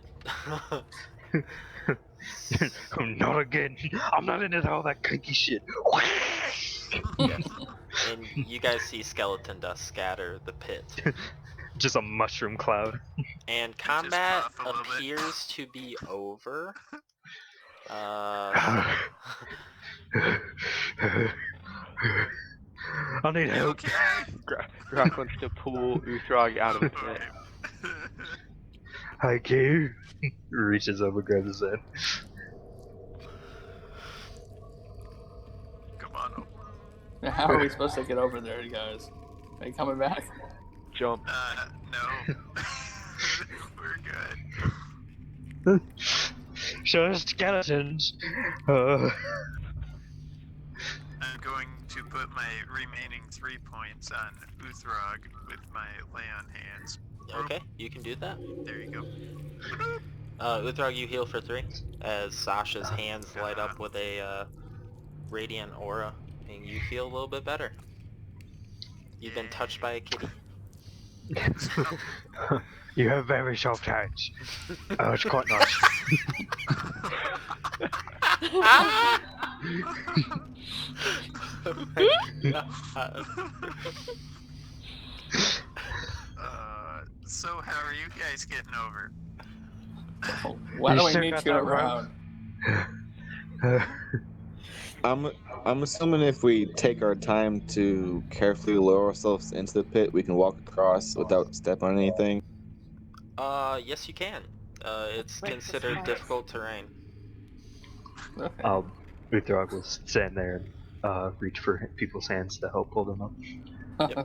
Not again. I'm not into all that kinky shit. Yes. And you guys see skeleton dust scatter the pit. Just a mushroom cloud. And combat puff a little bit. appears to be over. I need You help. okay? Grok wants to pull Uthrog out of the pit. Thank you. Reaches over, grabs his head. Come on. How are we supposed to get over there, you guys? Are you coming back? Jump. No. We're good. Show us skeletons. I'm going to put my remaining 3 points on Uthrog with my lay on hands. Okay, you can do that. There you go. Uthrog, you heal for 3 as Sasha's hands light up with a radiant aura, and you feel a little bit better. You've been touched by a kitty. You have very soft hands. Oh, it's quite nice. So how are you guys getting over? Why You do we still meet got you that around? I'm assuming if we take our time to carefully lower ourselves into the pit, we can walk across without stepping on anything. Yes you can. It's Break the considered spikes. difficult terrain. Okay. Uthrog will stand there and reach for people's hands to help pull them up.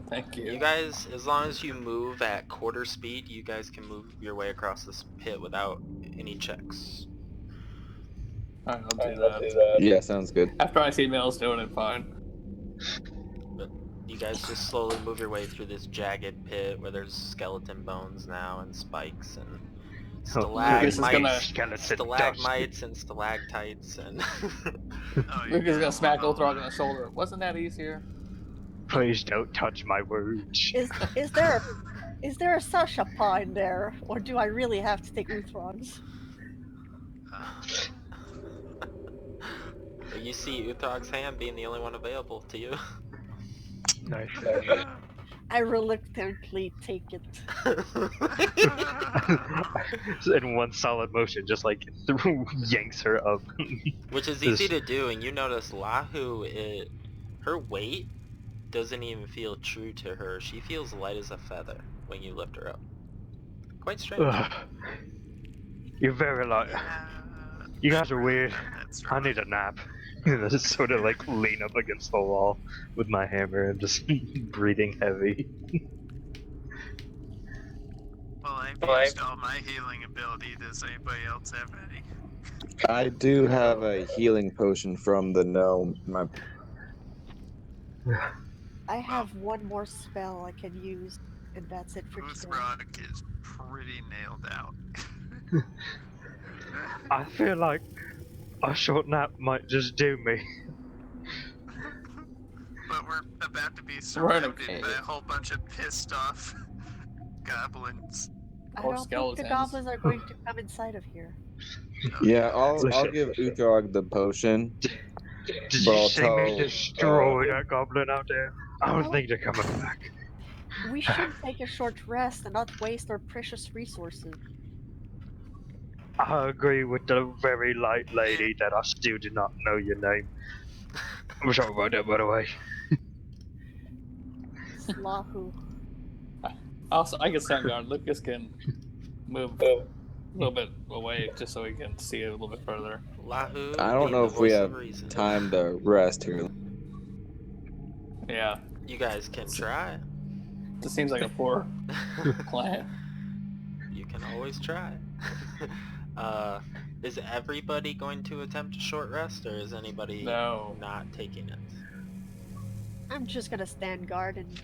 Thank you. You guys, as long as you move at quarter speed, you guys can move your way across this pit without any checks. Alright, I'll do that. Yeah, sounds good. After I see Mills doing it, fine. But you guys just slowly move your way through this jagged pit where there's skeleton bones now and spikes and Lucas is gonna- stalagmites and stalactites and Lucas is gonna smack Ulthrog on the shoulder. Wasn't that easier? Please don't touch my wounds. Is there a Sasha pine there, or do I really have to take Uthrog's? you see Uthrog's hand being the only one available to you. Nice. I reluctantly take it. In one solid motion, just like yanks her up. Which is easy to do, and you notice Lahu, her weight doesn't even feel true to her. She feels light as a feather when you lift her up. Quite strange. Ugh. You're very light. You guys are weird. That's I need a nap. I just sort of like lean up against the wall with my hammer and just breathing heavy. Well, I've used all my healing ability. Does anybody else have any? I do have a healing potion from the gnome. I have one more spell I can use, and that's it for today. Uthrog is pretty nailed out. I feel like a short nap might just do me. But we're about to be We're in a surrounded cave. by a whole bunch of pissed off goblins. I Or don't think skeletons. the goblins are going to come inside of here. Yeah, I'll Listen. give Uthrog the potion. Did But you I'll see tell, me destroy that goblin out there? I don't think they're coming back. We should take a short rest and not waste our precious resources. I agree with the very light lady that I still do not know your name. I'm sorry about that, by the way. Lahu. Also, I can stand guard. Lucas can move a little bit away just so we can see it a little bit further. Lahu, I don't being know the if we voice have of reason. time to rest here. Yeah, You guys can try. this seems like a poor plan. You can always try. Is everybody going to attempt a short rest, or is anybody No. not taking it? I'm just gonna stand guard and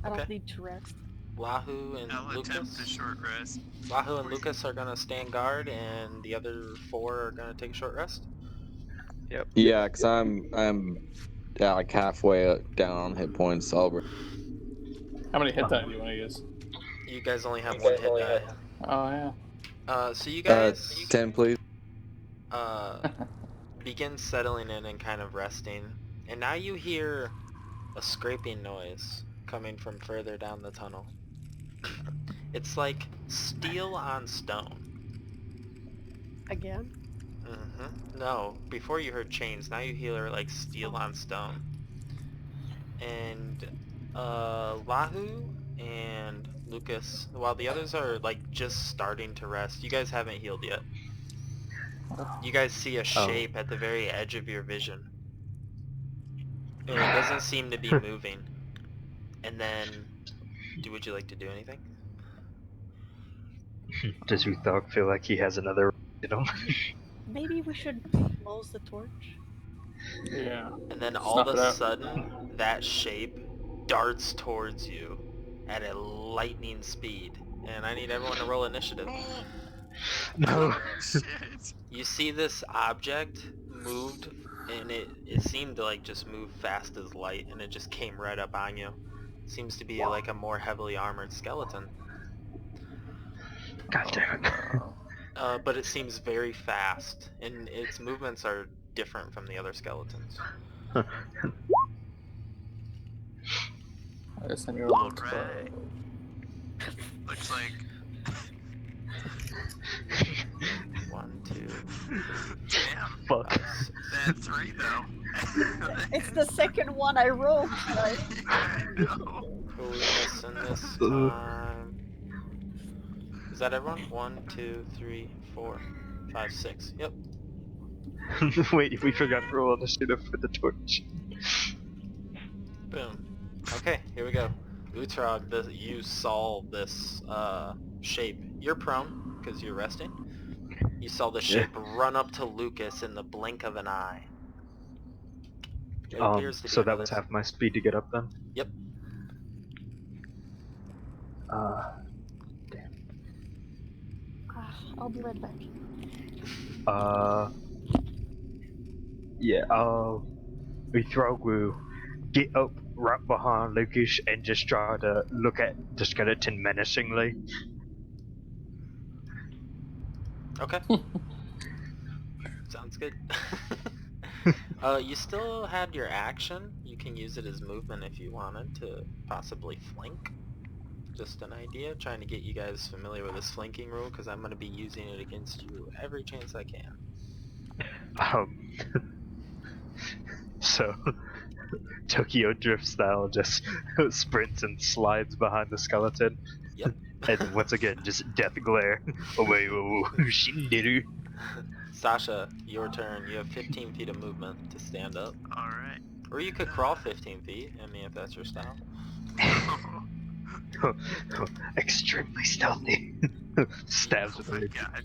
I don't Okay. need to rest. Lahu and I'll attempt a Lucas. short rest. Lahu and Lucas are gonna stand guard, and the other 4 are gonna take a short rest. Yep. Yeah, because I'm like halfway down on hit points. So I'll... How many hit die do you want to use? You guys only have 1 hit die. Oh yeah. So you guys 10, please. begin settling in and kind of resting, and now you hear a scraping noise coming from further down the tunnel. It's like steel on stone. Again? No, before you heard chains, now you hear like steel on stone. And Lahu and Lucas, while the others are like just starting to rest, you guys haven't healed yet. You guys see a shape at the very edge of your vision. And it doesn't seem to be moving. And then, would you like to do anything? Does Uthog feel like he has another Maybe we should close the torch? Yeah. And then all Snuff of it a out. sudden, that shape darts towards you at a lightning speed. And I need everyone to roll initiative. No. Shit. You see this object moved, and it seemed to like just move fast as light, and it just came right up on you. Seems to be like a more heavily armored skeleton. God damn it. But it seems very fast, and its movements are different from the other skeletons. I guess I need a level 12. Alright. Looks like 1, 2, damn. Fuck. 5, 6. That 3 though. It's the second one I rolled, right? I know. Who are we missing this time? Is that everyone? 1, 2, 3, 4, 5, 6. Yep. Wait, we forgot to roll initiative for the torch. Boom. Okay, here we go. Utrog, you saw this shape. You're prone, because you're resting. You saw the shape run up to Lucas in the blink of an eye. It appears to be So that was another- half my speed to get up then? Yep. I'll be right back. Yeah, Uthog will get up right behind Lucas and just try to look at the skeleton menacingly. Okay. Sounds good. You still had your action. You can use it as movement if you wanted to possibly flank. Just an idea, trying to get you guys familiar with this flanking rule, because I'm going to be using it against you every chance I can. So, Tokyo Drift style just sprints and slides behind the skeleton. Yep. And once again, just death glare. Away, Shinderu. Sasha, your turn. You have 15 feet of movement to stand up. Alright. Or you could crawl 15 feet, I mean, if that's your style. Extremely stealthy. Stabs with Oh my it. god.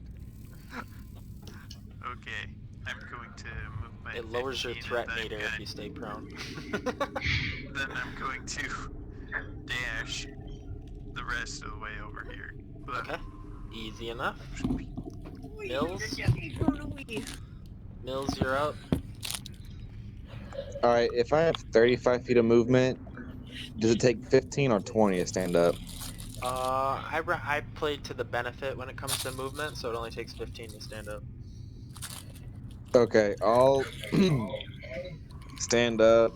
Okay. I'm going to move my It lowers your 15 threat and meter I'm if you stay prone. Then I'm going to dash the rest of the way over here. Okay. Easy enough. Mills, you're up. Alright, if I have 35 feet of movement, does it take 15 or 20 to stand up? I played to the benefit when it comes to movement, so it only takes 15 to stand up. Okay, I'll stand up,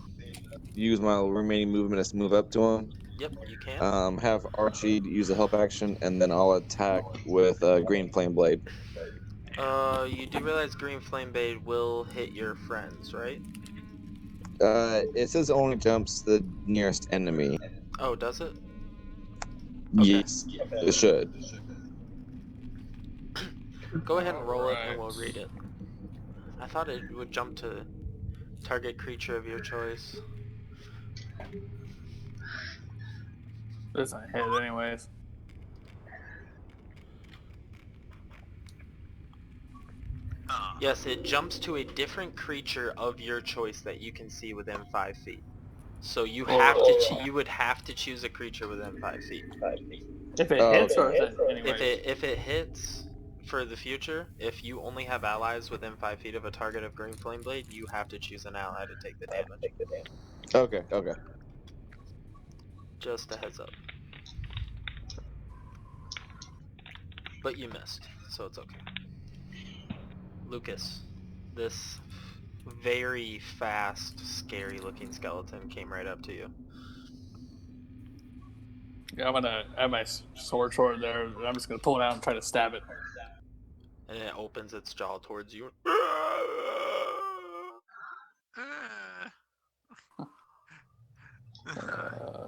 use my remaining movement to move up to him. Yep, you can. Have Archie use a help action, and then I'll attack with a green flame blade. You do realize Green Flame Blade will hit your friends, right? It says only jumps the nearest enemy. Oh, does it? Okay. Yes, it should. Go ahead and roll it and we'll Alright. read it. I thought it would jump to target creature of your choice. This I hit anyways. Yes, it jumps to a different creature of your choice that you can see within 5 feet. So you have to you would have to choose a creature within 5 feet. If it Oh, hits, or okay. is it anyways? If it hits for the future, if you only have allies within 5 feet of a target of Green Flame Blade, you have to choose an ally to take the damage. Okay, okay. Just a heads up. But you missed, so it's okay. Lucas, this very fast, scary looking skeleton came right up to you. Yeah, I'm gonna have my sword there. And I'm just gonna pull it out and try to stab it. And it opens its jaw towards you.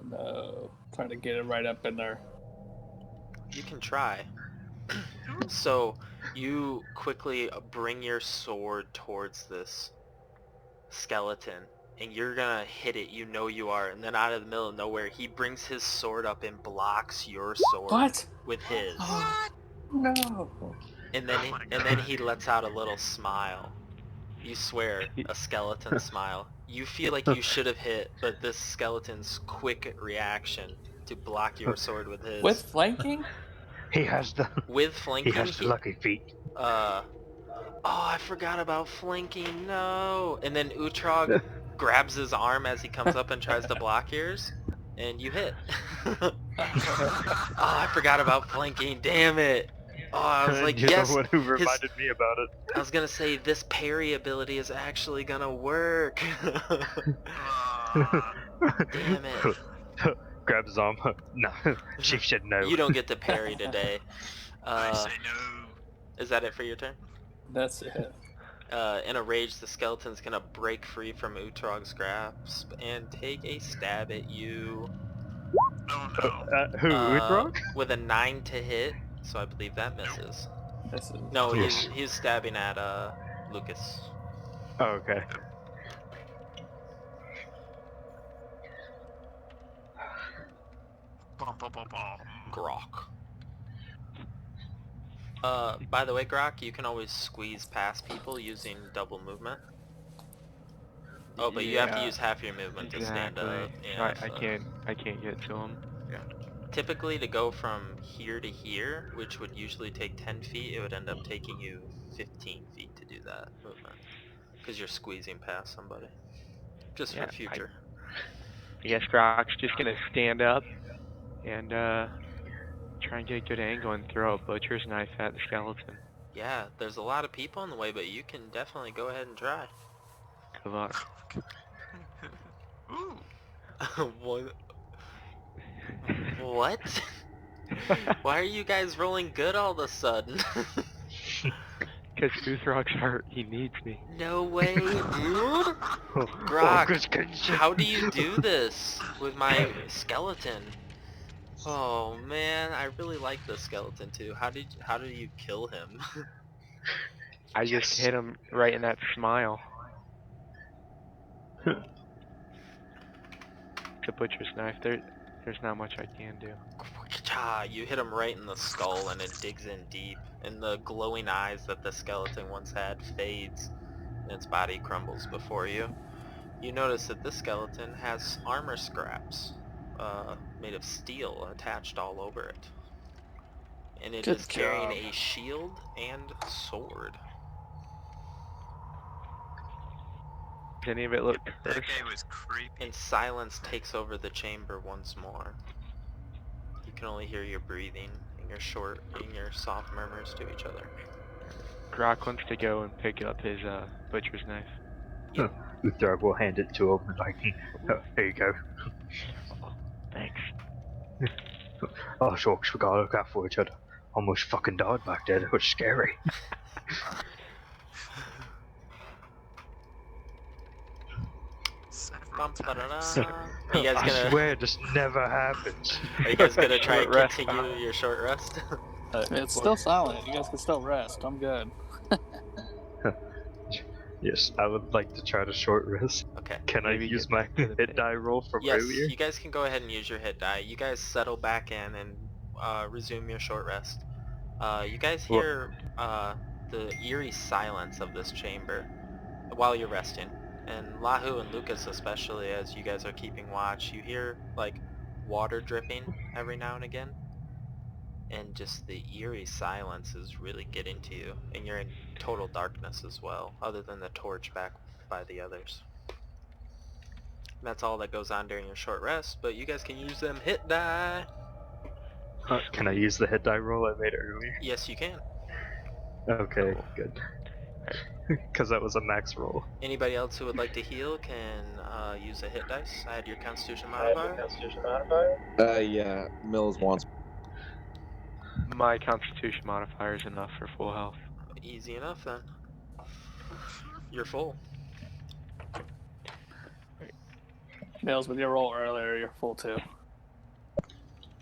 No, trying to get it right up in there. You can try. So you quickly bring your sword towards this skeleton and you're gonna hit it, you know you are, and then out of the middle of nowhere he brings his sword up and blocks your sword What? with his. No. And then he lets out a little smile. You swear, a skeleton smile. You feel like you should have hit, but this skeleton's quick reaction to block your sword with his. With flanking? He has the With flanking, he has the lucky feet. oh, I forgot about flanking, no. And then Utrog grabs his arm as he comes up and tries to block yours, and you hit. Oh, I forgot about flanking, damn it. Oh, I was like, You're yes. the one who reminded me about it. I was gonna say, this parry ability is actually gonna work. Damn it. Grab his arm. No, she said no. You don't get to parry today. I say no. Is that it for your turn? That's it. In a rage, the skeleton's gonna break free from Utrog's grasp and take a stab at you. Oh no. Who? Utrog? With a 9 to hit, so I believe that misses. This is No, Yes. he's stabbing at Lucas. Oh, okay. Bum, bum, bum, bum. Grok. By the way, Grok, you can always squeeze past people using double movement. Oh, but you have to use half your movement to stand up. Yeah, I can't get to him. Yeah. Typically, to go from here to here, which would usually take 10 feet, it would end up taking you 15 feet to do that movement. Because you're squeezing past somebody. Just Yeah, for future. I guess Grok's just gonna stand up and try and get a good angle and throw a butcher's knife at the skeleton. Yeah, there's a lot of people in the way, but you can definitely go ahead and try. Good luck. Ooh. What? What? Why are you guys rolling good all of a sudden? Because Uthrog's hurt, he needs me. No way, dude! Grok, how do you do this with my skeleton? Oh man, I really like this skeleton too. How did you kill him? I just hit him right in that smile. It's a butcher's knife. There's not much I can do. You hit him right in the skull and it digs in deep, and the glowing eyes that the skeleton once had fades, and its body crumbles before you. You notice that this skeleton has armor scraps made of steel attached all over it. And it Good is carrying job. a shield and sword. Does any of it look That cursed? guy was creepy. And silence takes over the chamber once more. You can only hear your breathing and your soft murmurs to each other. Grok wants to go and pick up his butcher's knife. Uthar will hand it to him and like, here you go. Oh, thanks. Oh, shucks, we gotta look out for each other. Almost fucking died back there. That was scary. Several times. Are you guys I gonna? swear this never happens. Are you guys gonna try and Short rest, continue your short rest? It's still silent. You guys can still rest. I'm good. Yes, I would like to try to short rest. Okay. Can I Maybe use get my back to the hit base. die roll from Yes, earlier? you guys can go ahead and use your hit die. You guys settle back in and resume your short rest. You guys What? hear the eerie silence of this chamber while you're resting. And Lahu and Lucas especially, as you guys are keeping watch, you hear like water dripping every now and again. And just the eerie silence is really getting to you. And you're in total darkness as well, other than the torch back by the others. And that's all that goes on during your short rest, but you guys can use them hit die. Can I use the hit die roll I made earlier? Yes, you can. Okay, Cool. good. Because that was a max roll. Anybody else who would like to heal can use a hit dice. Add your Constitution modifier. Yeah, Mills wants. My Constitution modifier is enough for full health. Easy enough then. You're full. Mills, with your roll earlier, you're full too.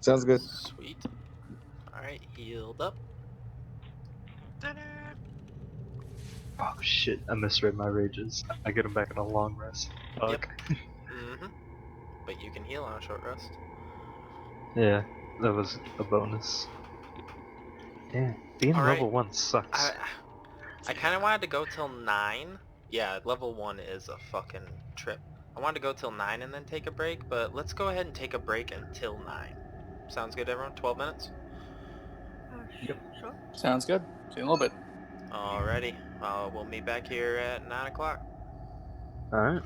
Sounds good. Sweet. Alright, healed up. Oh shit, I misread my rages. I get them back in a long rest. Fuck. Yep. Mm-hmm. But you can heal on a short rest. Yeah, that was a bonus. Damn, being All right. level 1 sucks. I kind of wanted to go till 9. Yeah, level 1 is a fucking trip. I wanted to go till 9 and then take a break, but let's go ahead and take a break until 9. Sounds good, everyone? 12 minutes? Yep. Sure. Sounds good. See you in a little bit. Alrighty. We'll meet back here at 9 o'clock. Alright.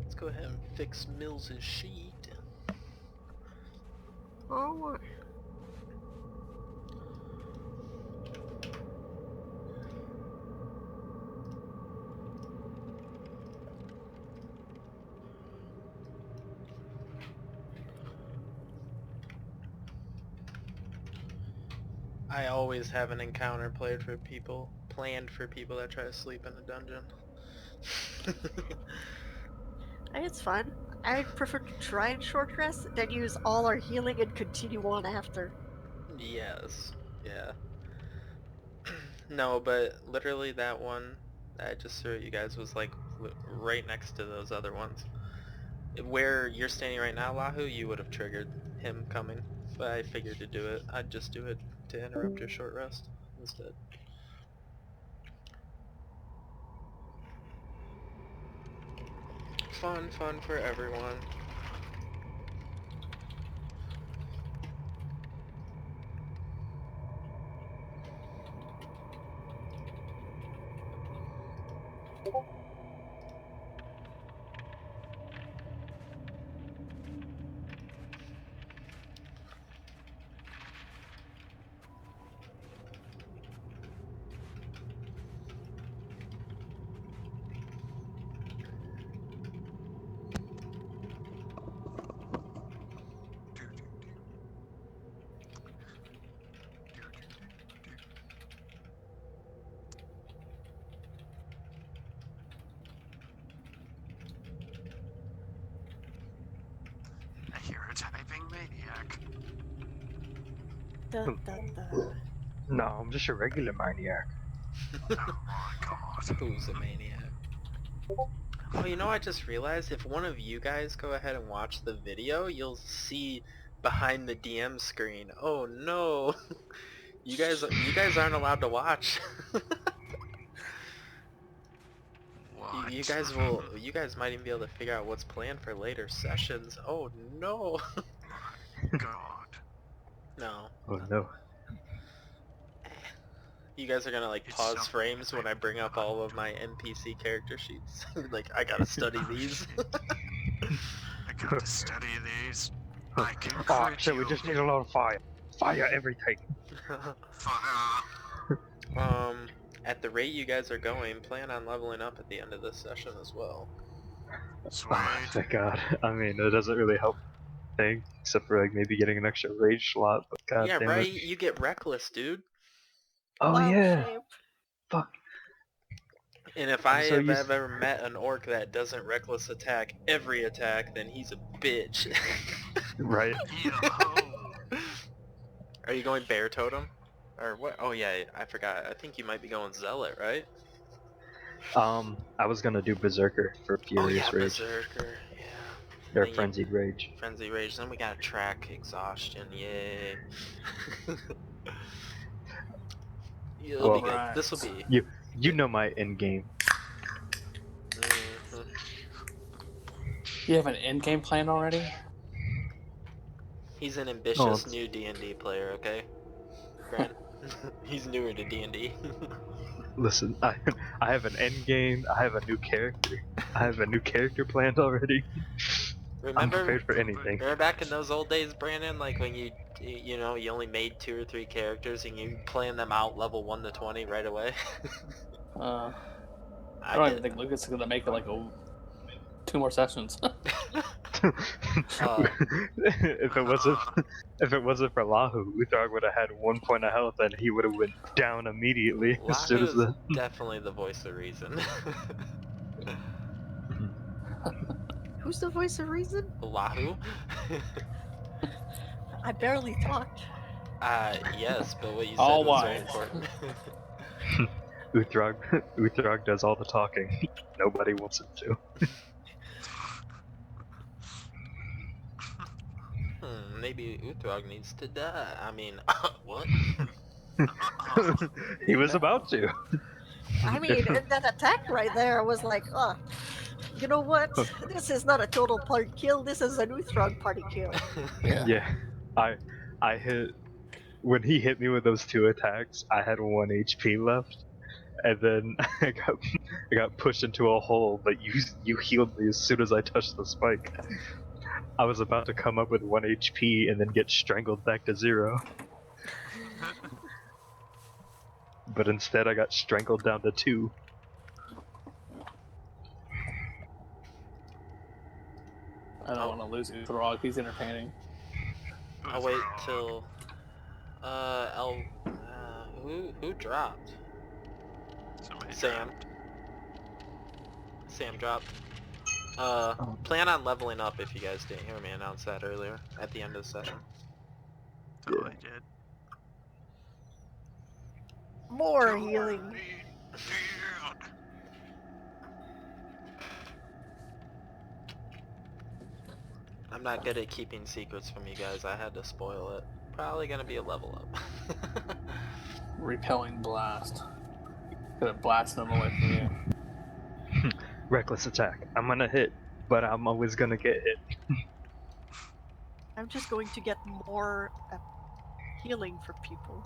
Let's go ahead and fix Mills' sheet. Oh, I always have an encounter planned for people that try to sleep in a dungeon. it's fun. I prefer to try and short rest than use all our healing and continue on after. Yes. Yeah. No, but literally that one that I just threw at you guys was like right next to those other ones. Where you're standing right now, Lahu, you would have triggered him coming. But I figured to do it. I'd just do it to interrupt your short rest instead. Fun for everyone. Da, da, da. No, I'm just a regular maniac. Oh my god. Who's a maniac? Oh, you know, I just realized if one of you guys go ahead and watch the video, you'll see behind the DM screen. Oh no, you guys aren't allowed to watch. What? You guys might even be able to figure out what's planned for later sessions. Oh no. God. No. Oh no. You guys are gonna like It's pause something frames when I I'm bring up all of my NPC character sheets. Like, I gotta study Oh, these. I got to study these. I can Oh, crit actually, we you. just need a lot of fire. Fire everything. Fire. At the rate you guys are going, plan on leveling up at the end of this session as well. Sweet. Oh, thank God. I mean, it doesn't really help thing, except for like maybe getting an extra rage slot. But God Yeah, damn right? it. You get reckless, dude. Oh Wild yeah. shape. Fuck. And if I'm I so have used. ever met an orc that doesn't reckless attack every attack, then he's a bitch. Right. Yo. Are you going bear totem? Or what? Oh yeah, I forgot. I think you might be going zealot, right? I was gonna do berserker for furious Oh yeah, rage berserker. Yeah. or Then you frenzied rage. frenzy rage. Then we got track exhaustion. Yay. It'll be Well, good. Alright. This will be. you know my end game. Mhm. You have an end game plan already? He's an Oh, ambitious new D&D player. Okay, Grant. He's newer to D&D. listen, I have an end game. I have a new character. I have a new character planned already. I'm Remember, prepared for anything. remember back in those old days, Brandon? Like when you only made 2 or 3 characters and you plan them out level 1 to 20 right away. I I don't did. even think Lucas is gonna make it like 2 more sessions. If it wasn't for Lahu, Utharg would have had 1 point of health and he would have went down immediately as soon Lahu as is the. definitely the voice of reason. Who's the voice of reason? Lahu? I barely talked. Yes, but what you said All was very wise. important. Utharg does all the talking. Nobody wants him to. Maybe Uthrog needs to die. I mean, what? He was about to. I mean, that attack right there was like, oh, you know what? This is not a total party kill. This is an Uthrog party kill. Yeah. Yeah, I hit when he hit me with those 2 attacks. I had 1 HP left, and then I got pushed into a hole. But you healed me as soon as I touched the spike. I was about to come up with 1 HP and then get strangled back to 0. But instead, I got strangled down to 2. I don't want to lose Uthrog. He's entertaining. I'll wait till who dropped? Somebody Sam. dropped. Sam dropped. Plan on leveling up if you guys didn't hear me announce that earlier at the end of the session. Totally did. More healing. Dude. I'm not good at keeping secrets from you guys. I had to spoil it. Probably gonna be a level up. Repelling blast. Gonna blast them away from you. Reckless attack. I'm gonna hit, but I'm always gonna get I'm just going to get more healing for people.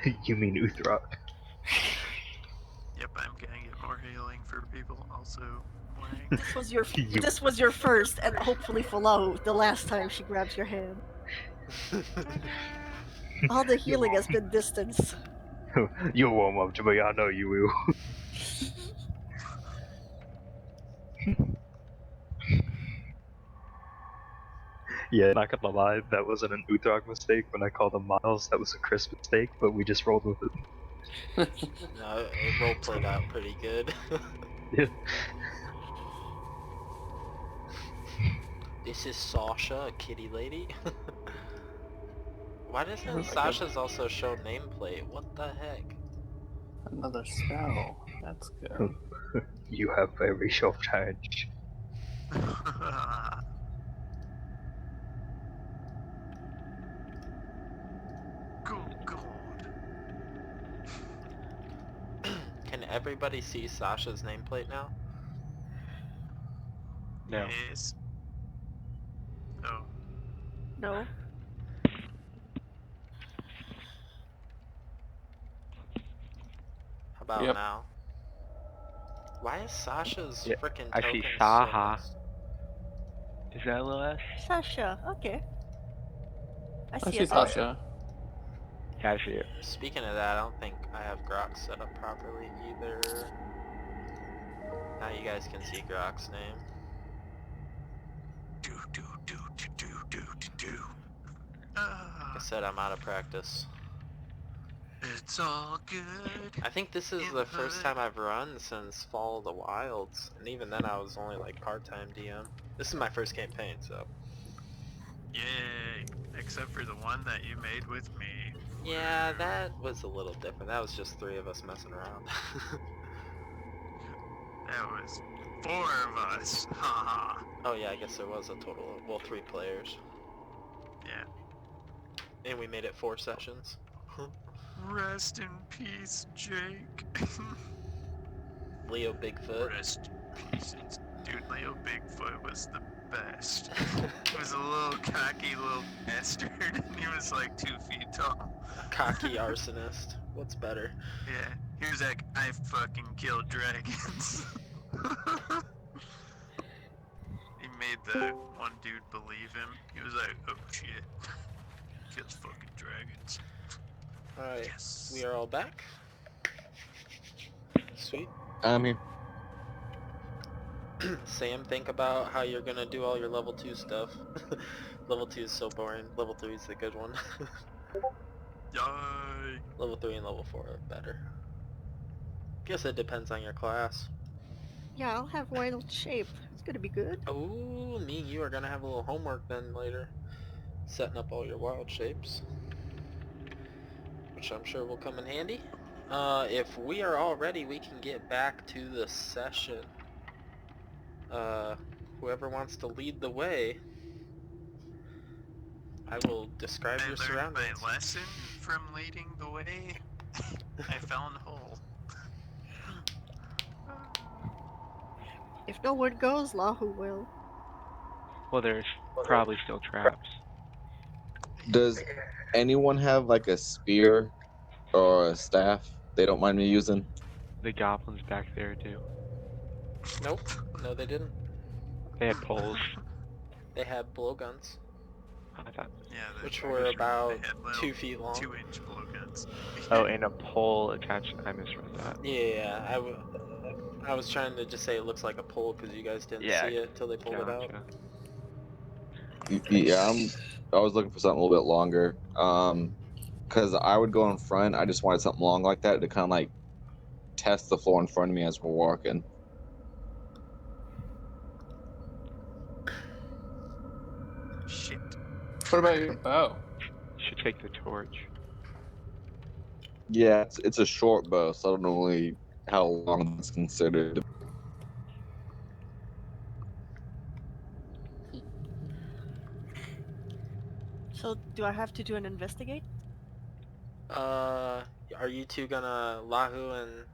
hit. You mean Uthrog? Yep, I'm gonna get more healing for people also. This was your You- this was your first, and hopefully Falau the last time she grabs your hand. All the healing has been distance. You'll warm up to me. I know you will. Yeah, not gonna lie, that wasn't an Uthrog mistake when I called him Miles. That was a Chris mistake, but we just rolled with it. No, it role played out pretty good. Yeah. This is Sasha, a kitty lady. Why doesn't Sasha's also show nameplate? What the heck? Another spell. That's good. You have very short hands. Good God. Can everybody see Sasha's nameplate now? No. Yes. Oh. No. How about Yep. now? Why is Sasha's Yeah, frickin' I see token so Saha. mixed? Is that a little S? Sasha. Okay. I I see see it now. Sasha. Yeah, I see it. Speaking of that, I don't think I have Grok set up properly either. Now you guys can see Grok's name. Do do do do do do do do. Like I said, I'm out of practice. It's all good. I think this is in the first hood. time I've run since Fall of the Wilds, and even then I was only like part-time DM. This is my first campaign, so. Yay! Except for the one that you made with me. Yeah, that was a little different. That was just 3 of us messing around. That was 4 of us. Haha. Oh yeah, I guess there was a total of, well, 3 players. Yeah. And we made it 4 sessions. Rest in peace, Jake. Leo Bigfoot. Rest in peace. Dude, Leo Bigfoot was the best. He was a little cocky little bastard, and he was like 2 feet tall. Cocky arsonist. What's better? Yeah, he was like, I fucking killed dragons. He made the one dude believe him. He was like, oh shit. Kills fucking dragons. Alright, Yes. we are all back. Sweet. I'm here. Sam, think about how you're gonna do all your level 2 stuff. Level 2 is so boring. Level 3 is the good one. Yay. Level 3 and level 4 are better. Guess it depends on your class. Yeah, I'll have wild shape. It's gonna be good. Oh, me and you are gonna have a little homework then later. Setting up all your wild shapes. Which I'm sure will come in handy. If we are all ready, we can get back to the session. Whoever wants to lead the way, I will describe I your learned surroundings. my lesson from leading the way. I fell in a hole. If no one goes, Lahu will. Well, there's probably still traps. Does anyone have like a spear or a staff they don't mind me using? The goblins back there do. Nope. No, they didn't. They had poles. They had blowguns, I thought. Yeah, which I were misread. about they had little 2 feet long. 2-inch blowguns. Oh, and a pole attached. I misread that. Yeah, I was trying to just say it looks like a pole because you guys didn't Yeah, see it till they pulled it out. Gotcha. Yeah, I was looking for something a little bit longer. Because I would go in front. I just wanted something long like that to kind of like test the floor in front of me as we're walking. Shit. What about your bow? Should take the torch. Yeah, it's a short bow, so I don't know really how long it's considered. So, do I have to do an investigate? Are you two gonna, Lahu and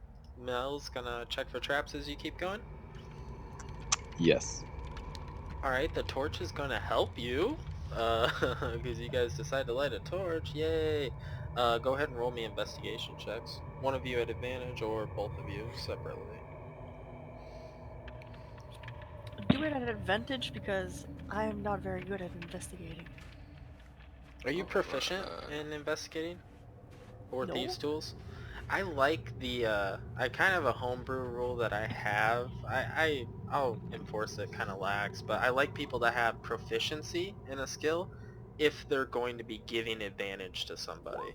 Mel's gonna check for traps as you keep going? Yes. Alright, the torch is gonna help you. Because you guys decide to light a torch, yay! Go ahead and roll me investigation checks. One of you at advantage or both of you separately. Do it at an advantage because I am not very good at investigating. Are you proficient in investigating? Or No. thieves tools? I like the, I kind of a homebrew rule that I have. I'll enforce it kind of lax, but I like people to have proficiency in a skill if they're going to be giving advantage to somebody.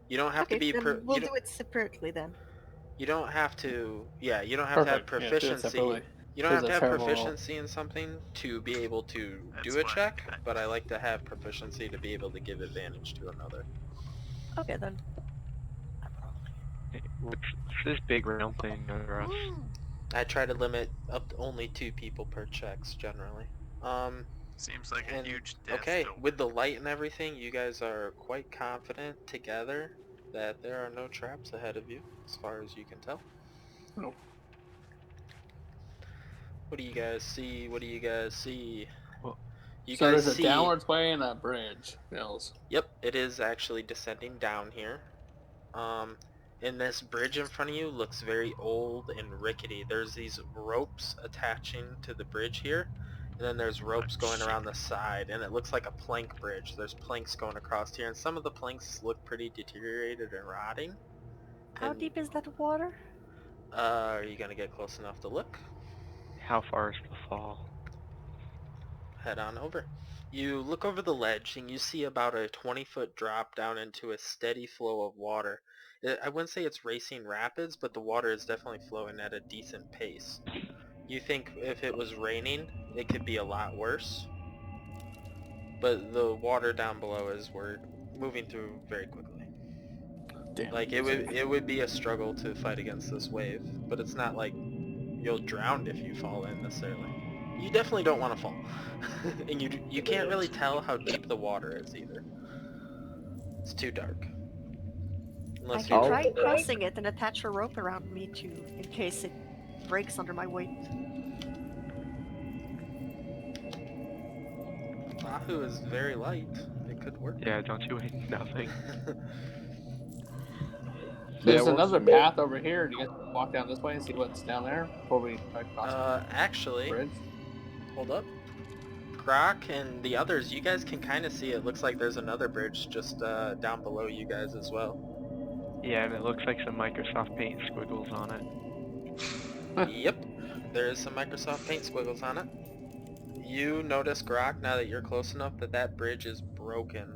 You don't have to Okay, be, then we'll do it separately then. you don't have to, yeah, you don't have to have Perfect. Yeah, do it proficiency. separately. You don't This have is to a have terrible roll. proficiency in something to be able to That's do a why check, I- but I like to have proficiency to be able to give advantage to another. Okay then. What's this big round thing under us? I try to limit up to only 2 people per checks generally. Seems like a And huge death okay, token. with the light and everything, you guys are quite confident together that there are no traps ahead of you, as far as you can tell. Nope. What do you guys see? What do you guys see? Well, You So guys there's a see... downwards way and a bridge, Mills. Yep, it is actually descending down here. And this bridge in front of you looks very old and rickety. There's these ropes attaching to the bridge here, and then there's ropes going shit. around the side, and it looks like a plank bridge. There's planks going across here, and some of the planks look pretty deteriorated and rotting. How And, deep is that water? are you gonna get close enough to look? how far is the fall? Head on over. You look over the ledge and you see about a 20-foot drop down into a steady flow of water. I wouldn't say it's racing rapids, but the water is definitely flowing at a decent pace. You think if it was raining, it could be a lot worse, but the water down below is moving through very quickly. Damn Like it would be a struggle to fight against this wave, but it's not like you'll drown if you fall in necessarily. You definitely don't want to fall. And you can't really tell how deep the water is either. It's too dark. I Unless can you... try crossing it and attach a rope around me too, in case it breaks under my weight. Wahoo is very light. It could work. Yeah, don't you weigh nothing? There's Yeah, another path over here. Do you guys walk down this way and see what's down there before we try to cross the Actually, bridge? hold up. Croc and the others, you guys can kind of see it looks like there's another bridge just down below you guys as well. Yeah, and it looks like some Microsoft Paint squiggles on it. Yep, there is some Microsoft Paint squiggles on it. You notice, Grok, now that you're close enough, that that bridge is broken.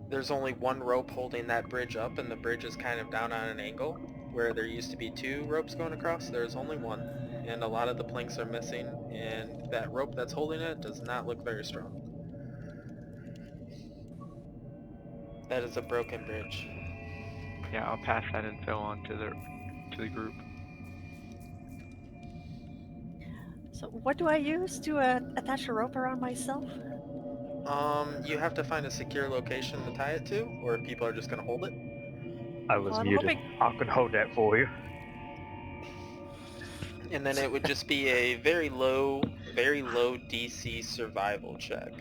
There's only one rope holding that bridge up, and the bridge is kind of down on an angle. Where there used to be 2 ropes going across, there's only one. And a lot of the planks are missing, and that rope that's holding it does not look very strong. That is a broken bridge. Yeah, I'll pass that info on to the group. So what do I use to attach a rope around myself? You have to find a secure location to tie it to, or people are just gonna hold it. I was Well, I'm muted. hoping- I can hold that for you. And then it would just be a very low DC survival check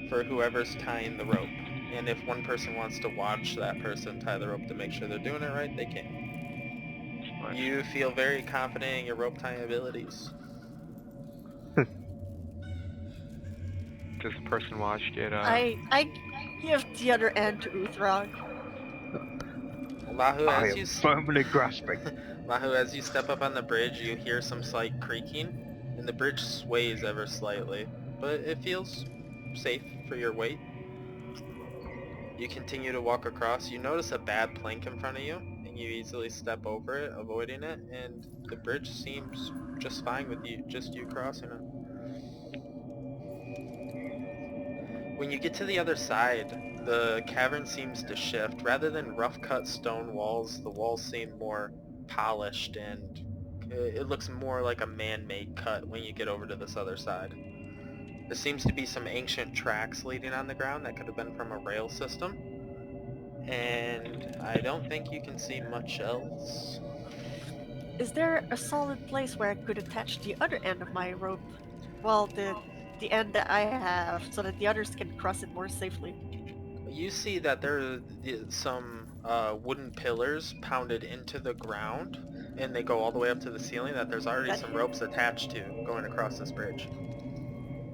for whoever's tying the rope. And if one person wants to watch that person tie the rope to make sure they're doing it right, they can. Nice. You feel very confident in your rope tying abilities. Does the person watch get I give the other end to Uthrog. Lahu, I as am you firmly grasping. Lahu, as you step up on the bridge, you hear some slight creaking, and the bridge sways ever slightly, but it feels safe for your weight. You continue to walk across. You notice a bad plank in front of you, and you easily step over it, avoiding it, and the bridge seems just fine with you, just you crossing it. When you get to the other side, the cavern seems to shift. Rather than rough-cut stone walls, the walls seem more polished, and it looks more like a man-made cut when you get over to this other side. There seems to be some ancient tracks leading on the ground that could have been from a rail system, and I don't think you can see much else. Is there a solid place where I could attach the other end of my rope? Well, the end that I have, so that the others can cross it more safely. You see that there are some wooden pillars pounded into the ground, and they go all the way up to the ceiling, that there's already some ropes attached to going across this bridge.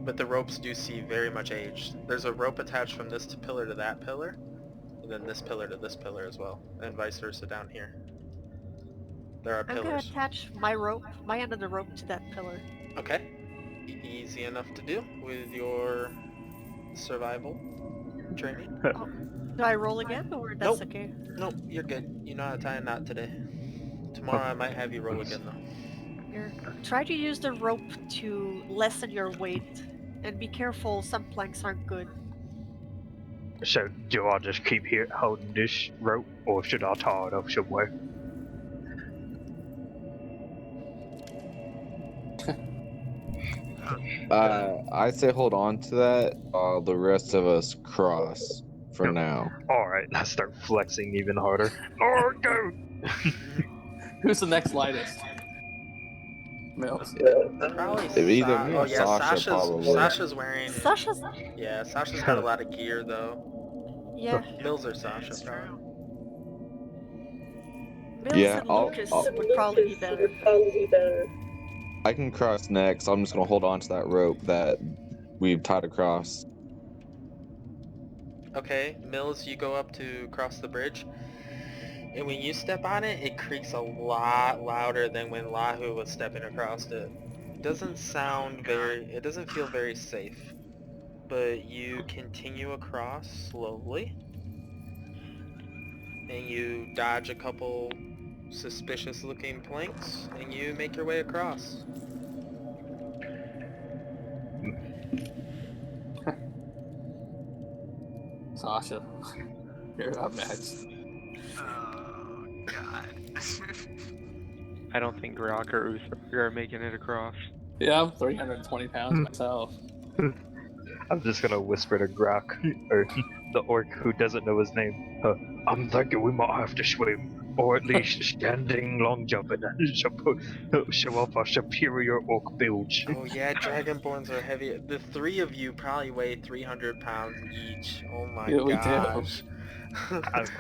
But the ropes do seem very much aged. There's a rope attached from this pillar to that pillar, and then this pillar to this pillar as well, and vice versa down here. There are I'm gonna pillars. attach my end of the rope to that pillar. Okay. Easy enough to do with your survival training. Do I roll again, or that's Nope. okay? Nope, you're good. You know how to tie a knot today. Tomorrow I might have you roll again though. Here, try to use the rope to lessen your weight, and be careful. Some planks aren't good. So, do I just keep here holding this rope, or should I tie it up somewhere? I say hold on to that while the rest of us cross for now. Alright, let's start flexing even harder. Oh, go! Who's the next lightest? Mills. Probably Either me or Sasha, probably. Sasha's wearing... Sasha's, Yeah, Sasha's got a lot of gear, though. yeah. Mills or Sasha, probably. Mills Yeah, and I'll- Lucas I'll- would probably be better. I can cross next. I'm just gonna hold on to that rope that we've tied across. Okay, Mills, you go up to cross the bridge. And when you step on it, it creaks a lot louder than when Lahu was stepping across it. It doesn't sound very... It doesn't feel very safe. But you continue across slowly. And you dodge a couple suspicious looking planks. And you make your way across. Sasha, you're up next. Oh God. I don't think Rock or Uthra are making it across. Yeah, I'm 320 pounds myself. I'm just gonna whisper to Grok, or the orc who doesn't know his name. I'm thinking we might have to swim, or at least standing long jumping show off our superior orc bilge. Oh yeah, Dragonborns are heavy. The three of you probably weigh 300 pounds each. Oh my Yeah, we do. gosh. Oh God.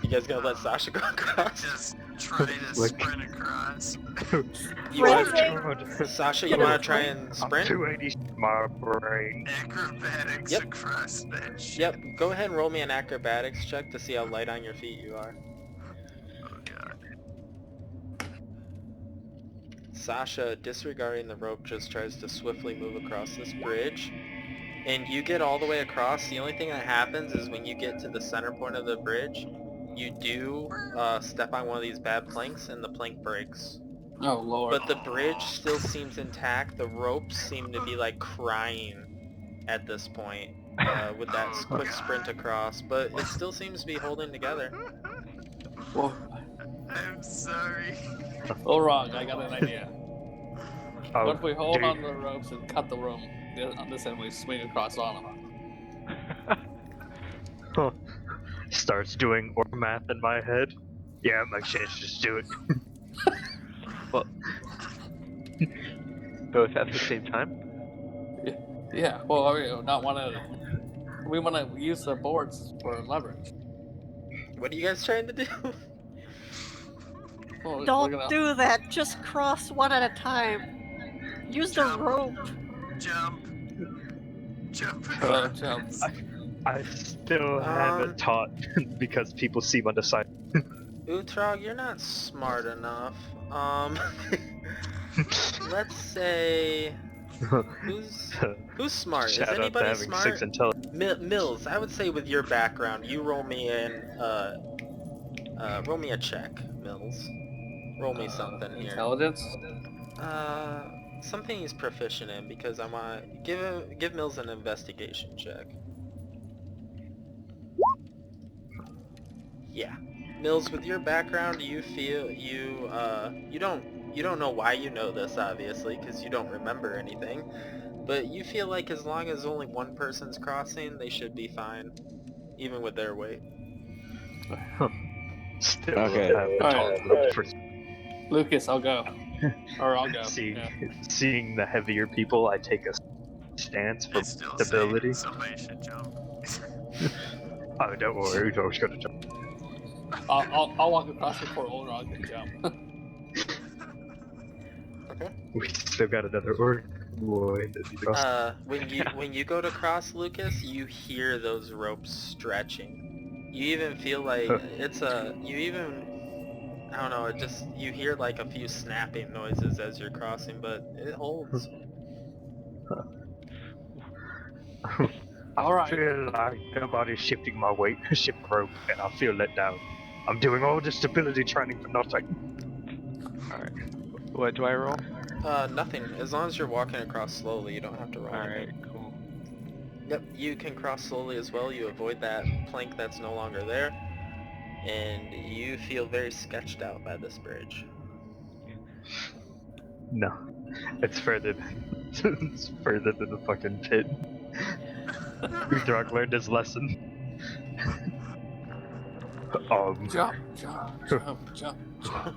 You guys gonna let Sasha go across? Just try to Like- sprint across. You wanna, Sprint. Sasha, you wanna try and sprint? I'm 280 my brain. Acrobatics Yep. across that shit. Yep, go ahead and roll me an acrobatics check to see how light on your feet you are. Oh God. Sasha, disregarding the rope, just tries to swiftly move across this bridge. And you get all the way across. The only thing that happens is when you get to the center point of the bridge, you do step on one of these bad planks and the plank breaks. Oh Lord. But the bridge still seems intact. The ropes seem to be like crying at this point with that quick sprint across. But it still seems to be holding together. Whoa. I'm sorry. Oh, wrong. I got an idea. Oh, What if we hold dude. on to the ropes and cut the room on this end? We swing across on them. Starts doing orc math in my head. Yeah, it makes sense. Just do it. Both at the same time? Yeah. Well, we want to use the boards for leverage. What are you guys trying to do? Well, we're Don't gonna- do that. Just cross one at a time. Use the Jump. rope. Jump. Jump jump. across. I still haven't taught because people seem undecided. Utrog, you're not smart enough. Let's say... Who's smart? Shout Is out to anybody having smart? 6 intelligence. Mills, I would say with your background, you roll me roll me a check, Mills. Roll me something here. Intelligence. Something he's proficient in, because I want give Mills an investigation check. Yeah, Mills, with your background, you feel you don't know why you know this, obviously, because you don't remember anything. But you feel like as long as only one person's crossing, they should be fine, even with their weight. Still Okay. haven't Alright. taught them for Lucas, I'll go. Or I'll go. seeing the heavier people. I take a stance for It's still stability. saying somebody should jump. Oh, don't worry, Udo's gonna jump. I'll walk across before Olrog can jump. Okay. We still got another orc boy. When you go to cross, Lucas, you hear those ropes stretching. You even feel like I don't know, you hear like a few snapping noises as you're crossing, but it holds. I Alright. feel like nobody's shifting my weight, shift rope, and I feel let down. I'm doing all this stability training for nothing. Alright. What do I roll? Nothing. As long as you're walking across slowly, you don't have to roll anything. Alright, cool. Yep, you can cross slowly as well. You avoid that plank that's no longer there. And you feel very sketched out by this bridge. No, it's further it's further than the fucking pit. Drog learned his lesson. Jump, jump, jump, jump, jump.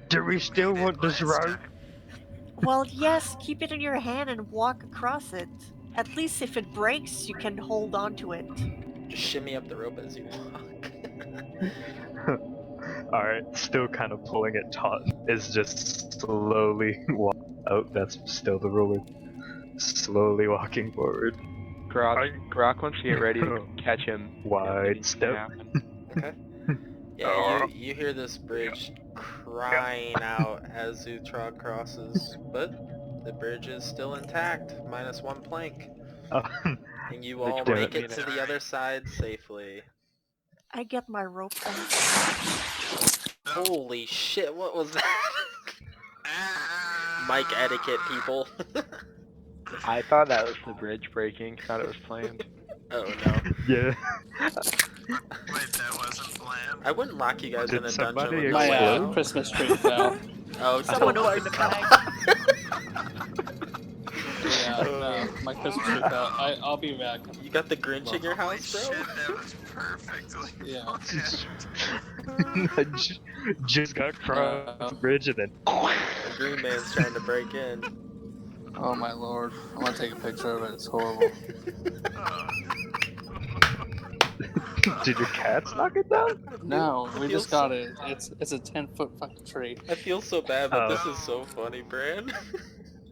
Do we still want this rope? Well, yes, keep it in your hand and walk across it. At least if it breaks, you can hold on to it. Just shimmy up the rope as you walk. Alright, still kind of pulling it taut. Is just slowly oh, that's still the ruler. Slowly walking forward. Grok wants to get ready to catch him. Wide anything can step. happen. Okay. Yeah, you hear this bridge crying out as Utrog crosses, but the bridge is still intact, minus one plank. Oh, And you They all twirl make it it in to the other side safely. I get my rope back. Holy shit, what was that? Mic etiquette, people. I thought that was the bridge breaking. Thought it was planned. Oh no. yeah. Wait, that wasn't planned. I wouldn't lock you guys Did in a somebody dungeon with no My way explode? out. Christmas tree fell. Oh, Someone don't opened the fucking bag. Yeah, no, my Christmas tree fell. I'll be back. You got the Grinch in your Holy house, bro? shit, that was perfectly Yeah. planned. Just got across the bridge and then The Green Man's trying to break in. Oh my lord. I'm gonna take a picture of it. It's horrible. did your cats knock it down? No, I we feel just got it. It's a 10-foot fucking tree. I feel so bad, but this Oh. is so funny, Brand.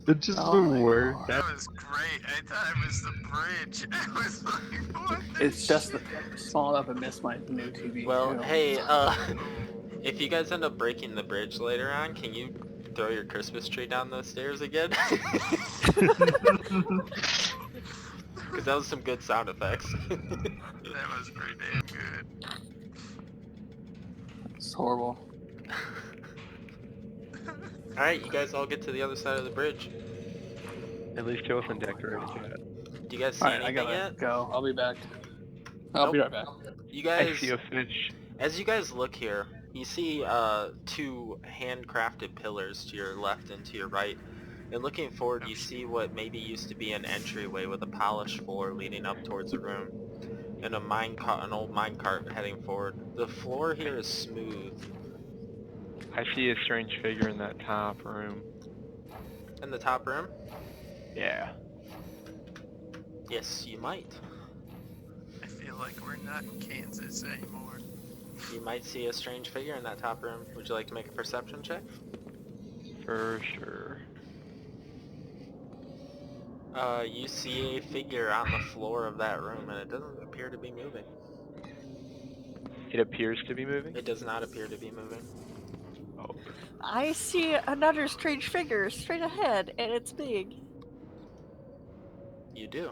It just Oh my worked. God. That was great. I thought it was the bridge. I was like, what the It's just small enough to miss my new TV. Well, too. hey, if you guys end up breaking the bridge later on, can you throw your Christmas tree down those stairs again? Because that was some good sound effects. That was pretty damn good. It's horrible. Alright, you guys all get to the other side of the bridge. At least it wasn't decorated yet. Do you guys see Alright, I anything gotta yet? go. I'll be back. I'll be right back. You I guys, see a fish. as you guys look here, you see two handcrafted pillars to your left and to your right. And looking forward, you see what maybe used to be an entryway with a polished floor leading up towards a room. And an old minecart heading forward. The floor here is smooth. I see a strange figure in that top room. In the top room? Yeah. Yes, you might. I feel like we're not in Kansas anymore. You might see a strange figure in that top room. Would you like to make a perception check? For sure. You see a figure on the floor of that room, and it doesn't appear to be moving. It appears to be moving. It does not appear to be moving. Oh. I see another strange figure straight ahead, and it's big. You do.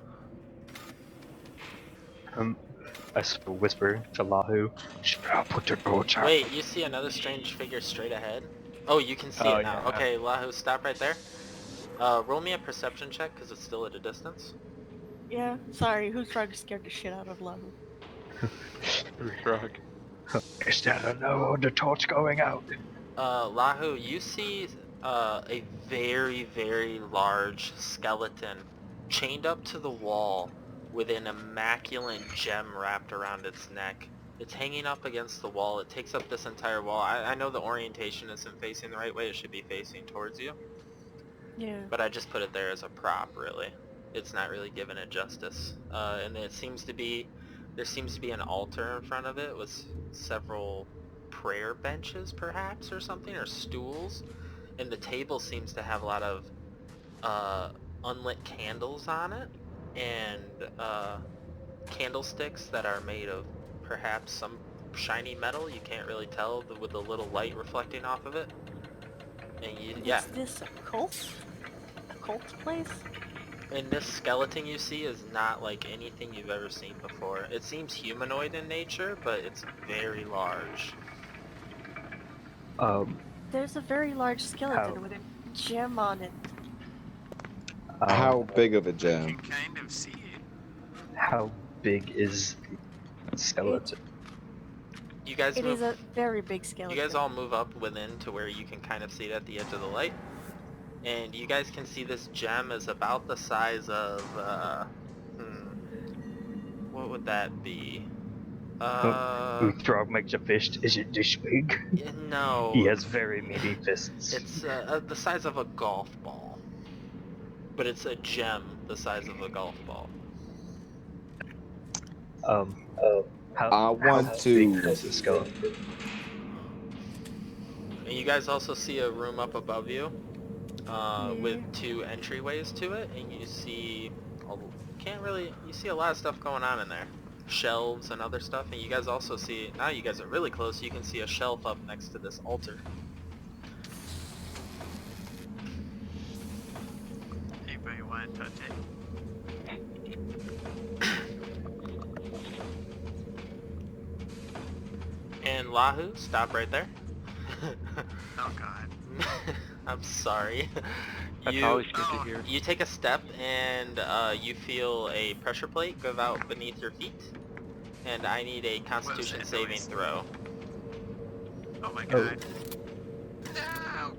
I whisper to Lahu. I'll put your torch out. Wait, you see another strange figure straight ahead? Oh, you can see Oh, it now. yeah. Okay, Lahu, stop right there. Roll me a perception check, because it's still at a distance. Yeah, sorry, who's trying to scare the shit out of Lahu? Frog. Is that a no on the torch going out? Lahu, you see a very, very large skeleton chained up to the wall with an immaculate gem wrapped around its neck. It's hanging up against the wall. It takes up this entire wall. I know the orientation isn't facing the right way. It should be facing towards you. Yeah. But I just put it there as a prop, really. It's not really giving it justice. And there seems to be an altar in front of it with several prayer benches, perhaps, or something, or stools. And the table seems to have a lot of unlit candles on it, and candlesticks that are made of perhaps some shiny metal. You can't really tell with the little light reflecting off of it. And yeah. Is this a cult? A cult place? And this skeleton you see is not like anything you've ever seen before. It seems humanoid in nature, but it's very large. There's a very large skeleton with a gem on it. How big of a You gem? can kind of see it. How big is the skeleton? You guys It move. is a very big You skeleton. guys all move up within to where you can kind of see it at the edge of the light, and you guys can see this gem is about the size of what would that be? Uthrog makes a fist. Is it this big? No. He has very meaty fists. It's the size of a golf ball, but it's a gem the size of a golf ball. I want how to. big is the skeleton? And you guys also see a room up above you, with 2 entryways to it, and you see you see a lot of stuff going on in there. Shelves and other stuff, and you guys also see, now you guys are really close, you can see a shelf up next to this altar. Anybody want to touch it? And Lahu, stop right there. Oh god. I'm sorry. That's always good to hear. You take a step and you feel a pressure plate go out beneath your feet, and I need a Constitution that saving noise? throw. Oh my god. No!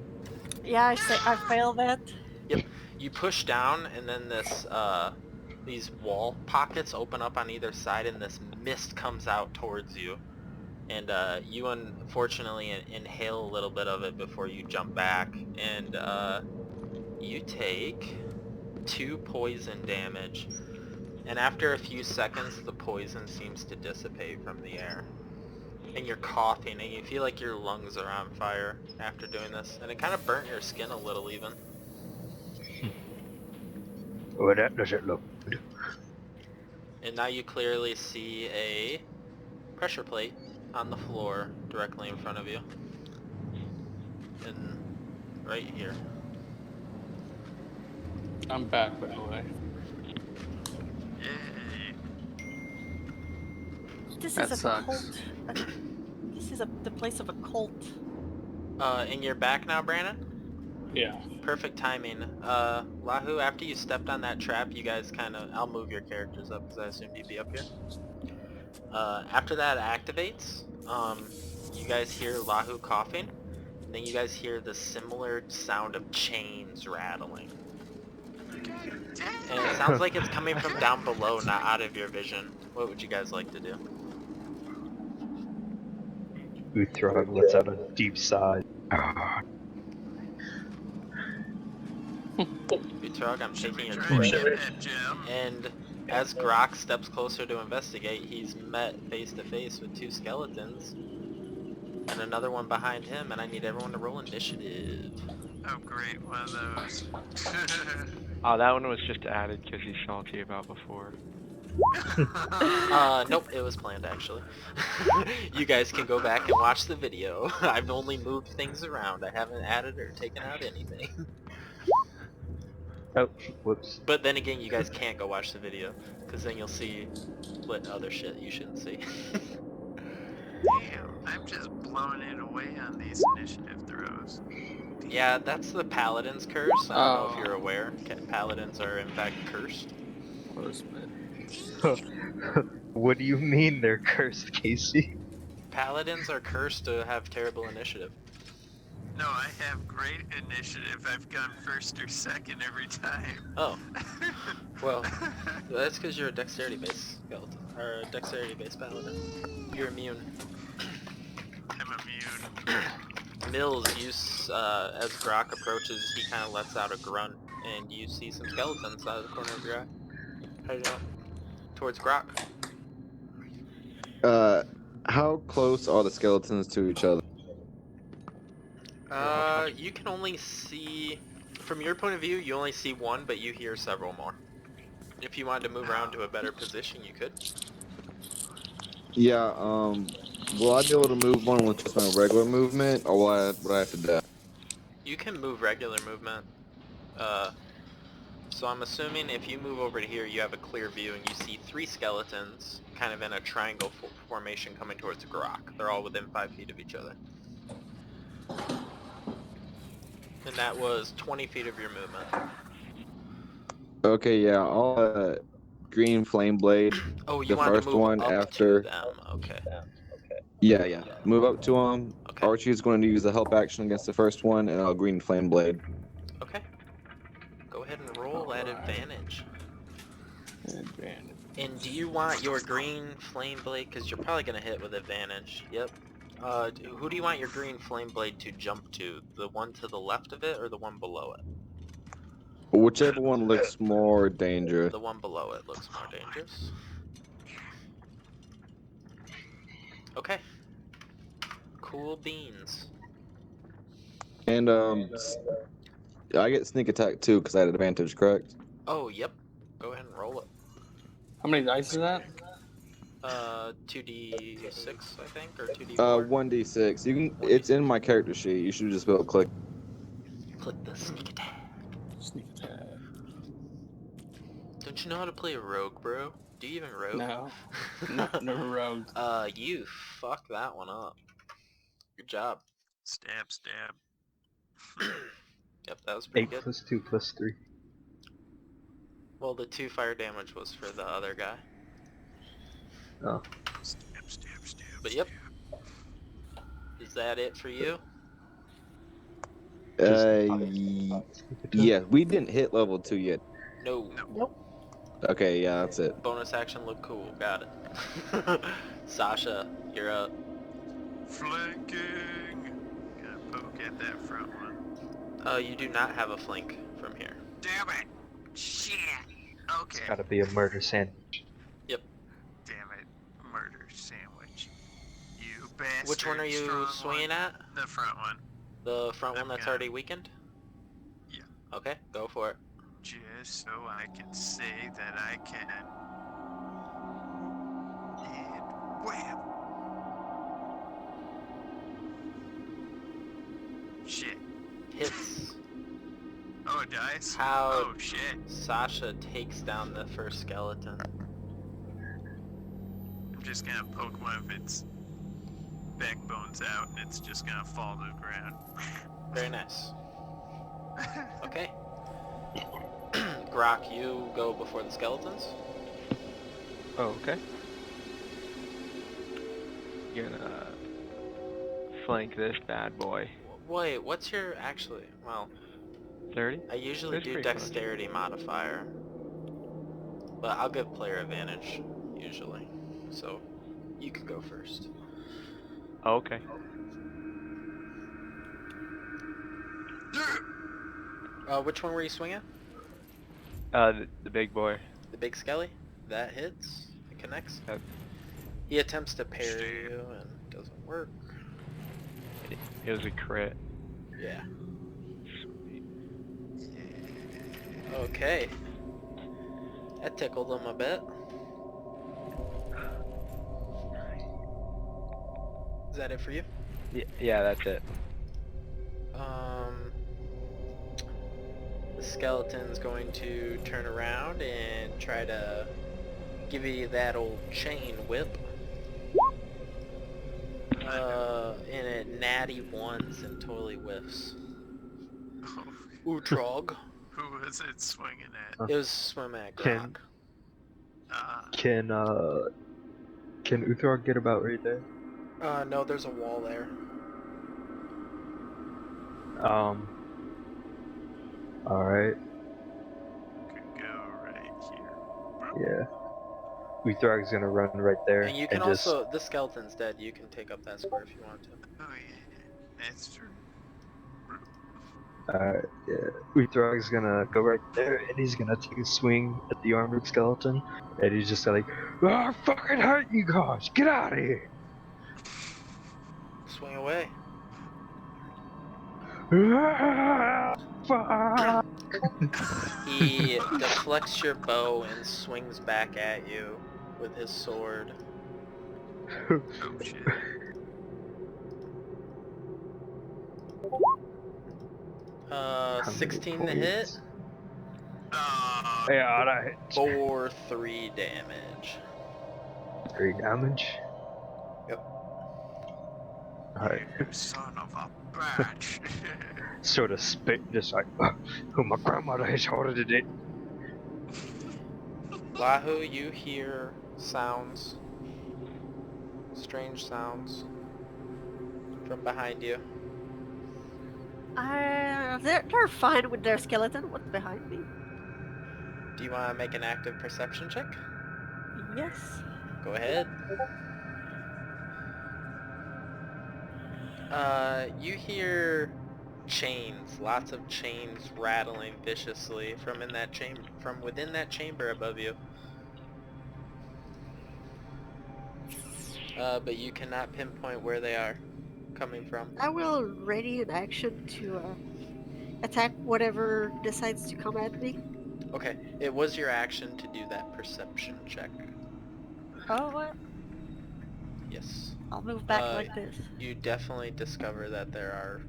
Yeah, I failed that. Yep. You push down, and then these wall pockets open up on either side, and this mist comes out towards you. And you unfortunately inhale a little bit of it before you jump back, and you take 2 poison damage. And after a few seconds, the poison seems to dissipate from the air. And you're coughing, and you feel like your lungs are on fire after doing this. And it kind of burnt your skin a little even. Well, that doesn't look good. And now you clearly see a pressure plate on the floor directly in front of you. And right here. I'm back, by the way. Yay. This That is a sucks. cult. This is the place of a cult. And you're back now, Brandon? Yeah. Perfect timing. Lahu, after you stepped on that trap, you guys I'll move your characters up because I assumed you'd be up here. After that activates, you guys hear Lahu coughing, and then you guys hear the similar sound of chains rattling. And it sounds like it's coming from down below, not out of your vision. What would you guys like to do? Uthrog lets out a deep sigh. Utrog, I'm Should we taking your try and torch. get that gem? And as Grok steps closer to investigate, he's met face to face with 2 skeletons. And another one behind him, and I need everyone to roll initiative. Oh great, one of those. Oh, that one was just added because he's salty about before. Nope, it was planned actually. You guys can go back and watch the video. I've only moved things around. I haven't added or taken out anything. Oh, whoops. But then again, you guys can't go watch the video, because then you'll see what other shit you shouldn't see. Damn, I'm just blowing it away on these initiative throws. Yeah, that's the Paladin's curse. I don't know if you're aware. Paladins are in fact cursed. What do you mean they're cursed, Casey? Paladins are cursed to have terrible initiative. No, I have great initiative. I've gone first or second every time. Oh. Well, that's because you're a dexterity-based skeleton, or a dexterity-based paladin. You're immune. I'm immune. Mills, as Grok approaches, he kind of lets out a grunt, and you see some skeletons out of the corner of your eye. Heading up towards Grok. How close are the skeletons to each other? You can only see, from your point of view, you only see one, but you hear several more. If you wanted to move around to a better position, you could. Yeah, will I be able to move one with just my regular movement, or would I have to dash? You can move regular movement. So I'm assuming if you move over to here, you have a clear view, and you see 3 skeletons, kind of in a triangle formation coming towards Grok. They're all within 5 feet of each other. And that was 20 feet of your movement. Okay, yeah, I'll green flame blade. Oh, you The wanted to first move one up after. to them. Okay. Yeah. Move up to him. Okay. Archie's going to use the help action against the first one, and I'll green flame blade. Okay. Go ahead and roll at advantage. Advantage. And do you want your green flame blade? Because you're probably going to hit with advantage. Yep. Who do you want your green flame blade to jump to? The one to the left of it or the one below it? Whichever one looks more dangerous. The one below it looks more dangerous. Okay. Cool beans. And I get sneak attack too because I had advantage, correct? Oh, yep. Go ahead and roll it. How many dice is that? 2d6, I think, or 2d4. 1d6. You can. 1d6. It's in my character sheet. You should just be able to click. Click the sneak attack. Sneak attack. Don't you know how to play a rogue, bro? Do you even rogue? No. Never rogued. You fucked that one up. Good job. Stab, stab. Yep, that was pretty 8 good. plus 2 plus 3. Well, the 2 fire damage was for the other guy. Oh. Stab, stab, stab. But yep. Is that it for you? Yeah, we didn't hit level 2 yet. No. Okay, yeah, that's it. Bonus action look cool. Got it. Sasha, you're up. Flanking. Gotta poke at that front one. You do not have a flank from here. Damn it! Shit! Okay. It's gotta be a murder sandwich. Damn it. Murder sandwich. You bastard. Which one are you strong swinging one. at? The front one. The front one I've that's got already it. weakened? Yeah. Okay, go for it. Just so I can say that I can. And wham! Shit. Hits. Oh, it dies? How Oh, shit. Sasha takes down the first skeleton. I'm just gonna poke one of its backbones out and it's just gonna fall to the ground. Very nice. Okay. Grok, you go before the skeletons. Oh, okay. Gonna flank this bad boy. Wait, what's your actually? Well, 30? I usually That's do pretty close. dexterity modifier, but I'll give player advantage usually. So you can go first. Oh, okay. Which one were you swinging? The big boy. The big skelly? That hits. It connects. Yep. He attempts to parry you and doesn't work. It was a crit. Yeah. Okay. That tickled him a bit. Is that it for you? Yeah, that's it. The skeleton's going to turn around and try to give you that old chain whip. And it natty ones and totally whiffs. Utrog. Who was it swinging at? It was swim at Can- Grok. Can Uthrog get about right there? No, there's a wall there. Alright. Could go right here. Yeah. Uthrog's gonna run right there And you can just... also, the skeleton's dead, you can take up that square if you want to. Oh yeah, that's true. Alright, yeah. Uthrog's gonna go right there and he's gonna take a swing at the armored skeleton. And he's just like, oh, I fucking hurt you guys! Get out of here! Swing away. Fuck! He deflects your bow and swings back at you with his sword. Oh shit. How many 16 to points? hit Yeah, that hits. for 3 damage. 3 damage. Yep. Alright. You son of a batch. Sort of spit, just like, oh, my grandmother has ordered it. Lahu, you hear sounds. Strange sounds. From behind you. They're fine with their skeleton. What's behind me? Do you want to make an active perception check? Yes. Go ahead. You hear chains, lots of chains rattling viciously from within that chamber above you. But you cannot pinpoint where they are coming from. I will ready an action to attack whatever decides to come at me. Okay, it was your action to do that perception check. Oh, what? Yes. I'll move back like this. You definitely discover that there are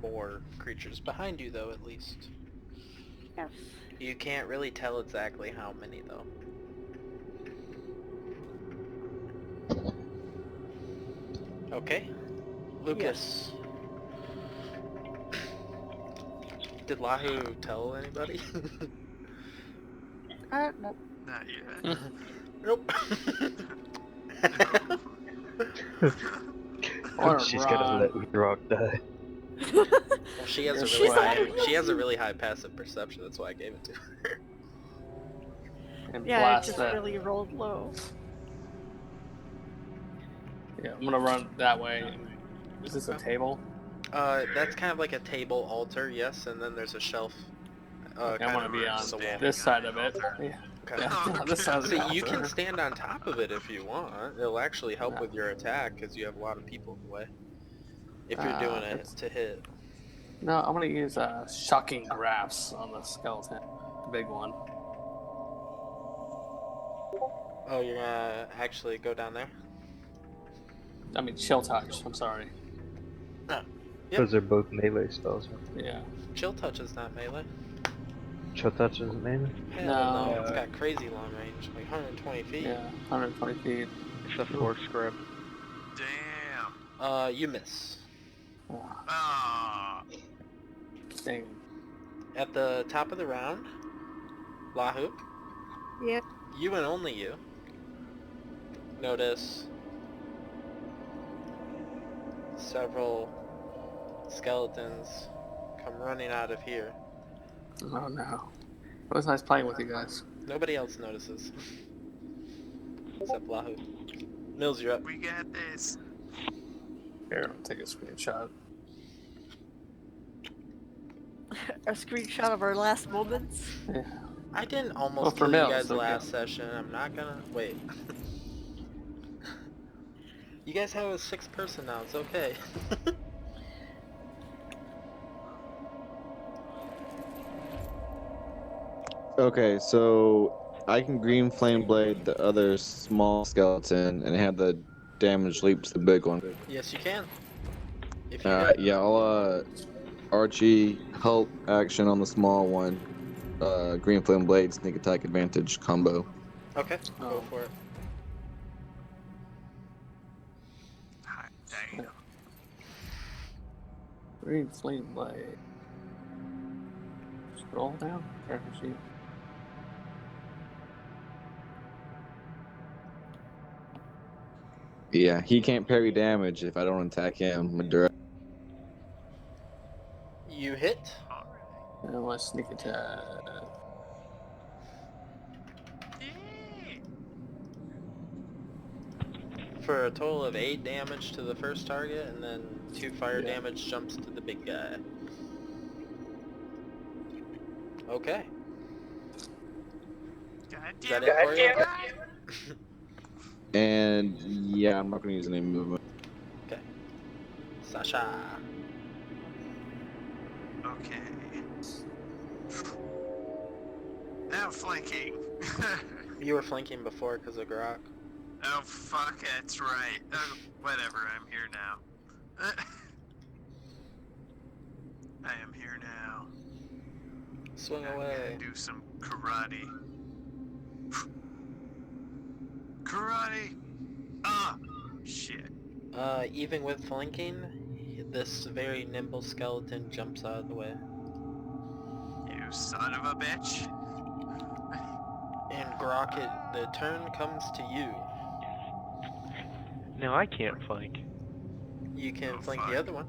more creatures behind you, though, at least. Yes. You can't really tell exactly how many, though. Okay. Lucas. Did Lahu tell anybody? No. Not yet. Nope. Or She's gonna let Rock die. Well, she has She's a really high passive perception. That's why I gave it to her. And Yeah, it blast just that. really rolled low. Yeah, I'm gonna run that way. Is this a table? That's kind of like a table altar, yes, and then there's a shelf. Okay, I'm gonna be on the wall. this side of it. Yeah. Okay. Yeah, this side of the So you can altar. stand on top of it if you want. It'll actually help Yeah. with your attack because you have a lot of people in the way. If you're doing it to hit. No, I'm gonna use shocking grasp on the skeleton, the big one. Oh, you're gonna actually go down there? I mean, chill touch. I'm sorry. Yep. Those are both melee spells. Yeah. Chill touch is not melee. Chill touch isn't melee? Hell No. no, it's got crazy long range, like 120 feet. Yeah, 120 feet. It's a force grip. Damn. You miss. Ah. Dang. At the top of the round, Lahu, Yeah. you and only you notice several skeletons come running out of here. Oh no. It was nice playing with you guys. Nobody else notices. Except Lahu. Mills, you're up. We got this. Here, I'll take a screenshot. A screenshot of our last moments. Yeah. I didn't Well, almost for kill you Mills, guys okay. last session. I'm not gonna... Wait. You guys have a 6th person now. It's okay. Okay, so I can green flame blade the other small skeleton and have the damage leap to the big one. Yes, you can. If you Alright, yeah, I'll Archie help action on the small one. Green flame blade sneak attack advantage combo. Okay, go for it. Hot damn. Green flame blade. Scroll down. Character sheet. Yeah, he can't parry damage if I don't attack him with direct. You hit. And I want sneak attack. For a total of 8 damage to the first target, and then 2 fire Yeah. damage jumps to the big guy. Okay. Is that it for you? And yeah, I'm not gonna use any movement. Okay. Sasha. Okay. Now flanking. You were flanking before because of Grok. Oh fuck, that's right. Whatever, I'm here now. I am here now. Swing I'm away. gonna do some karate. Karate! Ah! Shit. Even with flanking, this very nimble skeleton jumps out of the way. You son of a bitch. And Grok, the turn comes to you. No, I can't flank. You can Oh, flank fuck. the other one.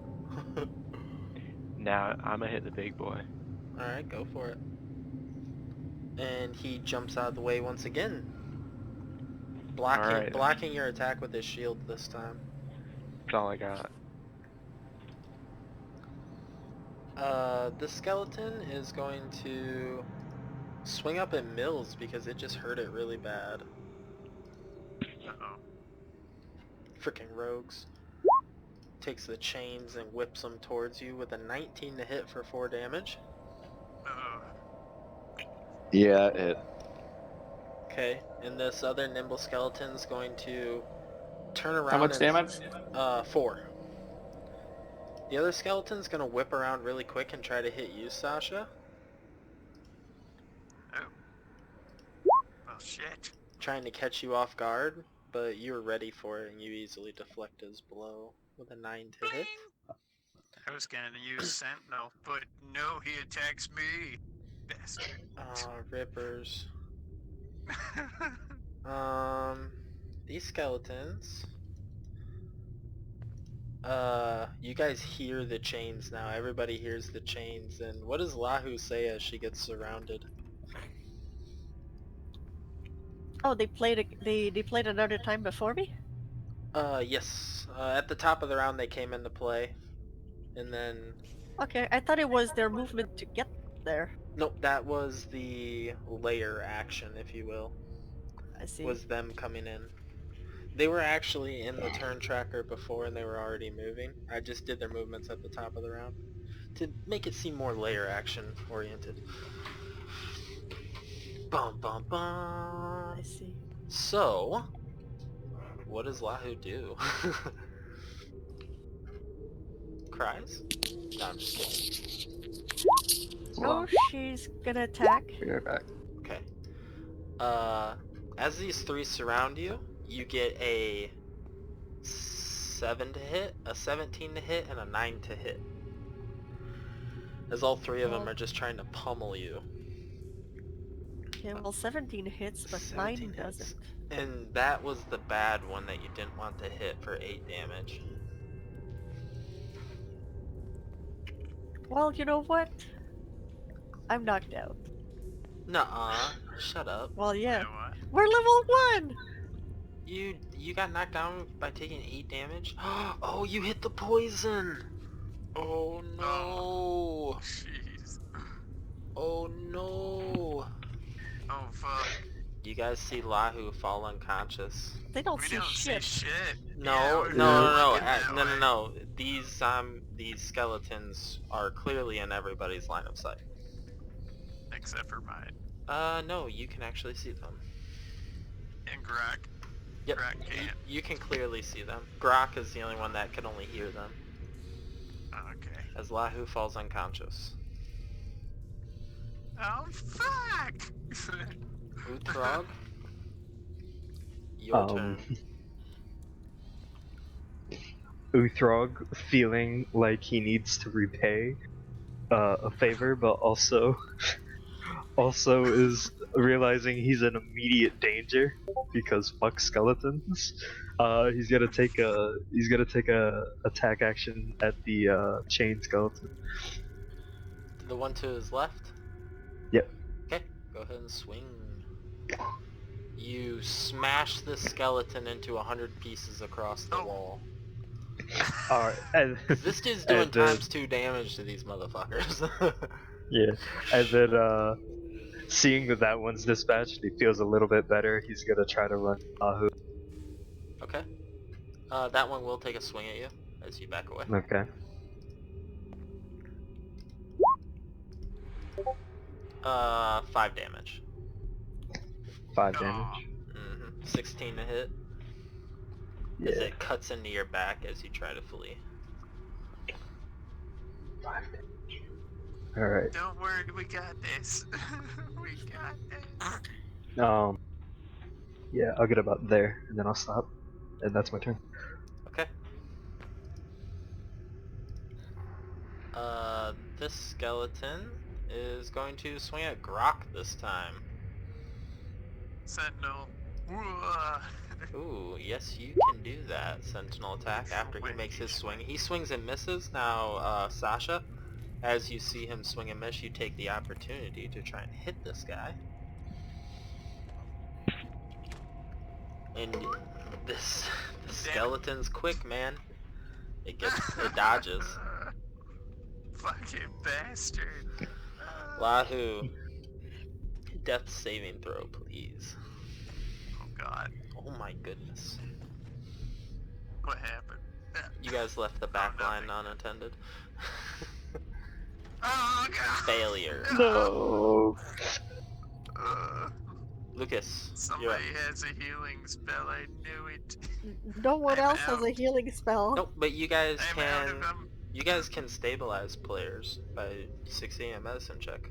Now I'm gonna hit the big boy. Alright, go for it. And he jumps out of the way once again. Alright. Blocking your attack with his shield this time. That's all I got. The skeleton is going to swing up at Mills because it just hurt it really bad. Uh-oh. Frickin' rogues. Takes the chains and whips them towards you with a 19 to hit for 4 damage. Yeah, it hit. Okay, and this other nimble skeleton's going to turn around. How much damage? 4. The other skeleton's gonna whip around really quick and try to hit you, Sasha. Oh. Well, shit. Trying to catch you off guard, but you were ready for it and you easily deflect his blow with a 9 to hit. I was gonna use Sentinel, but no, he attacks me. Bastard. Rippers. These skeletons. You guys hear the chains now. Everybody hears the chains. And what does Lahu say as she gets surrounded? Oh, they played another time before me? Yes. At the top of the round they came into play. And then... Okay, I thought it was their movement to get there. Nope, that was the layer action, if you will. I see. Was them coming in. They were actually in the turn tracker before and they were already moving. I just did their movements at the top of the round to make it seem more layer action oriented. Bum bum bum. I see. So, what does Lahu do? Cries? No, I'm just kidding. Oh, she's gonna attack. Be right back. Okay. As these 3 surround you, you get a 7 to hit, a 17 to hit, and a 9 to hit. As all 3 of them are just trying to pummel you. Okay, well 17 hits, but 9 doesn't. Hits. And that was the bad one that you didn't want to hit for 8 damage. Well, you know what? I'm knocked out. Nuh-uh. Shut up. Well, yeah. You know what? We're level 1! You got knocked down by taking 8 damage? Oh, you hit the poison! Oh no! Jeez. Oh no! Oh, fuck. You guys see Lahu fall unconscious. They don't We see don't shit. see shit. No, Yeah, no, we're no, looking that way. no. These skeletons are clearly in everybody's line of sight. Except for mine. No, you can actually see them. And Grok. Yep, Grok can't. you can clearly see them. Grok is the only one that can only hear them. Okay. As Lahu falls unconscious. Oh, fuck! Utrog? Your turn. Uthrog, feeling like he needs to repay a favor, but also is realizing he's in immediate danger because fuck skeletons. He's gonna take a attack action at the chain skeleton. The one to his left? Yep. Okay, go ahead and swing. You smash the skeleton into 100 pieces across the wall. Alright, and This dude's doing and then- times 2 damage to these motherfuckers. yeah, and then seeing that one's dispatched, he feels a little bit better. He's gonna try to run Ahu. Okay. That one will take a swing at you as you back away. Okay. 5 damage. 5 damage. 16 to hit. Yeah. As it cuts into your back as you try to flee. 5 damage. Alright. Don't worry, we got this. We got this. Yeah, I'll get about there, and then I'll stop. And that's my turn. Okay. This skeleton is going to swing at Grok this time. Sentinel. Whoa. Ooh, yes, you can do that. Sentinel attack after he makes his swing. He swings and misses. Now, Sasha, as you see him swing and miss, you take the opportunity to try and hit this guy. And the skeleton's quick, man. It dodges. Fucking bastard. Lahu, death saving throw, please. Oh god. Oh my goodness. What happened? You guys left the back line unattended. Oh god. Failure. No. Lucas, you're up. Somebody has a healing spell. I knew it. No one I'm else has a out. healing spell. Nope, but you guys I'm out can. of them. You guys can stabilize players by succeeding a medicine check.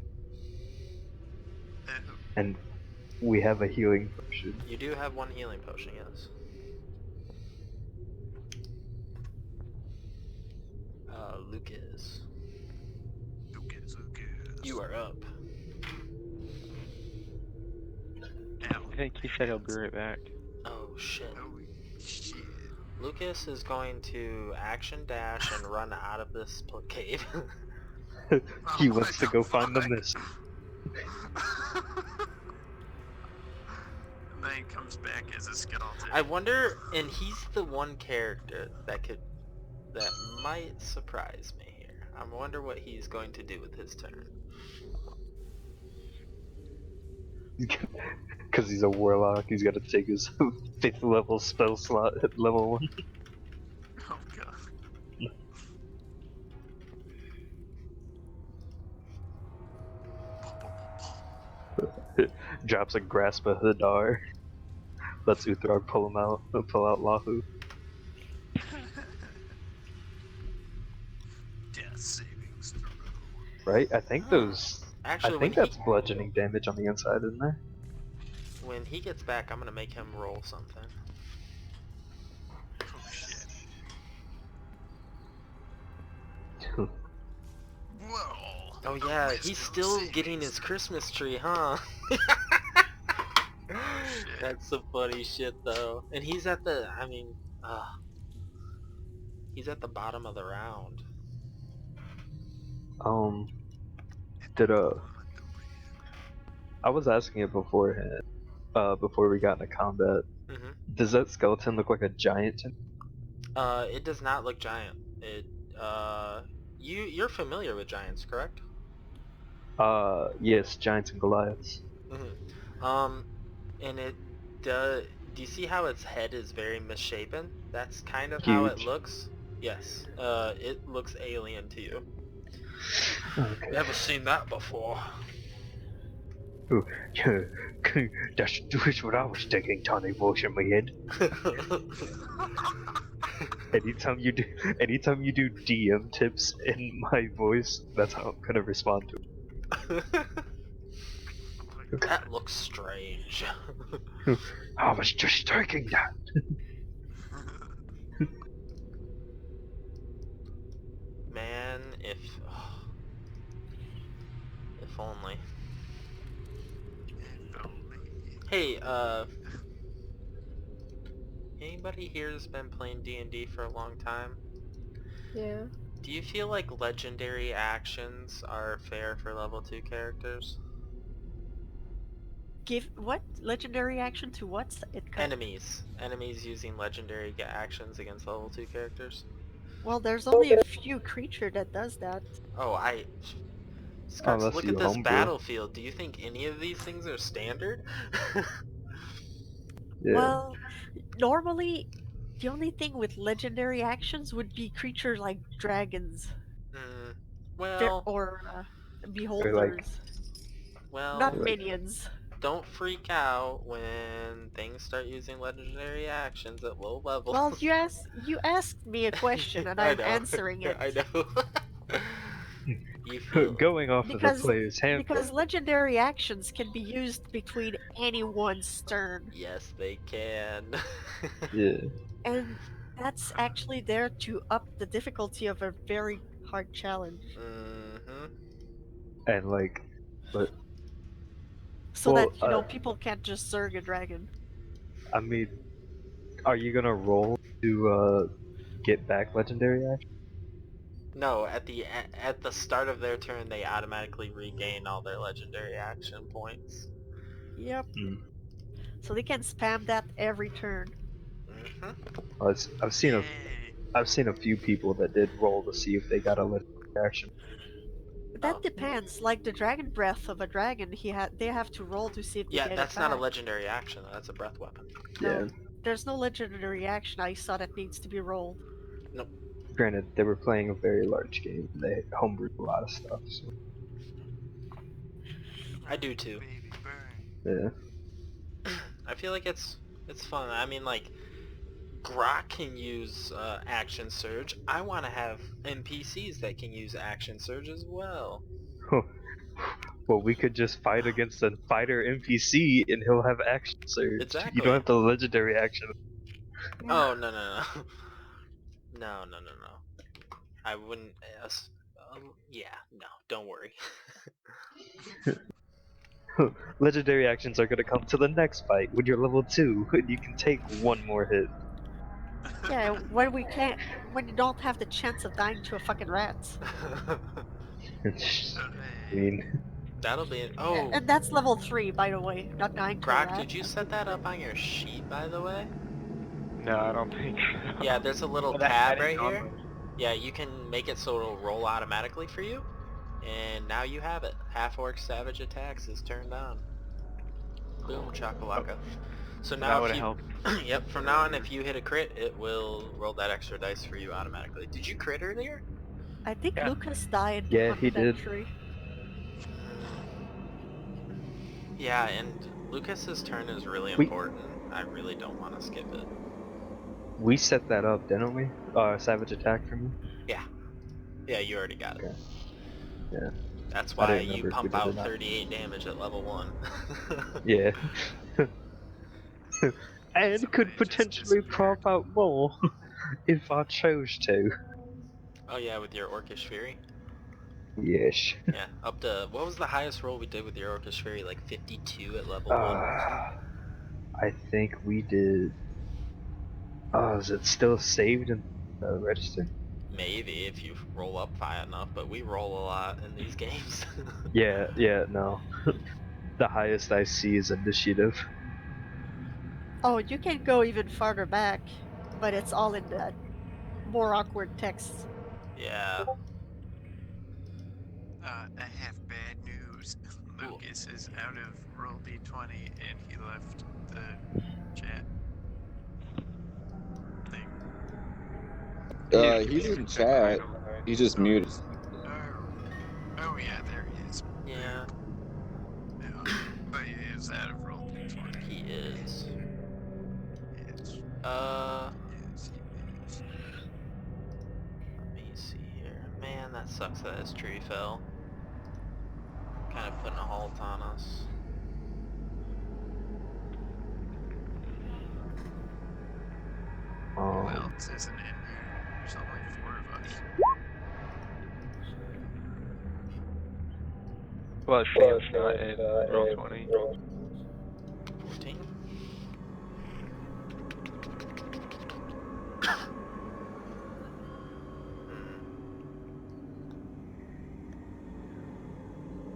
And we have a healing potion. You do have one healing potion, yes. Lucas. Lucas. You are up. Ow. I think he said he'll be right back. Oh shit. Oh shit. Lucas is going to action dash and run out of this cave. He wants to go find the mist. And then he comes back as a skeleton. I wonder, and he's the one character that might surprise me here. I wonder what he's going to do with his turn. Because he's a warlock, he's got to take his 5th level spell slot at level 1. Oh god. Drops a grasp of Hadar. Lets Uthrog pull out Lahu. Death savings throw. Right? I think those. Actually, I think that's bludgeoning damage on the inside, isn't there? when he gets back, I'm gonna make him roll something. Oh shit. Whoa. Oh yeah, he's still getting his Christmas tree, huh? That's some funny shit though. And he's at the, he's at the bottom of the round. I was asking it beforehand, before we got into combat. Mm-hmm. Does that skeleton look like a giant to me? It does not look giant. You're familiar with giants, correct? Yes, giants and Goliaths. Mm-hmm. And do you see how its head is very misshapen? That's kind of how it Huge. looks. Yes. It looks alien to you. Okay. Never seen that before. Ooh, yeah, that's what I was thinking, tiny voice in my head. Anytime you do DM tips in my voice, that's how I'm gonna respond to it. That looks strange. I was just thinking that. Man, if only. Hey, anybody here has been playing D&D for a long time? Yeah. Do you feel like legendary actions are fair for level 2 characters? Give what? Legendary action to what? Enemies using legendary actions against level 2 characters? Well, there's only a few creature that does that. Oh, Scarts, Unless look you at this homebrew. battlefield. Do you think any of these things are standard? Yeah. Well, normally, the only thing with legendary actions would be creatures like dragons Well, or beholders, well, not minions. don't freak out when things start using legendary actions at low levels. Well, you asked me a question and I I'm know. answering it. I know. You feel... Going off of the player's handbook. Because legendary actions can be used between anyone's turn. Yes, they can. Yeah. And that's actually there to up the difficulty of a very hard challenge. Mm-hmm. And like, but So well, that, people can't just Zerg a dragon. I mean, are you gonna roll to get back legendary action? No, at the start of their turn, they automatically regain all their legendary action points. Yep. Hmm. So they can spam that every turn. Mm-hmm. I've seen Yay! I've seen a few people that did roll to see if they got a legendary action. That Oh. depends. Like the dragon breath of a dragon, they have to roll to see if they Yeah, get it that's not a back. legendary action. That's a breath weapon. No, Yeah. there's no legendary action I saw that needs to be rolled. Nope. Granted, they were playing a very large game. They homebrewed a lot of stuff. So I do too. Baby burn. yeah. I feel like it's fun. I mean, like, Grok can use action surge. I want to have NPCs that can use action surge as well. Well, we could just fight against a fighter NPC and he'll have action surge. You don't Exactly. have the legendary action. Oh, no, no, no. No, no, no, no. I wouldn't... yeah, no, don't worry. Legendary actions are gonna come to the next fight when you're level 2 and you can take one more hit. Yeah, when you don't have the chance of dying to a fucking rat. I mean, That'll be... Oh, And that's level 3, by the way, not dying to a Grok, rat. did you set that up on your sheet, by the way? No, I don't think so. Yeah, there's a little Oh, that tab adding right here. combos? Yeah, you can make it so it'll roll automatically for you. And now you have it. Half-orc savage attacks is turned on. Boom, chakalaka. So That now would if have you... helped. Yep, from now on if you hit a crit, it will roll that extra dice for you automatically. Did you crit earlier? I think Yeah. Lucas died yeah, on he did. inventory. Yeah, and Lucas's turn is really We important. I really don't want to skip it. we set that up, didn't we? Savage attack for me. Yeah. Yeah, you already got it. Okay. Yeah. That's I why didn't you remember if we pump did or out not. 38 damage at level 1. Yeah. And Somebody could just potentially disappeared. prop out more if I chose to. Oh yeah, with your Orcish Fury? Yes. Yeah, up to... What was the highest roll we did with your Orcish Fury? Like 52 at level 1? I think we did. Oh, is it still saved in the register? Maybe, if you roll up high enough, but we roll a lot in these games. Yeah, no. The highest I see is initiative. Oh, you can go even farther back, but it's all in that more awkward text. Yeah. I have bad news. Lucas is out of roll d20 and he left the chat thing. He's in chat. He's just muted. Oh yeah, there he is. Yeah, Yeah. But he is out of roll d20. he is. Yes. Yes, he is. Let me see here. Man, that sucks that his tree fell. Kind of putting a halt on us. Who else isn't in here? There's only 4 of us. Well, Shane's not in roll 20. 14?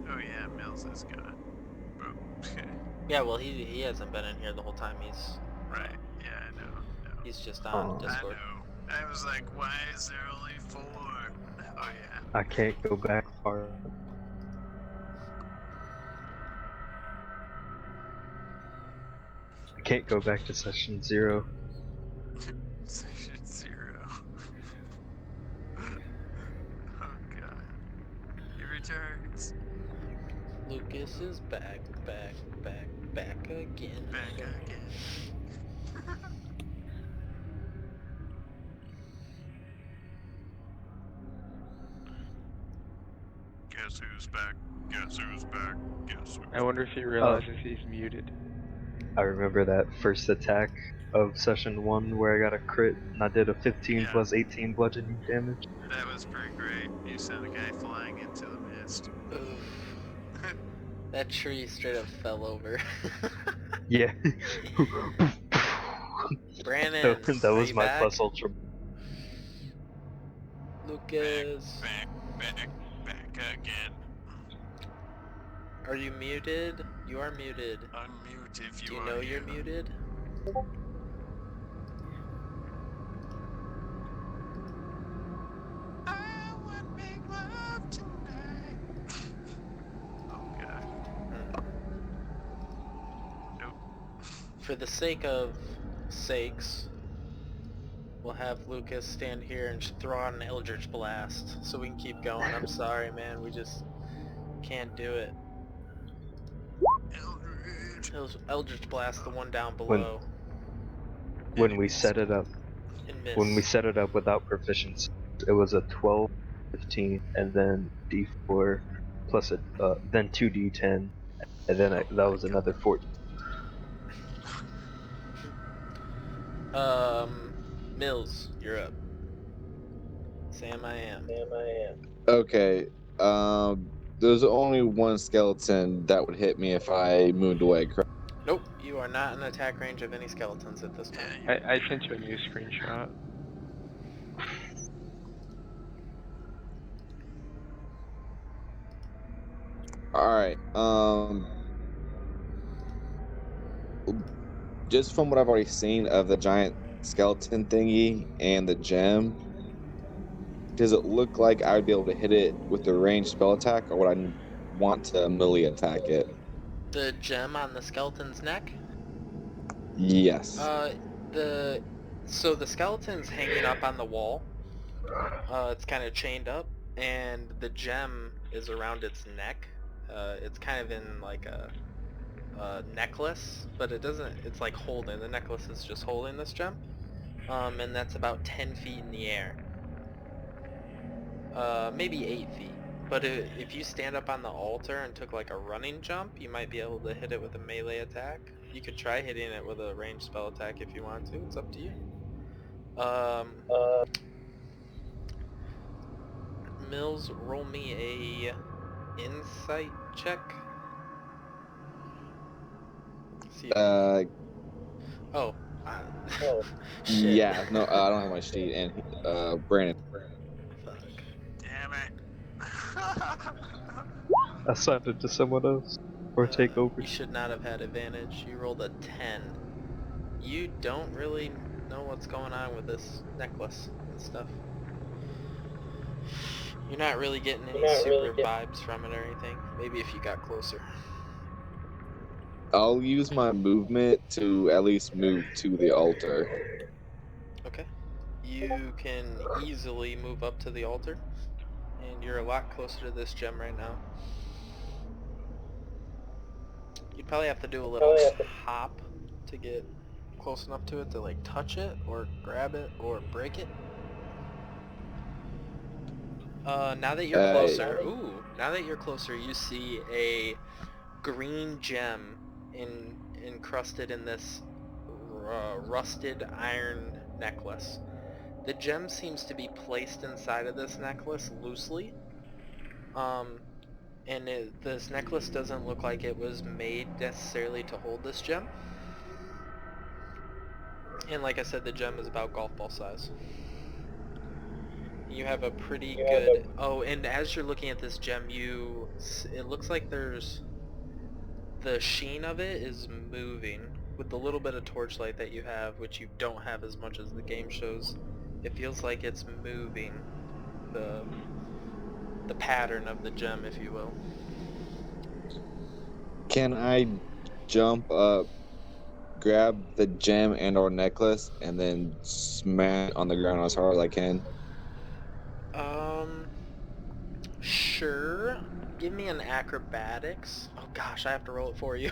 Oh yeah, Mills is gone. Yeah, well, he hasn't been in here the whole time. Right. Yeah, I know. He's just on Discord. I know. I was like, why is there only 4? Oh yeah. I can't go back far. I can't go back to session 0. Session 0. Oh god. He returns. Lucas is back again. Back again. Guess who's back? Guess who's back? Guess who's I wonder if he realizes he's muted. I remember that first attack of session 1 where I got a crit and I did a 15 Yeah. plus 18 bludgeoning damage. That was pretty great. You sent a guy flying into the mist. Oof. That tree straight up fell over. Yeah. Brandon, that are was you my back? plus ultra. Lucas, Back again. are you muted? You are muted. Unmute if you Do you are know here. you're muted? I want make love tonight. Oh god. Nope. For the sake of sakes, we'll have Lucas stand here and throw out an Eldritch Blast so we can keep going. I'm sorry, man. We just can't do it. Eldritch Blast, the one down below. When we set it up, And miss. when we set it up without proficiency, it was a 12, 15, and then D4 plus then 2D10, and then Oh that my was god. another 14. Mills, you're up. Sam, I am. Okay. There's only one skeleton that would hit me if I moved away, correct? Nope, you are not in attack range of any skeletons at this time. Yeah, I sent you a new screenshot. Alright. Just from what I've already seen of the giant skeleton thingy and the gem, does it look like I would be able to hit it with the ranged spell attack, or would I want to melee attack it? The gem on the skeleton's neck? Yes. So the skeleton's hanging up on the wall. It's kind of chained up, and the gem is around its neck. It's kind of in like a necklace, but it doesn't. It's like holding. The necklace is just holding this gem, and that's about 10 feet in the air. Maybe 8 feet. But if you stand up on the altar and took like a running jump, you might be able to hit it with a melee attack. You could try hitting it with a ranged spell attack if you want to. It's up to you. Mills, roll me a insight check. See if you... Oh. Shit. Yeah, no, I don't have my sheet. And Brandon. Fuck. damn it. Assign it to someone else, or take over. You should not have had advantage. You rolled a 10. You don't really know what's going on with this necklace and stuff. You're not really getting any super vibes from it or anything. Maybe if you got closer. I'll use my movement to at least move to the altar. Okay. You can easily move up to the altar, and you're a lot closer to this gem right now. You'd probably have to do a little hop to get close enough to it to like touch it or grab it or break it. Now that you're closer, now that you're closer, you see a green gem encrusted in this rusted iron necklace. The gem seems to be placed inside of this necklace loosely. And this necklace doesn't look like it was made necessarily to hold this gem. And like I said, the gem is about golf ball size. You have a pretty good... Oh, and as you're looking at this gem, it looks like there's... The sheen of it is moving with the little bit of torchlight that you have, which you don't have as much as the game shows. It feels like it's moving the pattern of the gem, if you will. Can I jump up, grab the gem and or necklace, and then smash it on the ground as hard as I can? Sure. Give me an acrobatics. Oh gosh, I have to roll it for you.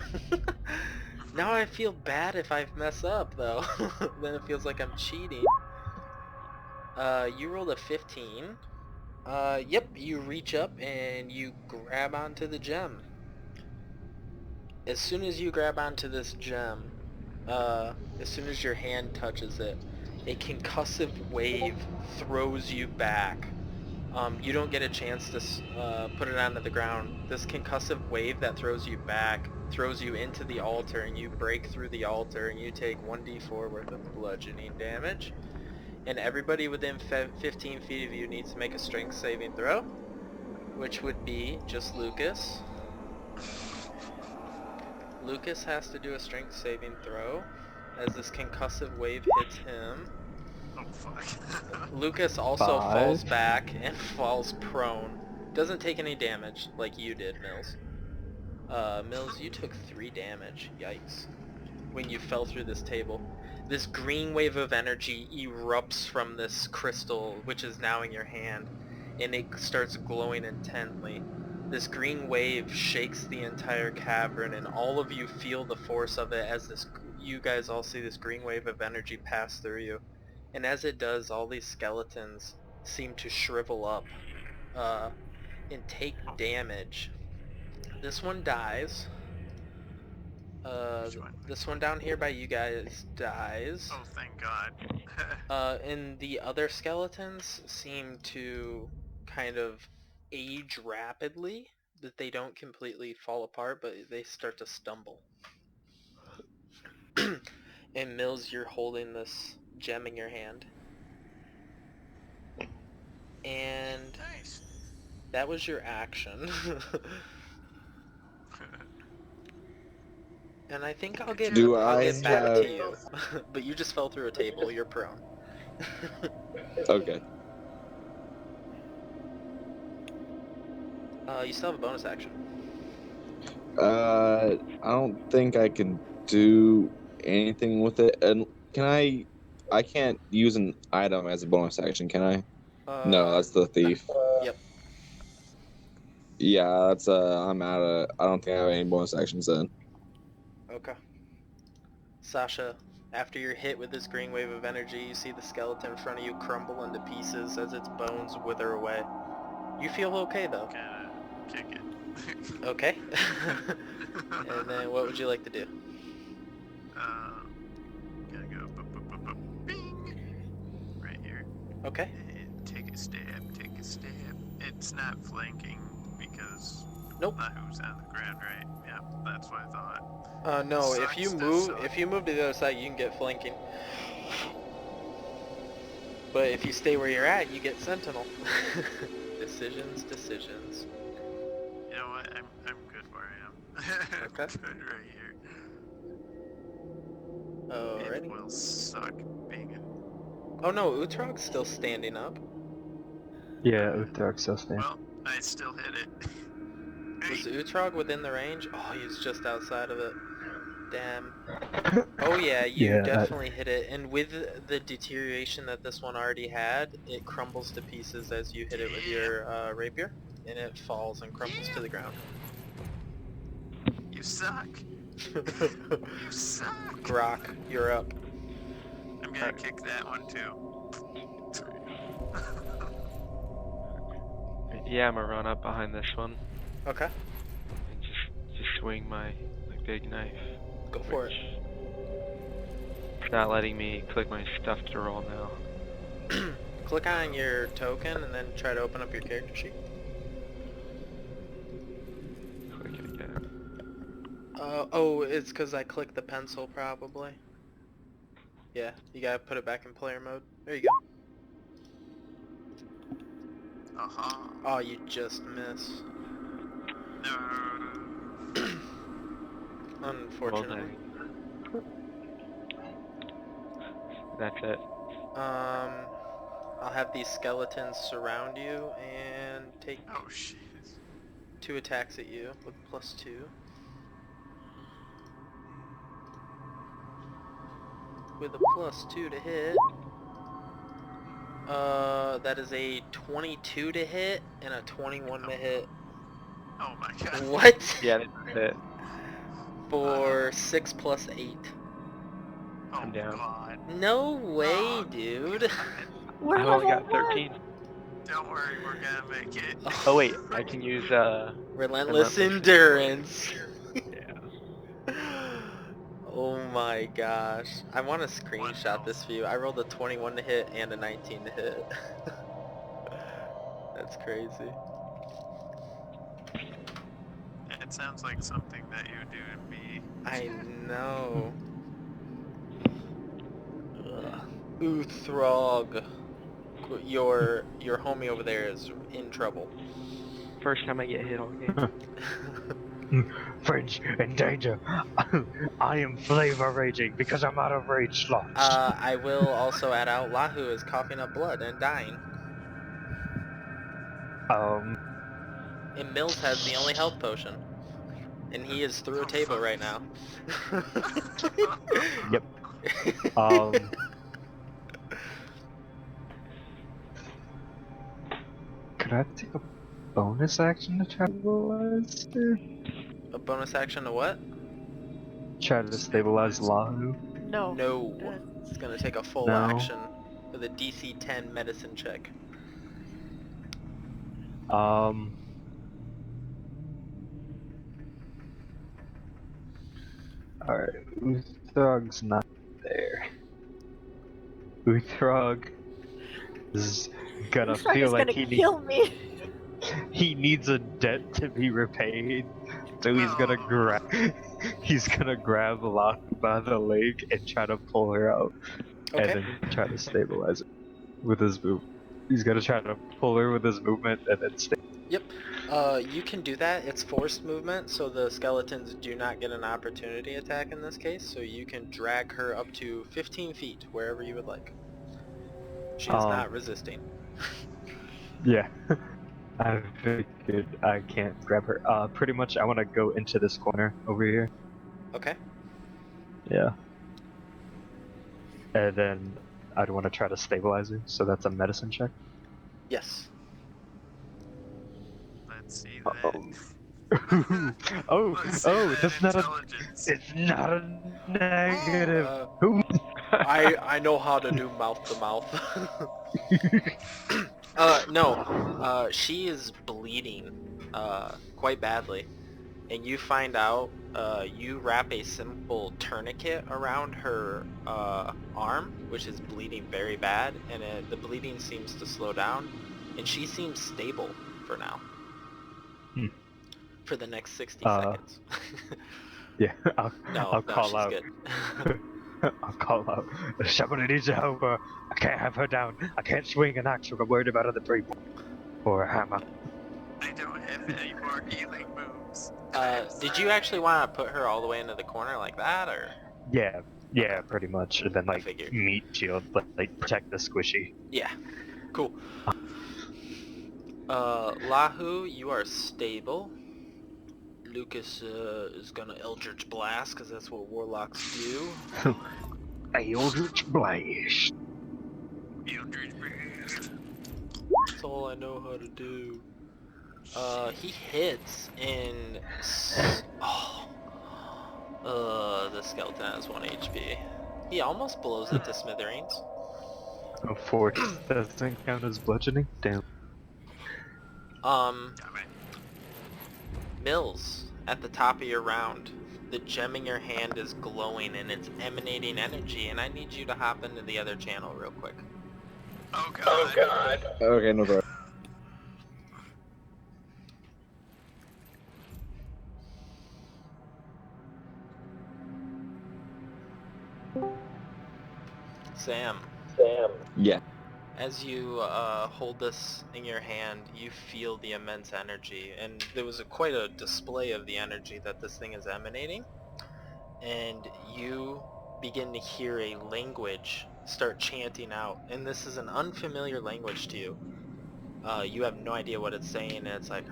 Now I feel bad if I mess up, though. Then it feels like I'm cheating. You rolled a 15. Yep, you reach up and you grab onto the gem. As soon as you grab onto this gem, as soon as your hand touches it, a concussive wave throws you back. You don't get a chance to put it onto the ground. This concussive wave that throws you back throws you into the altar, and you break through the altar, and you take 1d4 worth of bludgeoning damage. And everybody within 15 feet of you needs to make a strength saving throw, which would be just Lucas. Lucas has to do a strength saving throw as this concussive wave hits him. Oh fuck. Lucas also 5. falls back and falls prone. Doesn't take any damage like you did, Mills. Mills, you took 3 damage. Yikes. When you fell through this table. This green wave of energy erupts from this crystal, which is now in your hand, and it starts glowing intently. This green wave shakes the entire cavern, and all of you feel the force of it as you guys all see this green wave of energy pass through you. And as it does, all these skeletons seem to shrivel up and take damage. This one dies. This one down here by you guys dies. Oh, thank God. And the other skeletons seem to kind of age rapidly, that they don't completely fall apart, but they start to stumble. And Mills, you're holding this gem in your hand. And Nice. that was your action. And I think I'll get back to you. But you just fell through a table, you're prone. Okay. You still have a bonus action. I don't think I can do anything with it. And can I can't use an item as a bonus action, can I? No, that's the thief. Yep. Yeah, that's I'm out of. I don't think I have any bonus actions then. Okay. Sasha, after you're hit with this green wave of energy, you see the skeleton in front of you crumble into pieces as its bones wither away. You feel okay though. Kinda kick it. Okay. And then what would you like to do? Gotta go bing right here. Okay. And take a stab, take a stab. It's not flanking because Nope. not who's on the ground, right? Yeah, that's what I thought. No, Sucks, if you that move sucks. to the other side, you can get flanking. But if you stay where you're at, you get sentinel. Decisions. You know what? I'm good where I am. Okay. I'm good right here. Alrighty. It will suck being in. Oh no, Utrog's still standing up. Yeah, Uther's still standing. Well, I still hit it. Was Utrog within the range? Oh, he's just outside of it. Damn. Oh yeah, you Yeah, definitely hit it. And with the deterioration that this one already had, it crumbles to pieces as you hit it with your rapier. And it falls and crumbles to the ground. You suck. You suck. Grok, you're up. I'm gonna kick that one too. Yeah, I'm gonna run up behind this one Okay, and just swing my big knife. go for it. It's not letting me click my stuff to roll now. Click on your token and then try to open up your character sheet. Click it again. Oh, it's because I clicked the pencil probably. Yeah, you gotta put it back in player mode. There you go. Uh-huh. Oh, you just missed. No. Unfortunately. That's it. I'll have these skeletons surround you and take Oh shit. 2 attacks at you with +2. With a +2 to hit. That is a 22 to hit and a 21 to hit. Oh my god. What? Yeah, that's it. For 6 + 8. Oh I'm down. god. No way, Oh, dude. God. I've only got 13. Don't worry, we're gonna make it. Oh wait, I can use Relentless endurance. Yeah. Oh my gosh. I want to screenshot this view. I rolled a 21 to hit and a 19 to hit. That's crazy. It sounds like something that you would do to me. I know. Ugh. Ooh, Throg. Your homie over there is in trouble. First time I get hit all game. Fridge, in danger. I am flavor raging because I'm out of rage slots. I will also add out Lahu is coughing up blood and dying. And Mills has the only health potion. And he is through a table right now. Yep. Could I take a bonus action to try to stabilize her? A bonus action to what? Try to stabilize Lahu? No. No. It's gonna take a full No. action with a DC 10 medicine check. Alright, Uthrog's not there. Uthrog is gonna Uthrog feel is like gonna kill me. he needs a debt to be repaid. So he's gonna grab Lahu by the leg and try to pull her out. Okay. And then try to stabilize it with his move. He's gonna try to pull her with his movement and then stay. Yep. You can do that. It's forced movement, so the skeletons do not get an opportunity attack in this case, so you can drag her up to 15 feet, wherever you would like. She is not resisting. Yeah. I figured I can't grab her. Pretty much I want to go into this corner over here. Okay. Yeah. And then I'd want to try to stabilize her, so that's a medicine check. Yes. Let's see that. That's not a. It's not a negative. I know how to do mouth to mouth. No. She is bleeding, quite badly. And you find out, you wrap a simple tourniquet around her, arm, which is bleeding very bad, and the bleeding seems to slow down, and she seems stable for now. For the next 60 seconds. Yeah, I'll call she's out. good. I'll call out. Somebody needs to help her. I can't have her down. I can't swing an axe. I'm worried about other people. Or a hammer. I don't have any more healing moves. Did you actually want to put her all the way into the corner like that, or? Yeah, pretty much. And then meat shield, like protect the squishy. Yeah, cool. Lahu, you are stable. Lucas is gonna Eldritch Blast, because that's what warlocks do. A Eldritch Blast. Eldritch Blast. That's all I know how to do. He hits and... the skeleton has 1 HP. He almost blows it to smithereens. A force doesn't count as bludgeoning? Damn. Mills, at the top of your round, the gem in your hand is glowing and it's emanating energy, and I need you to hop into the other channel real quick. Oh god. Okay, no problem. Sam. Yeah. As you hold this in your hand, you feel the immense energy, and there was quite a display of the energy that this thing is emanating, and you begin to hear a language start chanting out, and this is an unfamiliar language to you. You have no idea what it's saying, and it's like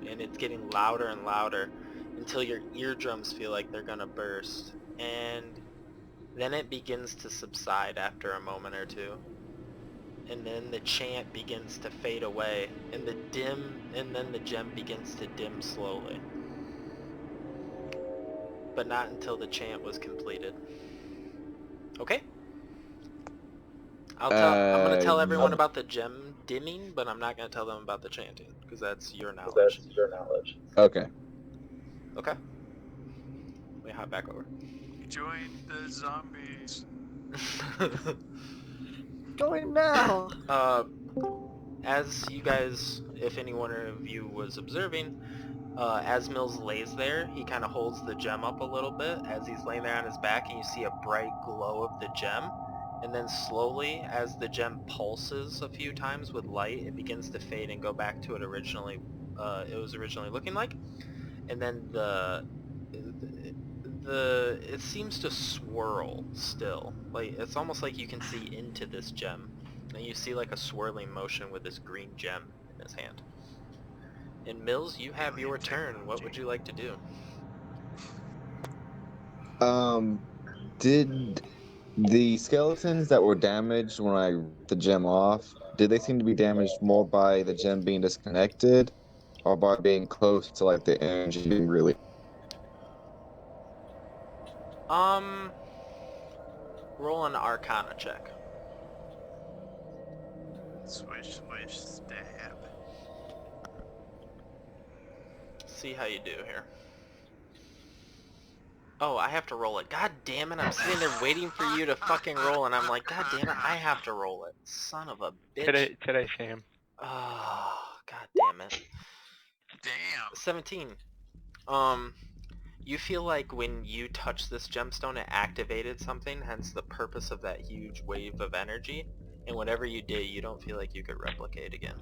and it's getting louder and louder until your eardrums feel like they're gonna burst, and then it begins to subside after a moment or two. And then the chant begins to fade away, and then the gem begins to dim slowly. But not until the chant was completed. Okay? I'm gonna tell everyone about the gem dimming, but I'm not gonna tell them about the chanting, because that's your knowledge. Okay. Okay. We hop back over. Join the zombies. Going now. As you guys, if any one of you was observing, as Mills lays there, he kind of holds the gem up a little bit as he's laying there on his back, and you see a bright glow of the gem. And then slowly, as the gem pulses a few times with light, it begins to fade and go back to it was originally looking like. And then it seems to swirl still. Like it's almost like you can see into this gem, and you see like a swirling motion with this green gem in his hand. And Mills, you have your turn. What would you like to do? Did the skeletons that were damaged when I ripped the gem off, did they seem to be damaged more by the gem being disconnected or by being close to like the energy being really? Roll an Arcana check. Swish, swish, stab. See how you do here. Oh, I have to roll it. God damn it, I'm sitting there waiting for you to fucking roll, and I'm like, God damn it, I have to roll it. Son of a bitch. Today, Sam. Oh, god damn it. Damn. 17. You feel like when you touch this gemstone, it activated something, hence the purpose of that huge wave of energy. And whatever you did, you don't feel like you could replicate again.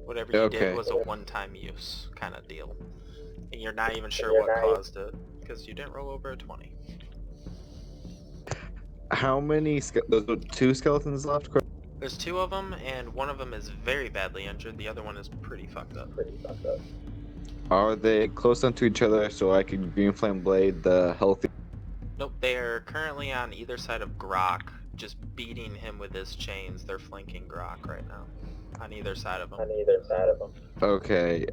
Whatever you did was a one-time use kind of deal. And you're not even sure what caused it, because you didn't roll over a 20. How many? Those are 2 skeletons left. There's 2 of them, and one of them is very badly injured. The other one is pretty fucked up. Are they close enough to each other so I can green flame blade the healthy? Nope, they are currently on either side of Grok, just beating him with his chains. They're flanking Grok right now, on either side of him. Okay.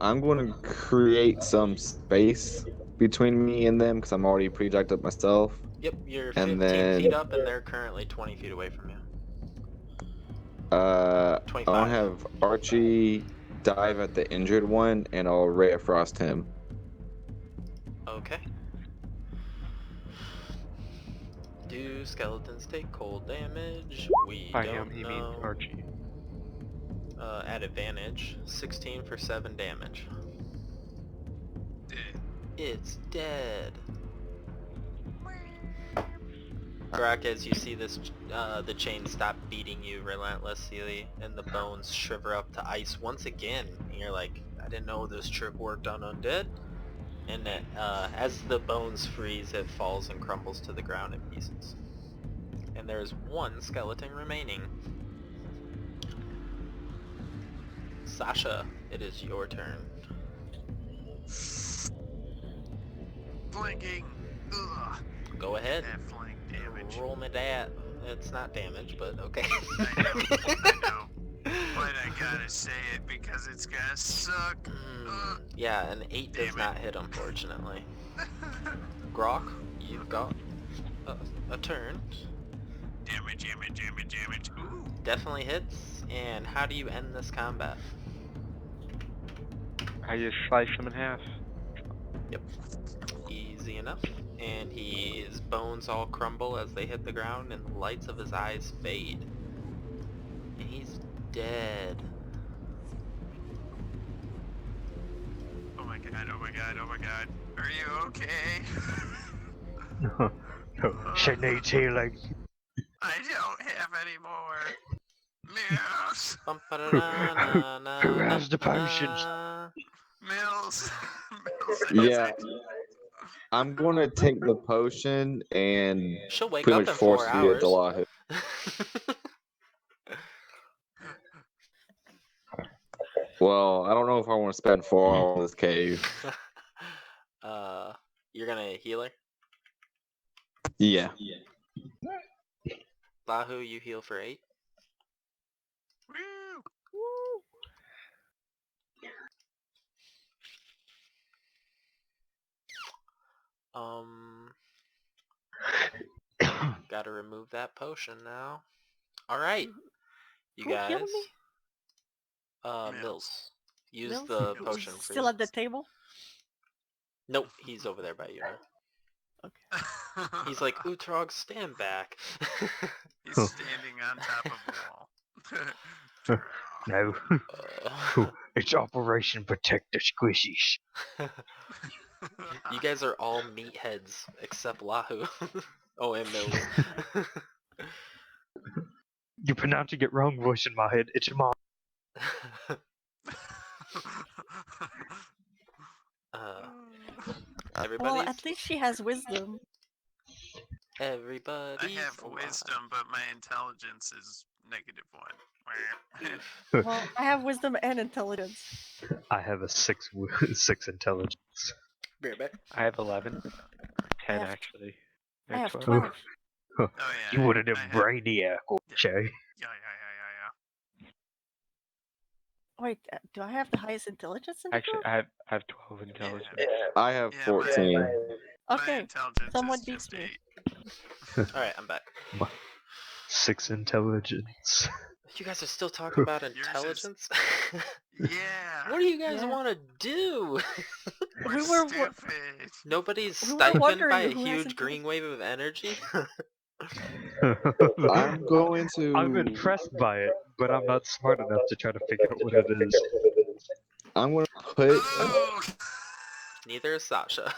I'm going to create some space between me and them because I'm already pretty jacked up myself. Yep, you're And 15 feet then up, and they're currently 20 feet away from you. I'll 25. have Archie dive at the injured one, and I'll ray of frost him. Okay. Do skeletons take cold damage? We By don't him, he means know. Archie. At advantage, 16 for 7 damage. Dead. It's dead. Grok, as you see this, the chain stop beating you relentlessly, and the bones shrivel up to ice once again. And you're like, I didn't know this trick worked on undead. And it, as the bones freeze, it falls and crumbles to the ground in pieces. And there's 1 skeleton remaining. Sasha, it is your turn. Flanking. Ugh. Go ahead. That flank damage. Roll me that. It's not damage, but okay. I know. But I gotta say it because it's gonna suck. Yeah, an 8 does Damn it. not hit, unfortunately. Grok, you've got a turn. Damage. Ooh. Definitely hits. And how do you end this combat? I just slice him in half. Yep. Easy enough. And his bones all crumble as they hit the ground, and the lights of his eyes fade. And he's dead. Oh my god. Are you okay? She needs healing. I don't have any more. Mills. Who has the potions? Mills. Yeah. I'm going to take the potion and She'll wake pretty up much in force 4 feed it hours. to Lahu. Well, I don't know if I want to spend 4 hours in this cave. You're gonna heal her? Yeah. Lahu, you heal for 8. Woo. Gotta remove that potion now. Alright. You Who healed guys. me? Mills. Use Mills? the Who's potion still freeze. at the table? Nope, he's over there by you now. Okay. He's like, Utrog, stand back. He's standing on top of a wall. No. It's Operation Protect the Squishies. You guys are all meatheads except Lahu. Oh, and Mills. You're pronouncing it wrong, voice in my head. It's mom. Everybody's... Well, at least she has wisdom. Everybody's... I have alive. wisdom, but my intelligence is -1. Well, I have wisdom and intelligence. I have a 6 intelligence. Be right back. I have 11. 10 have- actually. I have 12. 12. Oh yeah. You would have I been have- brainiac, Jay. Yeah. Wait, do I have the highest intelligence in the Actually, group? I have 12 intelligence. I have Yeah, 14. My Okay, intelligence someone is beats just me. 8. Alright, I'm back. 6 intelligence. You guys are still talking about Yours is- intelligence? Yeah. What do you guys Yeah. want to do? We're We were- stupid. Nobody's We were stifled wondering by a who has huge green wave of energy? I'm going to. I'm impressed by it, but I'm not smart enough to try to figure out what it is. I'm going to put. Oh. Neither is Sasha.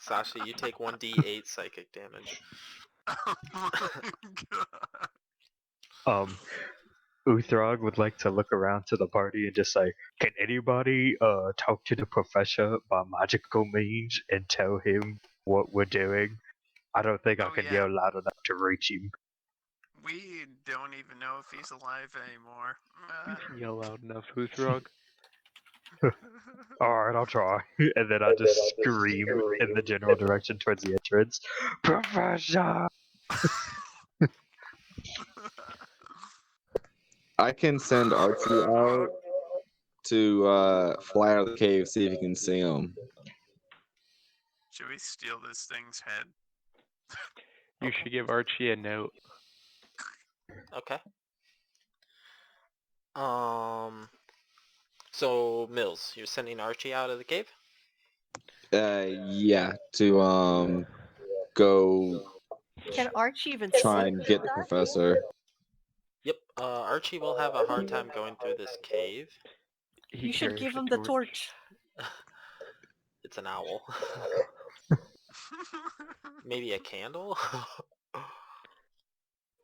Sasha, you take 1d8 psychic damage. Oh my god. Uthrog would like to look around to the party and just say, can anybody talk to the professor by magical means and tell him what we're doing? I don't think I Oh, can yeah. yell loud enough to reach him. We don't even know if he's alive anymore. Yell loud enough, Huthrog. Alright, I'll try. And then I just scream in the general direction towards the entrance. Professor! I can send Archie out to fly out of the cave, see if he can see him. Should we steal this thing's head? You should give Archie a note. Okay. So, Mills, you're sending Archie out of the cave? Yeah, to go Can Archie even try see and get the that? professor. Yep, Archie will have a hard time going through this cave. He You should carries give a him the torch. It's an owl. Maybe a candle?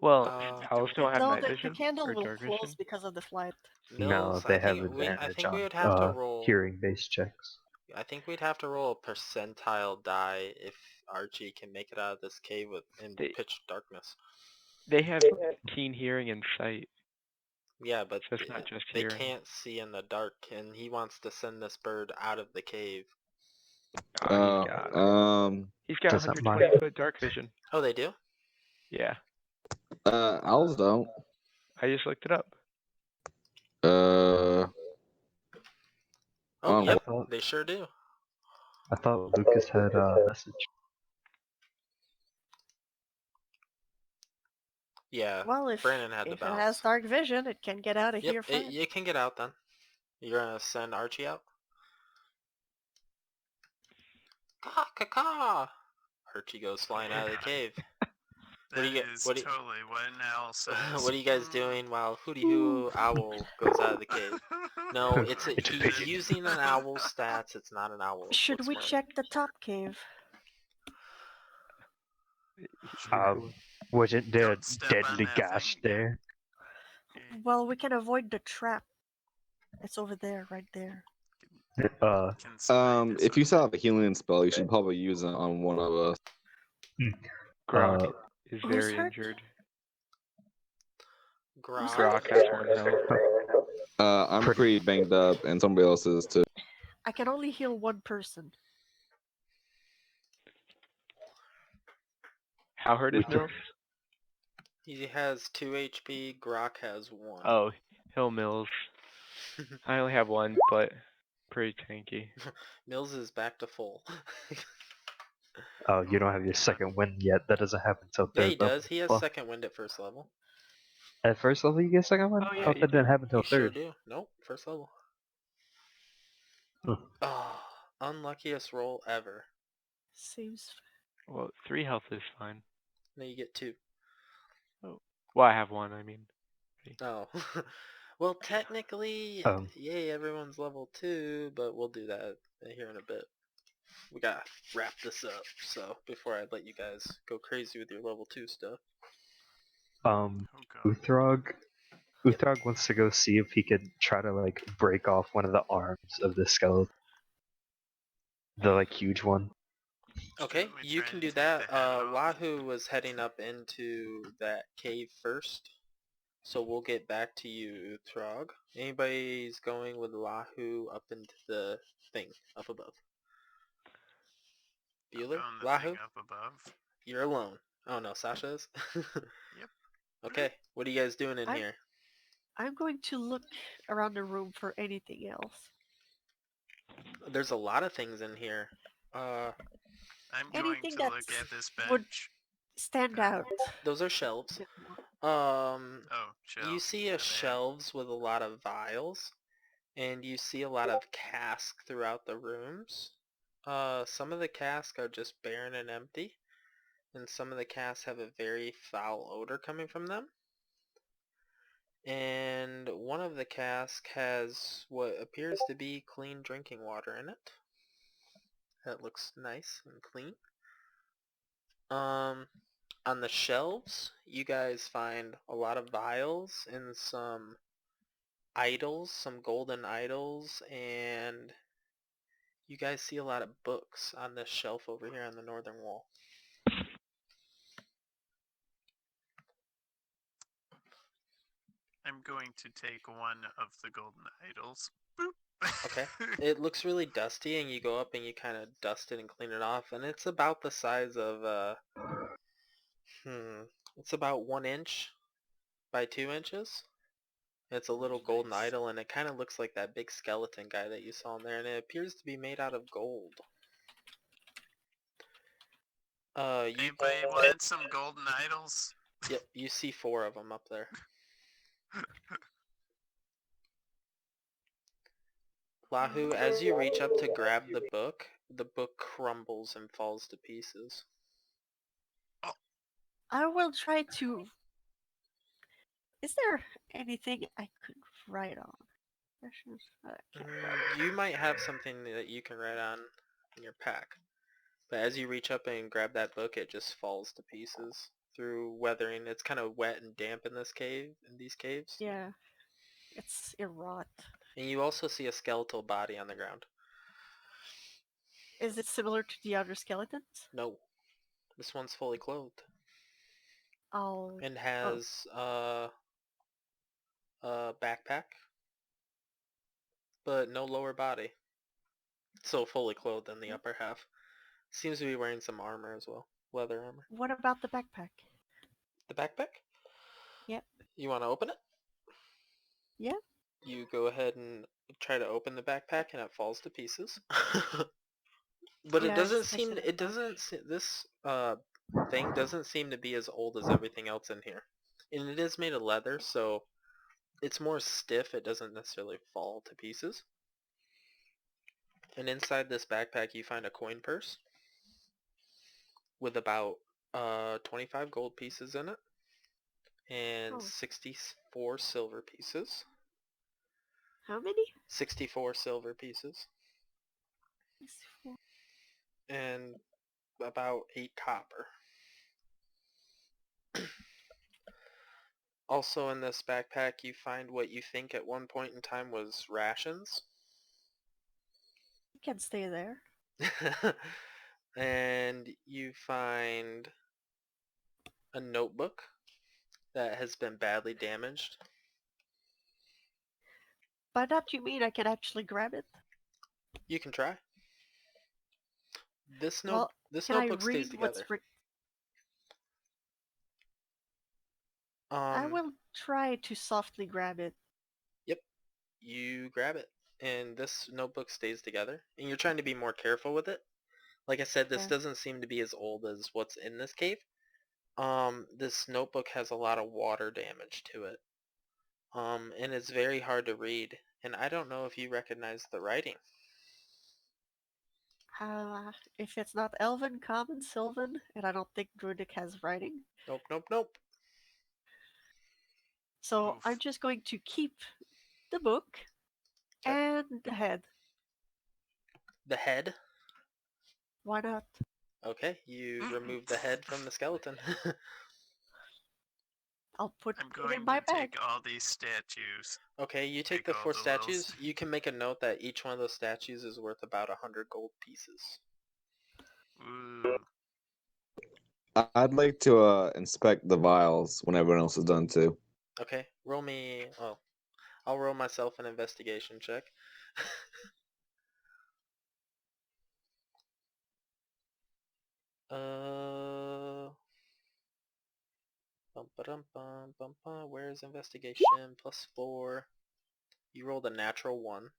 Well, Uh, owls don't have No, night the vision candle or will dark close vision. because of the light. No, Mills, they I have think advantage we on would have to roll... hearing-based checks. I think we'd have to roll a percentile die if Archie can make it out of this cave in pitch darkness. They have keen hearing and sight. Yeah, but So it's not just they hearing. can't see in the dark, and he wants to send this bird out of the cave. Oh, he's got Does that 120-foot dark vision. Oh, they do? Yeah, Owls don't. I just looked it up. Oh, Oh, yep, thought- they sure do. I thought Lucas had a message. Yeah, Well, if, Brandon had to if it bounce. has dark vision, it can get out of here Yep, fine. you can get out then. You're gonna send Archie out? Caw. Archie goes flying out of the cave. That do you is what do you- totally what an owl says. What are you guys doing while Hootie Hoo Owl goes out of the cave? No, It's a he's pigeon. using an owl's stats. It's not an owl. Should we check the top cave? Wasn't there Don't step on deadly that gas thing. there? Well, we can avoid the trap. It's over there, right there. If you still have a healing spell, you should probably use it on one of us. Grok is who's very hurt? injured. Grok. Grok has 1 health. I'm pretty banged up, and somebody else is too. I can only heal one person. How hurt is Mills? He has 2 HP. Grok has 1. Oh, Hill Mills. I only have 1, but pretty tanky. Mills is back to full. Oh, you don't have your second wind yet. That doesn't happen until Yeah, third he level. does. He has Well, second wind at first level. At first level, you get second one? Oh, I yeah, thought you that didn't do. happen until You sure third. do. Nope, first level. Huh. Oh, unluckiest roll ever. Seems. Well, 3 health is fine. Now you get 2. Oh. Well, I have 1, I mean. Oh. Well, technically, yay, everyone's level 2, but we'll do that here in a bit. We gotta wrap this up, so before I let you guys go crazy with your level 2 stuff. Oh god. Uthrog wants to go see if he could try to like break off one of the arms of the skeleton. The like huge one. Okay, Let me you try can and do take that. the head off. Wahoo was heading up into that cave first, so we'll get back to you, Uthrog. Anybody's going with Lahu up into the thing up above? I'll Bueller? go on the Lahu? thing up above. You're alone. Oh no, Sasha is? Yep. Okay, what are you guys doing in here? I'm going to look around the room for anything else. There's a lot of things in here. I'm going Anything to that look at this would bench. stand Okay. out. Those are a shelves. bit more. Oh, You shelves. see My a bad. shelves with a lot of vials, and you see a lot of casks throughout the rooms. Some of the casks are just barren and empty, and some of the casks have a very foul odor coming from them. And one of the casks has what appears to be clean drinking water in it. That looks nice and clean. On the shelves, you guys find a lot of vials and some idols, some golden idols, and you guys see a lot of books on this shelf over here on the northern wall. I'm going to take one of the golden idols. Boop. Okay. It looks really dusty, and you go up and you kind of dust it and clean it off, and it's about the size of, it's about 1 inch by 2 inches. It's a little golden Nice. idol, and it kind of looks like that big skeleton guy that you saw in there, and it appears to be made out of gold. Anybody want some golden idols? Yep, you see 4 of them up there. Lahu, as you reach up to grab the book crumbles and falls to pieces. I will try to. Is there anything I could write on? You might have something that you can write on in your pack. But as you reach up and grab that book, it just falls to pieces through weathering. It's kind of wet and damp in this cave, in these caves. Yeah, it's rot. And you also see a skeletal body on the ground. Is it similar to the other skeletons? No. This one's fully clothed. Oh. And has a backpack, but no lower body. So fully clothed in the upper half. Seems to be wearing some armor as well. Leather armor. What about the backpack? The backpack? Yep. You want to open it? Yeah. You go ahead and try to open the backpack, and it falls to pieces. But Yeah, it doesn't it's seem. missing a It book. doesn't. This thing doesn't seem to be as old as everything else in here, and it is made of leather, so it's more stiff. It doesn't necessarily fall to pieces. And inside this backpack, you find a coin purse with about 25 gold pieces in it, and 64 silver pieces. How many? 64 silver pieces. 64. And about 8 copper. Also in this backpack, you find what you think at one point in time was rations. You can stay there. And you find a notebook that has been badly damaged. By that you mean I can actually grab it? You can try. This Well, can I notebook stays read what's together. written? I will try to softly grab it. Yep. You grab it, and this notebook stays together. And you're trying to be more careful with it. Like I said, this Yeah. doesn't seem to be as old as what's in this cave. This notebook has a lot of water damage to it. And it's very hard to read. And I don't know if you recognize the writing. If it's not Elven, Common, Sylvan, and I don't think Druidic has writing. Nope, nope, nope. So Oof. I'm just going to keep the book and the head. The head? Why not? Okay, you remove the head from the skeleton. I'll put I'm it going in my to bag. take all these statues. Okay, you take Take the all 4 the statues. wills. You can make a note that each one of those statues is worth about 100 gold pieces. Ooh. I'd like to inspect the vials when everyone else is done too. Okay, roll me... Oh, I'll roll myself an investigation check. Where's investigation? +4. You rolled a natural 1.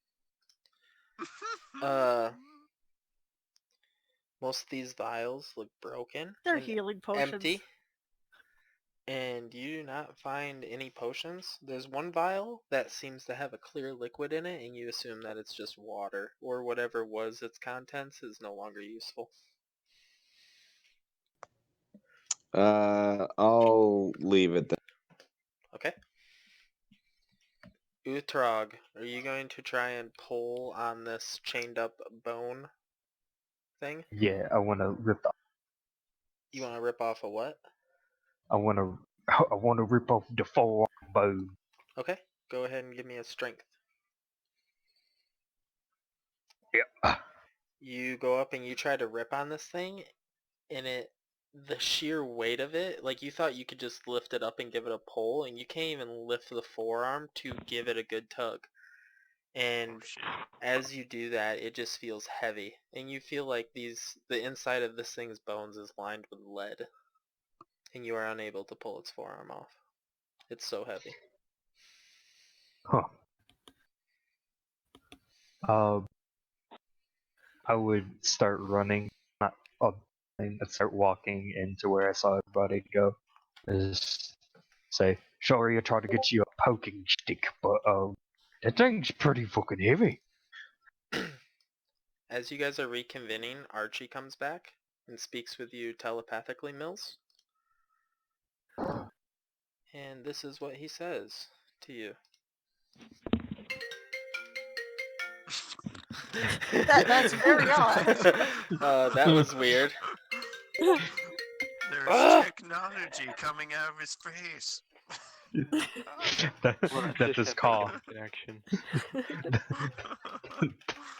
Most of these vials look broken. They're and healing potions. empty. And you do not find any potions. There's one vial that seems to have a clear liquid in it, and you assume that it's just water, or whatever was its contents is no longer useful. I'll leave it there. Okay. Utrog, are you going to try and pull on this chained up bone thing? Yeah, I want to rip. You want to rip off a what? I want to rip off the forearm bone. Okay, go ahead and give me a strength. Yeah. You go up and you try to rip on this thing, and the sheer weight of it, like you thought you could just lift it up and give it a pull, and you can't even lift the forearm to give it a good tug. And Oh shit. as you do that, it just feels heavy, and you feel like the inside of this thing's bones is lined with lead, and you are unable to pull its forearm off. It's so heavy. Huh. I would start running, not up, and start walking into where I saw everybody go. Just say, sorry, I tried to get you a poking stick, but that thing's pretty fucking heavy. As you guys are reconvening, Archie comes back and speaks with you telepathically, Mills. And this is what he says to you. That's very odd. That was weird. There's technology coming out of his face. That's his call. Connection.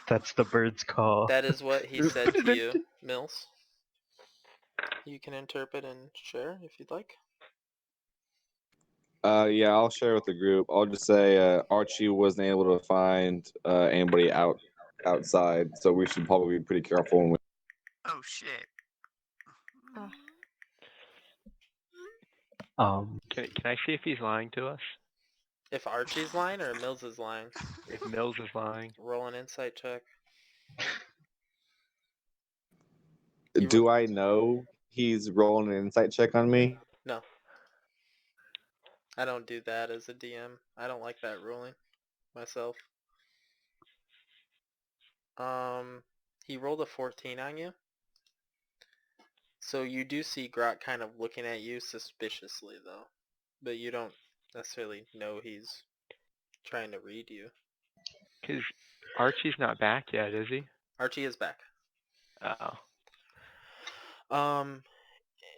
That's the bird's call. That is what he said to you, Mills. You can interpret and share if you'd like. Yeah, I'll share with the group. I'll just say Archie wasn't able to find anybody outside, so we should probably be pretty careful when we. Oh shit. Can I see if he's lying to us? If Archie's lying or Mills is lying? If Mills is lying. Roll an insight check. Do I know he's rolling an insight check on me? No. I don't do that as a DM. I don't like that ruling myself. He rolled a 14 on you. So you do see Grot kind of looking at you suspiciously, though. But you don't necessarily know he's trying to read you. Because Archie's not back yet, is he? Archie is back. Oh.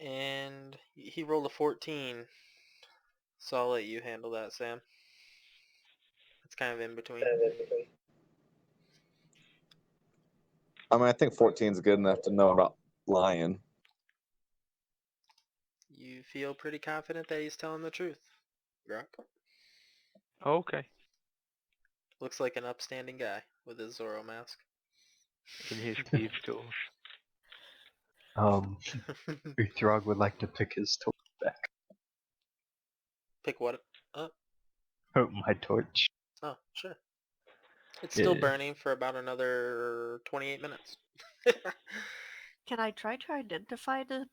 And he rolled a 14. So I'll let you handle that, Sam. It's kind of in between. I mean, I think 14 is good enough to know about lying. You feel pretty confident that he's telling the truth, Grok. Oh, okay. Looks like an upstanding guy with his Zorro mask. In his thieves' tools. Uthrog would like to pick his torch back. Pick what up? Oh, my torch. Oh, sure. It's still Yeah. burning for about another 28 minutes. Can I try to identify the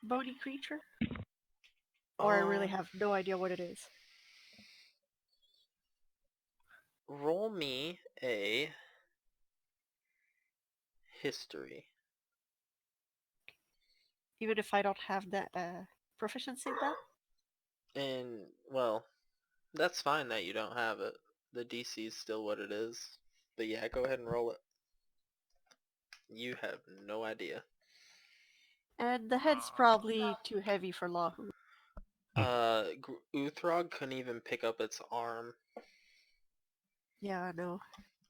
bony creature? Or I really have no idea what it is. Roll me a history. Even if I don't have that proficiency in that? And, well, that's fine that you don't have it. The DC is still what it is. But yeah, go ahead and roll it. You have no idea. And the head's probably too heavy for Lahu. Uthrog couldn't even pick up its arm. Yeah, I know.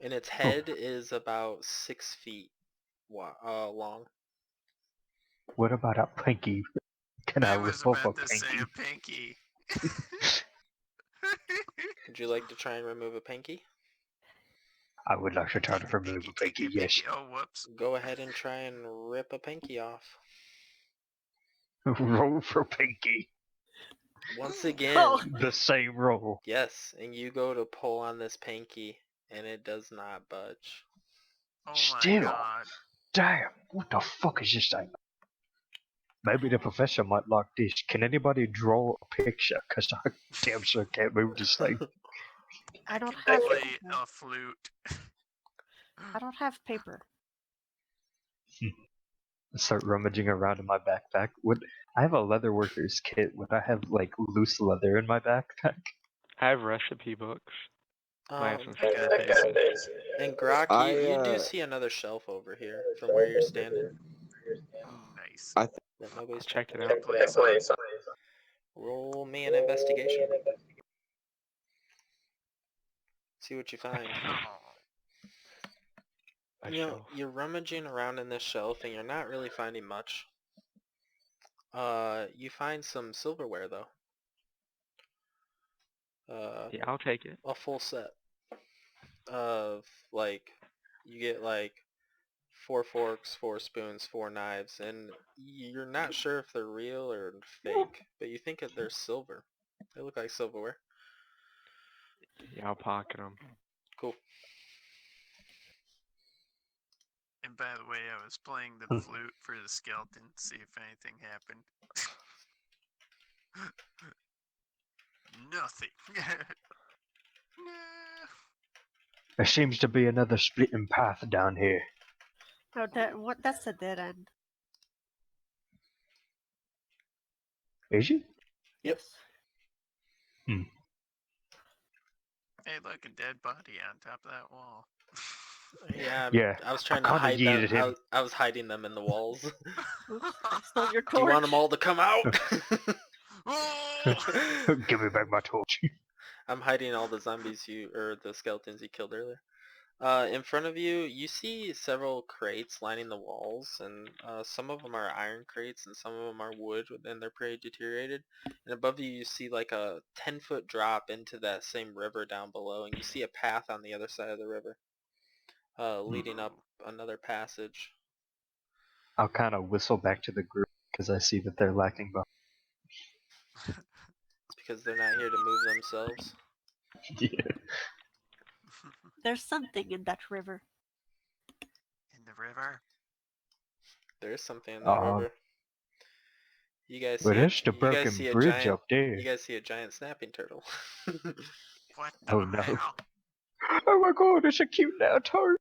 And its head is about 6 feet long. What about a pinky? Can I I was rip off a about to say pinky? a pinky. Would you like to try and remove a pinky? I would like to try to remove a pinky, yes. Oh, whoops. Go ahead and try and rip a pinky off. Roll for pinky. Once again, Oh. The same roll. yes, and you go to pull on this pinky, and it does not budge. Oh my Still. god. Damn, what the fuck is this thing? Maybe the professor might like this. Can anybody draw a picture? Because I damn sure can't move this thing. I don't can have play paper. a flute. I don't have paper. Start rummaging around in my backpack. I have a leather worker's kit. Would I have like loose leather in my backpack? I have recipe books. Might have some I spare got pages. And Grok, you do see another shelf over here from where you're standing Nice. that nobody's Check checked it out. out. Place on. Roll me an investigation. See what you find. Oh, You know, you're rummaging around in this shelf and you're not really finding much. You find some silverware though. Yeah, I'll take it. A full set of like, you get like 4 forks, 4 spoons, 4 knives, and you're not sure if they're real or fake, but you think that they're silver. They look like silverware. Yeah, I'll pocket them. Cool. and by the way, I was playing the flute for the skeleton to see if anything happened. Nothing. Nah. There seems to be another splitting path down here. No, that's a dead end. Is it? Yep. Hey, look, a dead body on top of that wall. Yeah, Yeah, I was trying I to hide kinda them. yeeted him. I was hiding them in the walls. Oops, I stole your torch. Do you want them all to come out? Oh! Give me back my torch. I'm hiding all the zombies or the skeletons you killed earlier. In front of you, you see several crates lining the walls, and some of them are iron crates and some of them are wood, and they're pretty deteriorated. And above you, you see like a 10-foot drop into that same river down below, and you see a path on the other side of the river, leading up another passage. I'll kind of whistle back to the group because I see that they're lacking behind. It's because they're not here to move themselves. Yeah. There's something in that river. In the river? There is something in that river. You guys see Well, there's the you broken guys see a bridge giant, up there. You guys see a giant snapping turtle. What the Oh no. hell? Oh my god, it's a cute little toad.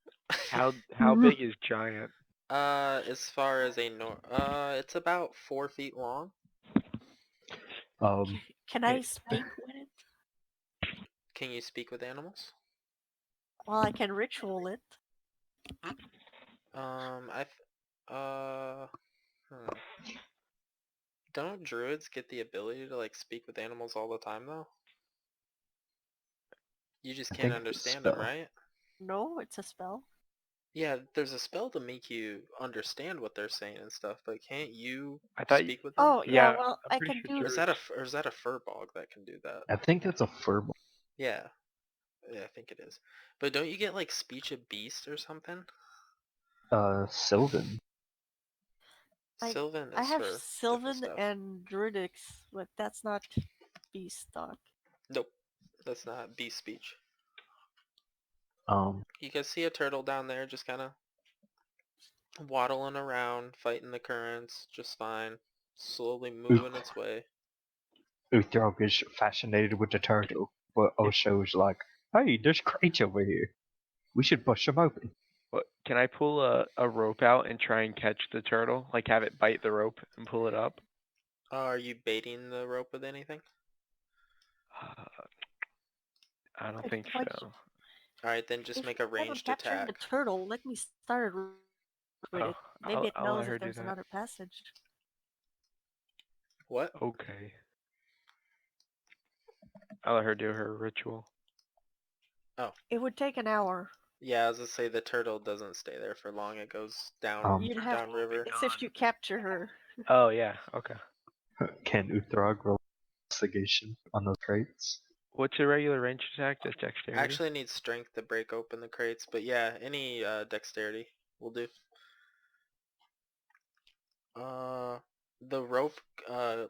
How big is giant? As far as it's about 4 feet long. Can I speak with it? Can you speak with animals? Well, I can ritual it. Don't druids get the ability to like speak with animals all the time though? You just can't understand them, right? No, it's a spell. Yeah, there's a spell to make you understand what they're saying and stuff, but can't you speak with them? Oh yeah, Yeah, well I'm I pretty can sure do. Is that a furbog that can do that? I think that's a furball. Yeah. Yeah, I think it is. But don't you get like speech of beast or something? Sylvan. Sylvan is I have for Sylvan different stuff. and Druidics, but that's not beast talk. Nope, that's not beast speech. Um, You can see a turtle down there just kind of waddling around, fighting the currents just fine. slowly moving its way. Uthrog is fascinated with the turtle, but also is like, hey, there's crates over here. We should bust them open. What, can I pull a rope out and try and catch the turtle? Like have it bite the rope and pull it up? Are you baiting the rope with anything? I don't If think I so. Alright, then just If make you a plan on ranged capturing attack. the turtle, let me start with Oh, it. Maybe it I'll let knows her if do there's that. another passage. What? Okay. I'll let her do her ritual. It would take an hour. Yeah, as I say, the turtle doesn't stay there for long. It goes down You'd have downriver. It's if you capture her. Oh yeah, okay. Can Uthrog roll investigation on those crates? What's a regular range attack? Just dexterity? Actually needs strength to break open the crates, but yeah, any dexterity will do. The rope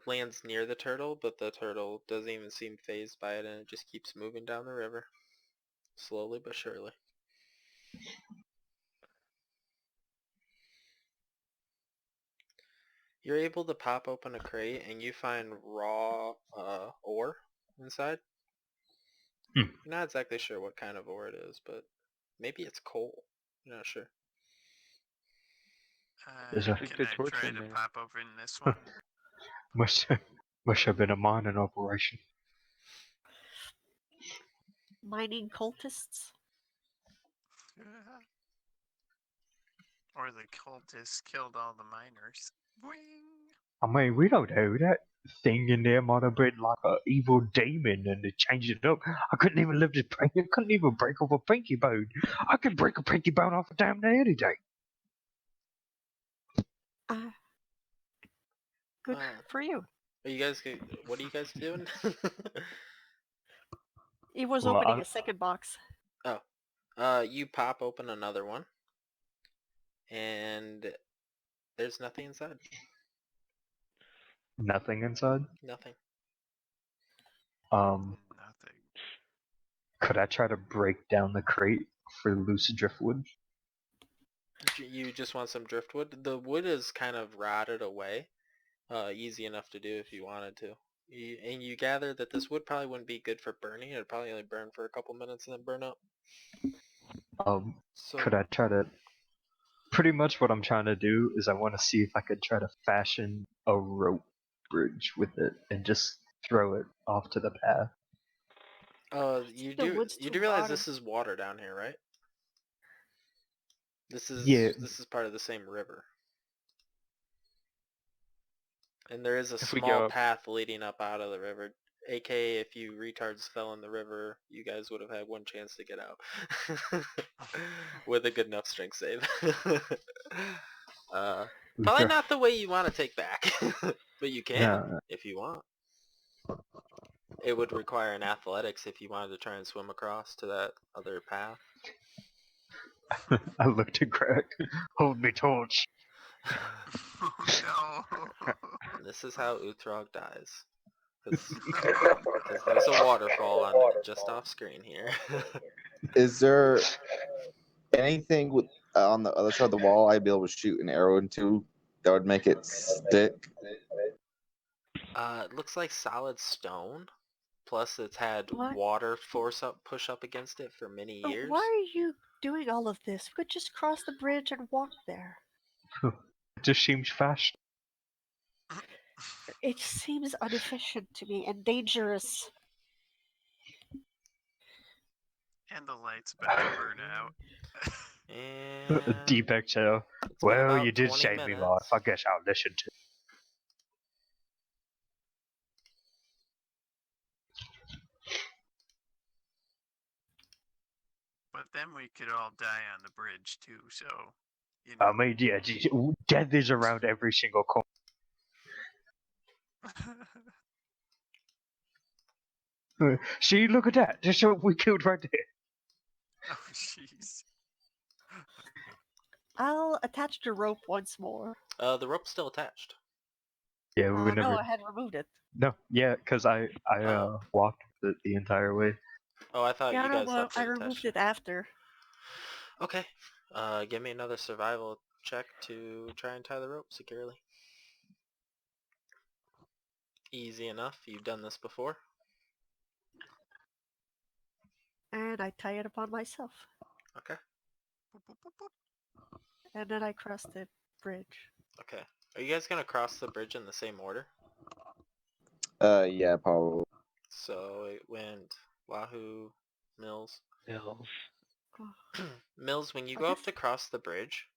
lands near the turtle, but the turtle doesn't even seem phased by it, and it just keeps moving down the river. Slowly but surely. You're able to pop open a crate, and you find raw ore inside. Hmm. You're not exactly sure what kind of ore it is, but maybe it's coal. You're not sure. There's a- Can Stick the I torch try in to there. pop over in this one? Must have been a mining operation. Mining cultists? Or the cultists killed all the miners. Boing! I mean, we don't know. That thing in there might have been like an evil demon and they changed it up. I couldn't even lift his pinky. I couldn't even break off a pinky bone. I could break a pinky bone off a damn day any day. Good for you. Are you guys? What are you guys doing? He was Well, opening a second box. Oh, you pop open another one, and there's nothing inside. Nothing inside. Nothing. Nothing. Could I try to break down the crate for loose driftwood? You just want some driftwood? The wood is kind of rotted away. Easy enough to do if you wanted to. And you gather that this wood probably wouldn't be good for burning. It'd probably only burn for a couple minutes and then burn up. So Could I try to? Pretty much what I'm trying to do is I want to see if I could try to fashion a rope bridge with it and just throw it off to the path. you The do wood's you too do realize rotted. this is water down here, right? This is Yeah. this is part of the same river. And there is a If we small go up- path leading up out of the river. AKA, if you retards fell in the river, you guys would have had one chance to get out. With a good enough strength save. Probably not the way you want to take back. But you can, Yeah. if you want. It would require an athletics if you wanted to try and swim across to that other path. I looked at Greg. Hold me torch. Oh, no! This is how Uthrog dies. Because there's a waterfall on just off screen here. Is there anything with, on the other side of the wall I'd be able to shoot an arrow into that would make it stick? It looks like solid stone. Plus, it's had What? water push up against it for many years. Why are you doing all of this? We could just cross the bridge and walk there. It just seems fast. It seems inefficient to me and dangerous. And the light's about to burn out. And Deep exhale. it's been Well, about you did 20 save me minutes. life. I guess I'll listen to. But then we could all die on the bridge too, so you know. I mean, yeah, death is around every single corner. See, look at that. That's what we killed right there. Oh jeez. I'll attach the rope once more. The rope's still attached. Yeah, we never. No, I had removed it. No, yeah, because I Oh. walked the entire way. Oh, I thought Yeah, you no, guys well, left I it removed attached. it after. Okay. Give me another survival check to try and tie the rope securely. Easy enough. You've done this before. And I tie it upon myself. Okay. And then I cross the bridge. Okay. Are you guys gonna cross the bridge in the same order? Yeah, probably. So it went Wahoo, Mills. Mills. Mills, when you I go up guess- to cross the bridge,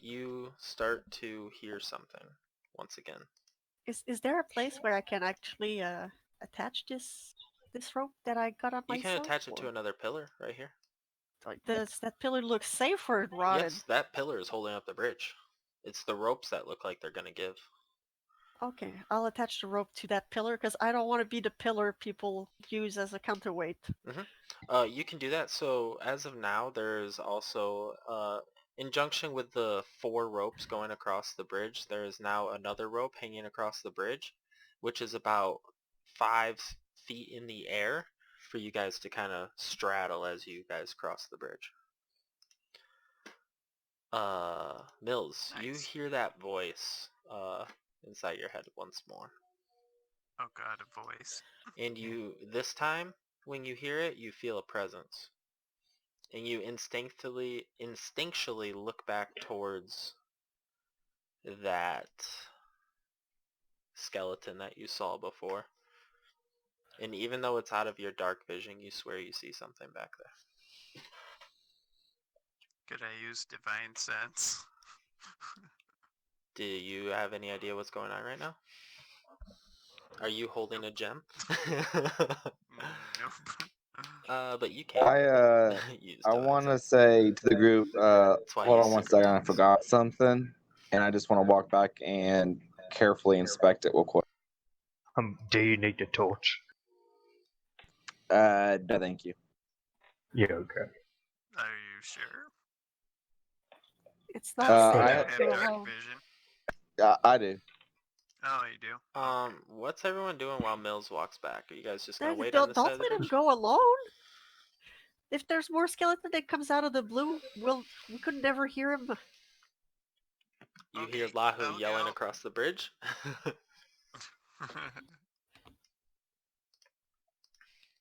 you start to hear something once again. Is there a place where I can actually attach this rope that I got on You myself? can attach it to or- another pillar right here. Does that pillar look safe or rotted? Yes, that pillar is holding up the bridge. It's the ropes that look like they're gonna give. Okay, I'll attach the rope to that pillar because I don't want to be the pillar people use as a counterweight. You can do that. So as of now, there's also in junction with the 4 ropes going across the bridge, there is now another rope hanging across the bridge, which is about 5 feet in the air for you guys to kind of straddle as you guys cross the bridge. Mills, you Nice. hear that voice inside your head once more. Oh god, a voice. And you, this time, when you hear it, you feel a presence. And you instinctually look back towards that skeleton that you saw before. And even though it's out of your dark vision, you swear you see something back there. Could I use divine sense? Do you have any idea what's going on right now? Are you holding a gem? Nope. But you can. I want to say to the group, That's why hold he's on one super second, I nice. forgot something, and I just want to walk back and carefully inspect it real quick. Do you need a torch? No, thank you. Yeah, okay. Are you sure? It's not I safe I had- to have go dark alone. vision. I do. Oh, you do? Okay. What's everyone doing while Mills walks back? Are you guys just gonna Don't wait on the side of the let him bridge? go alone. If there's more skeleton that comes out of the blue, we could never hear him. You Okay, hear Lahu I'll yelling go. across the bridge.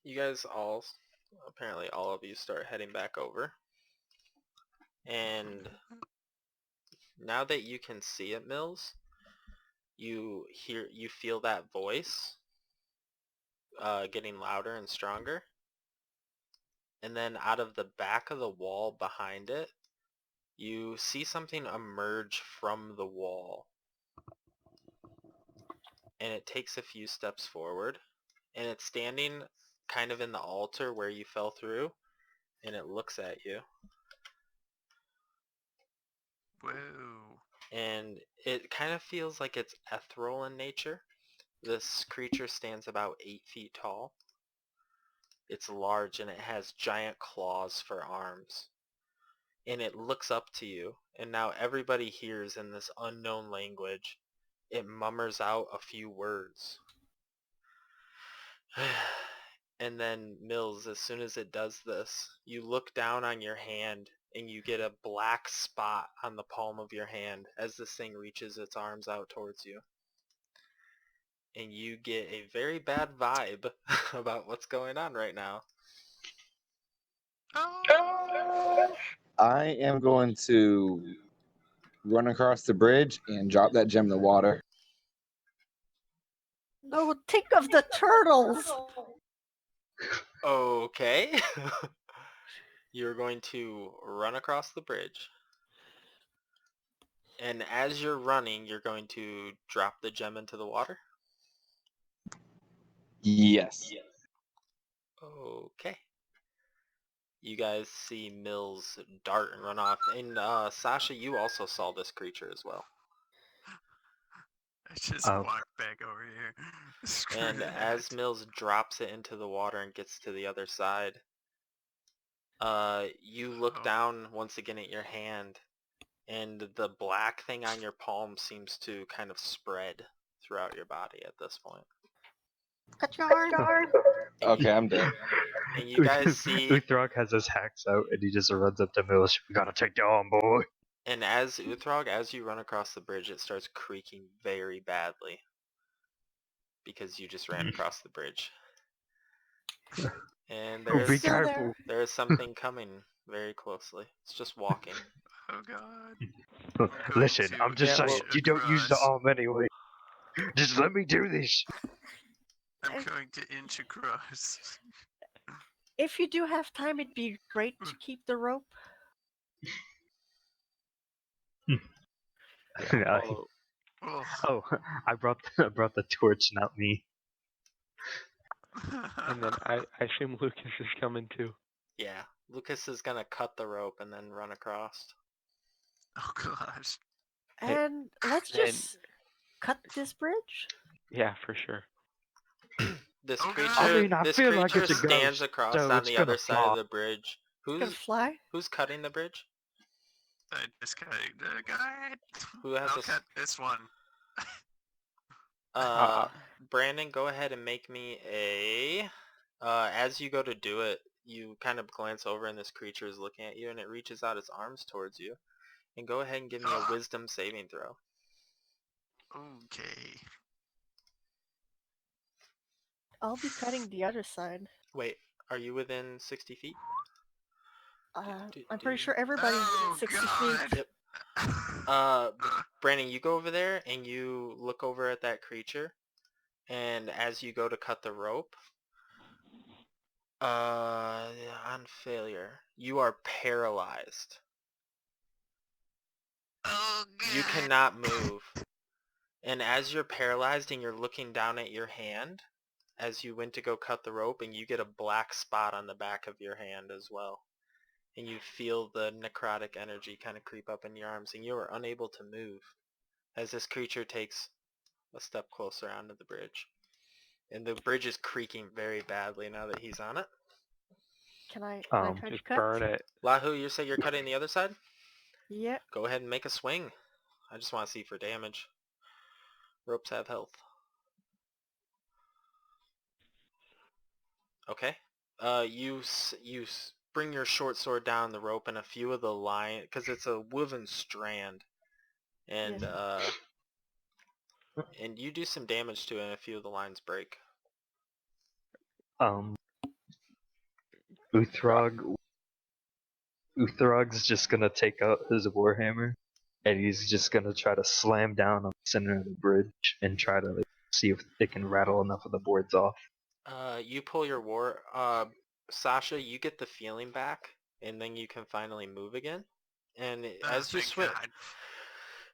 You guys all, apparently all of you start heading back over. And now that you can see it, Mills, you feel that voice getting louder and stronger. And then out of the back of the wall behind it, you see something emerge from the wall. And it takes a few steps forward. And it's standing kind of in the altar where you fell through. And it looks at you. Whoa. And it kind of feels like it's ethereal in nature. This creature stands about 8 feet tall. It's large and it has giant claws for arms. And it looks up to you, and now everybody hears in this unknown language. It mummers out a few words. And then, Mills, as soon as it does this, you look down on your hand and you get a black spot on the palm of your hand as this thing reaches its arms out towards you. And you get a very bad vibe about what's going on right now. Oh. I am going to run across the bridge and drop that gem in the water. No, think of the turtles. Okay. You're going to run across the bridge. And as you're running, you're going to drop the gem into the water? Yes. Okay. You guys see Mills dart and run off. And Sasha, you also saw this creature as well. I just Oh. walked back over here. Screw And that. as Mills drops it into the water and gets to the other side, you look down once again at your hand, and the black thing on your palm seems to kind of spread throughout your body at this point. Cut your arm. And Okay, I'm dead. And you guys see... Uthrog has his hacks out and he just runs up to Mills. We gotta take the arm, boy. And as Uthrog, as you run across the bridge, it starts creaking very badly. Because you just ran across the bridge. And Oh, be Still there. careful. there is something coming very closely. It's just walking. Oh god. I'm Listen, going I'm to just Yeah, saying, well- you don't use the across. arm anyway. Just let me do this. I'm going to inch across. If you do have time, it'd be great to keep the rope. Yeah, follow. Oh. I brought the torch, not me. And then I assume Lucas is coming too. Yeah. Lucas is gonna cut the rope and then run across. Oh gosh. Hey, And let's and- just cut this bridge. Yeah, for sure. This Oh, creature, God. I mean, I this feel like creature it's a stands ghost, across so on it's the gonna other side fly. of the bridge. It's gonna fly. Who's cutting the bridge? I just cut the guy. Who has I'll a s- cut this one. Brandon, go ahead and make me a. As you go to do it, you kind of glance over and this creature is looking at you and it reaches out its arms towards you. And go ahead and give me a wisdom saving throw. Okay. I'll be cutting the other side. Wait, are you within 60 feet? I'm pretty sure everybody's within 60 feet. Yep. Brandon, you go over there and you look over at that creature. And as you go to cut the rope, on failure, you are paralyzed. Oh god. You cannot move. And as you're paralyzed and you're looking down at your hand, as you went to go cut the rope, and you get a black spot on the back of your hand as well. And you feel the necrotic energy kind of creep up in your arms, and you are unable to move as this creature takes a step closer onto the bridge. And the bridge is creaking very badly now that he's on it. Can I try to Just cut? burn it. Lahu, you say you're cutting the other side? Yeah. Go ahead and make a swing. I just want to see for damage. Ropes have health. Okay. You bring your short sword down the rope, and a few of the line, because it's a woven strand, and and you do some damage to it, and a few of the lines break. Uthrog's just gonna take out his warhammer, and he's just gonna try to slam down on the center of the bridge and try to see if it can rattle enough of the boards off. You pull your Sasha, you get the feeling back, and then you can finally move again. And as you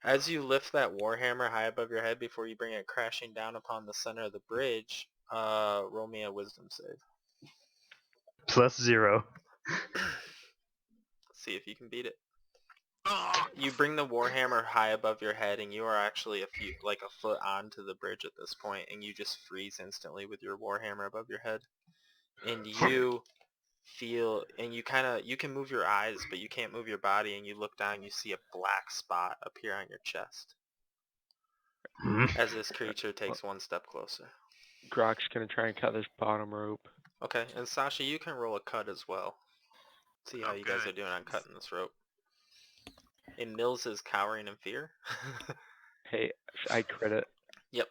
as you lift that warhammer high above your head before you bring it crashing down upon the center of the bridge, roll me a wisdom save. +0. See if you can beat it. You bring the warhammer high above your head, and you are actually a foot onto the bridge at this point, and you just freeze instantly with your warhammer above your head. And you feel, and you can move your eyes, but you can't move your body, and you look down and you see a black spot appear on your chest as this creature takes one step closer. Grok's gonna try and cut this bottom rope. Okay, and Sasha, you can roll a cut as well. See how you guys are doing on cutting this rope. And Mills is cowering in fear. Hey, I crit it. Yep.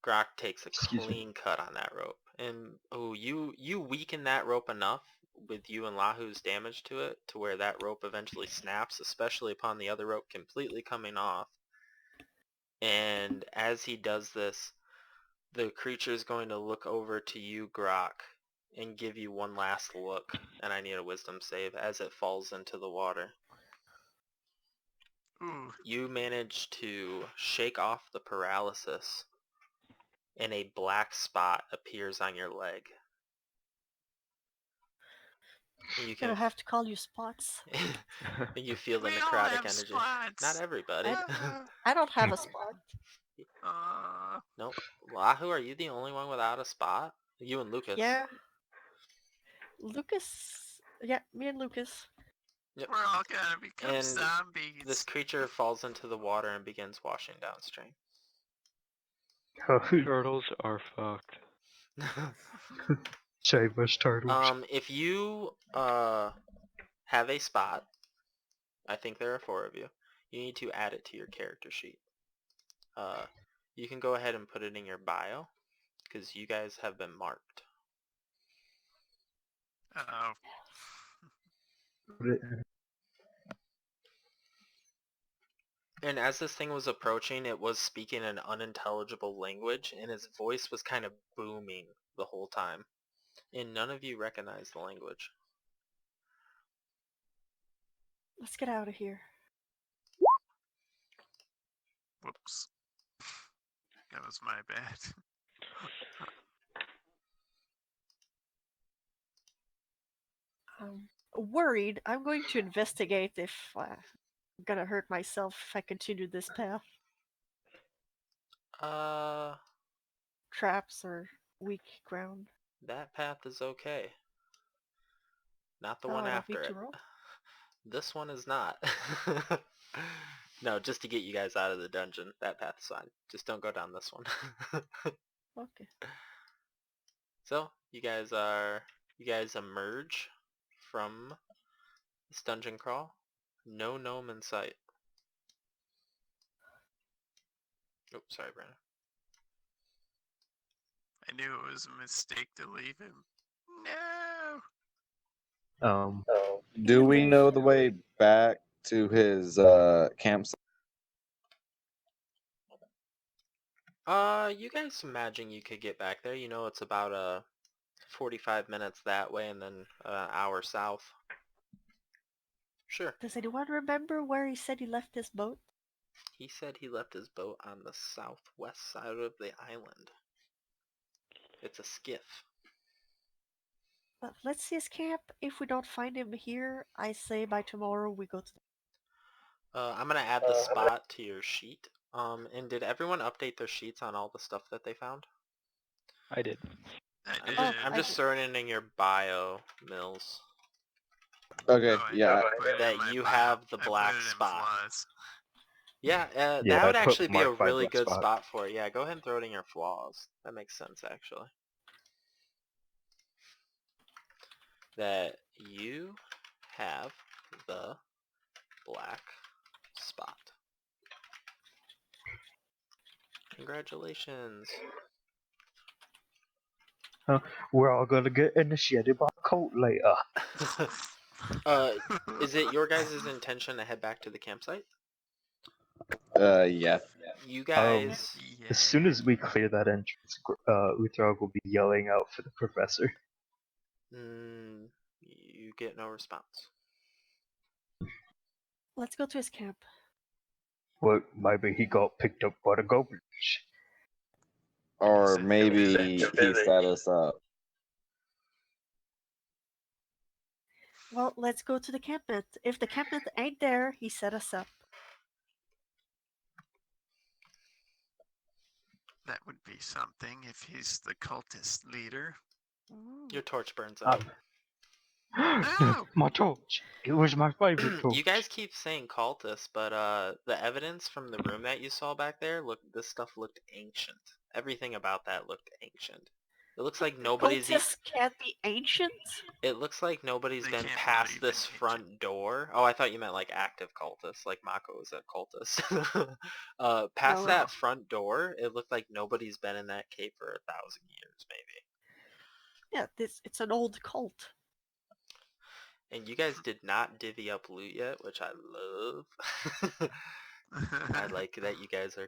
Grok takes a Excuse me. clean cut on that rope. And you weaken that rope enough with you and Lahu's damage to it to where that rope eventually snaps, especially upon the other rope completely coming off. And as he does this, the creature is going to look over to you, Grok, and give you one last look. And I need a wisdom save as it falls into the water. Ooh. You manage to shake off the paralysis, and a black spot appears on your leg. And you Gonna can have to call you Spots. you feel the We all necrotic have energy. spots. Not everybody. I don't have a spot. Nope. Lahu, are you the only one without a spot? You and Lucas. Yeah. Lucas. Yeah, me and Lucas. Yep. We're all gonna become And zombies. this creature falls into the water and begins washing downstream. Turtles are fucked. Save us, turtles. If you have a spot I think there are 4 of you. You need to add it to your character sheet. You can go ahead and put it in your bio, because you guys have been marked. Oh. And as this thing was approaching, it was speaking an unintelligible language, and his voice was kind of booming the whole time. And none of you recognize the language. Let's get out of here. Whoops. That was my bad. Worried, I'm going to investigate if I'm gonna hurt myself if I continue this path. Traps or weak ground. That path is okay. Not the Oh, one I don't need after to it. roll? This one is not. No, just to get you guys out of the dungeon. That path is fine. Just don't go down this one. Okay. So, you guys emerge from this dungeon crawl. No gnome in sight. Oh, sorry, Brandon. I knew it was a mistake to leave him. No! Do we know the way back to his campsite? You guys imagine you could get back there. You know it's about 45 minutes that way and then an hour south. Sure. Does anyone remember where he said he left his boat? He said he left his boat on the southwest side of the island. It's a skiff. Let's see his camp. If we don't find him here, I say by tomorrow we go to I'm gonna add the spot to your sheet. And did everyone update their sheets on all the stuff that they found? I did. I did. I'm just throwing it in your bio, Mills. Okay, Oh, yeah. That you have the black spot. Flaws. Yeah, Yeah, that would I put actually be a marked by really black good spot. spot for it. Yeah, go ahead and throw it in your flaws. That makes sense, actually. That you have the black spot. Congratulations. We're all gonna get initiated by a cult later. Is it your guys' intention to head back to the campsite? Yeah. You guys... Yeah. As soon as we clear that entrance, Uthrog will be yelling out for the professor. You get no response. Let's go to his camp. Well, maybe he got picked up by the goblins. Or He maybe said he set us up. Well, let's go to the campment. If the campment ain't there, he set us up. That would be something if he's the cultist leader. Your torch burns out. No! My torch! It was my favorite torch. You guys keep saying cultists, but the evidence from the room that you saw back there, this stuff looked ancient. Everything about that looked ancient. It looks like nobody's... Cultists can't be ancient? It looks like nobody's They been can't past believe this in front door. Oh, I thought you meant like active cultists, like Mako is a cultist. Past No. that front door, it looked like nobody's been in that cave for 1,000 years, maybe. Yeah, it's an old cult. And you guys did not divvy up loot yet, which I love. I like that you guys are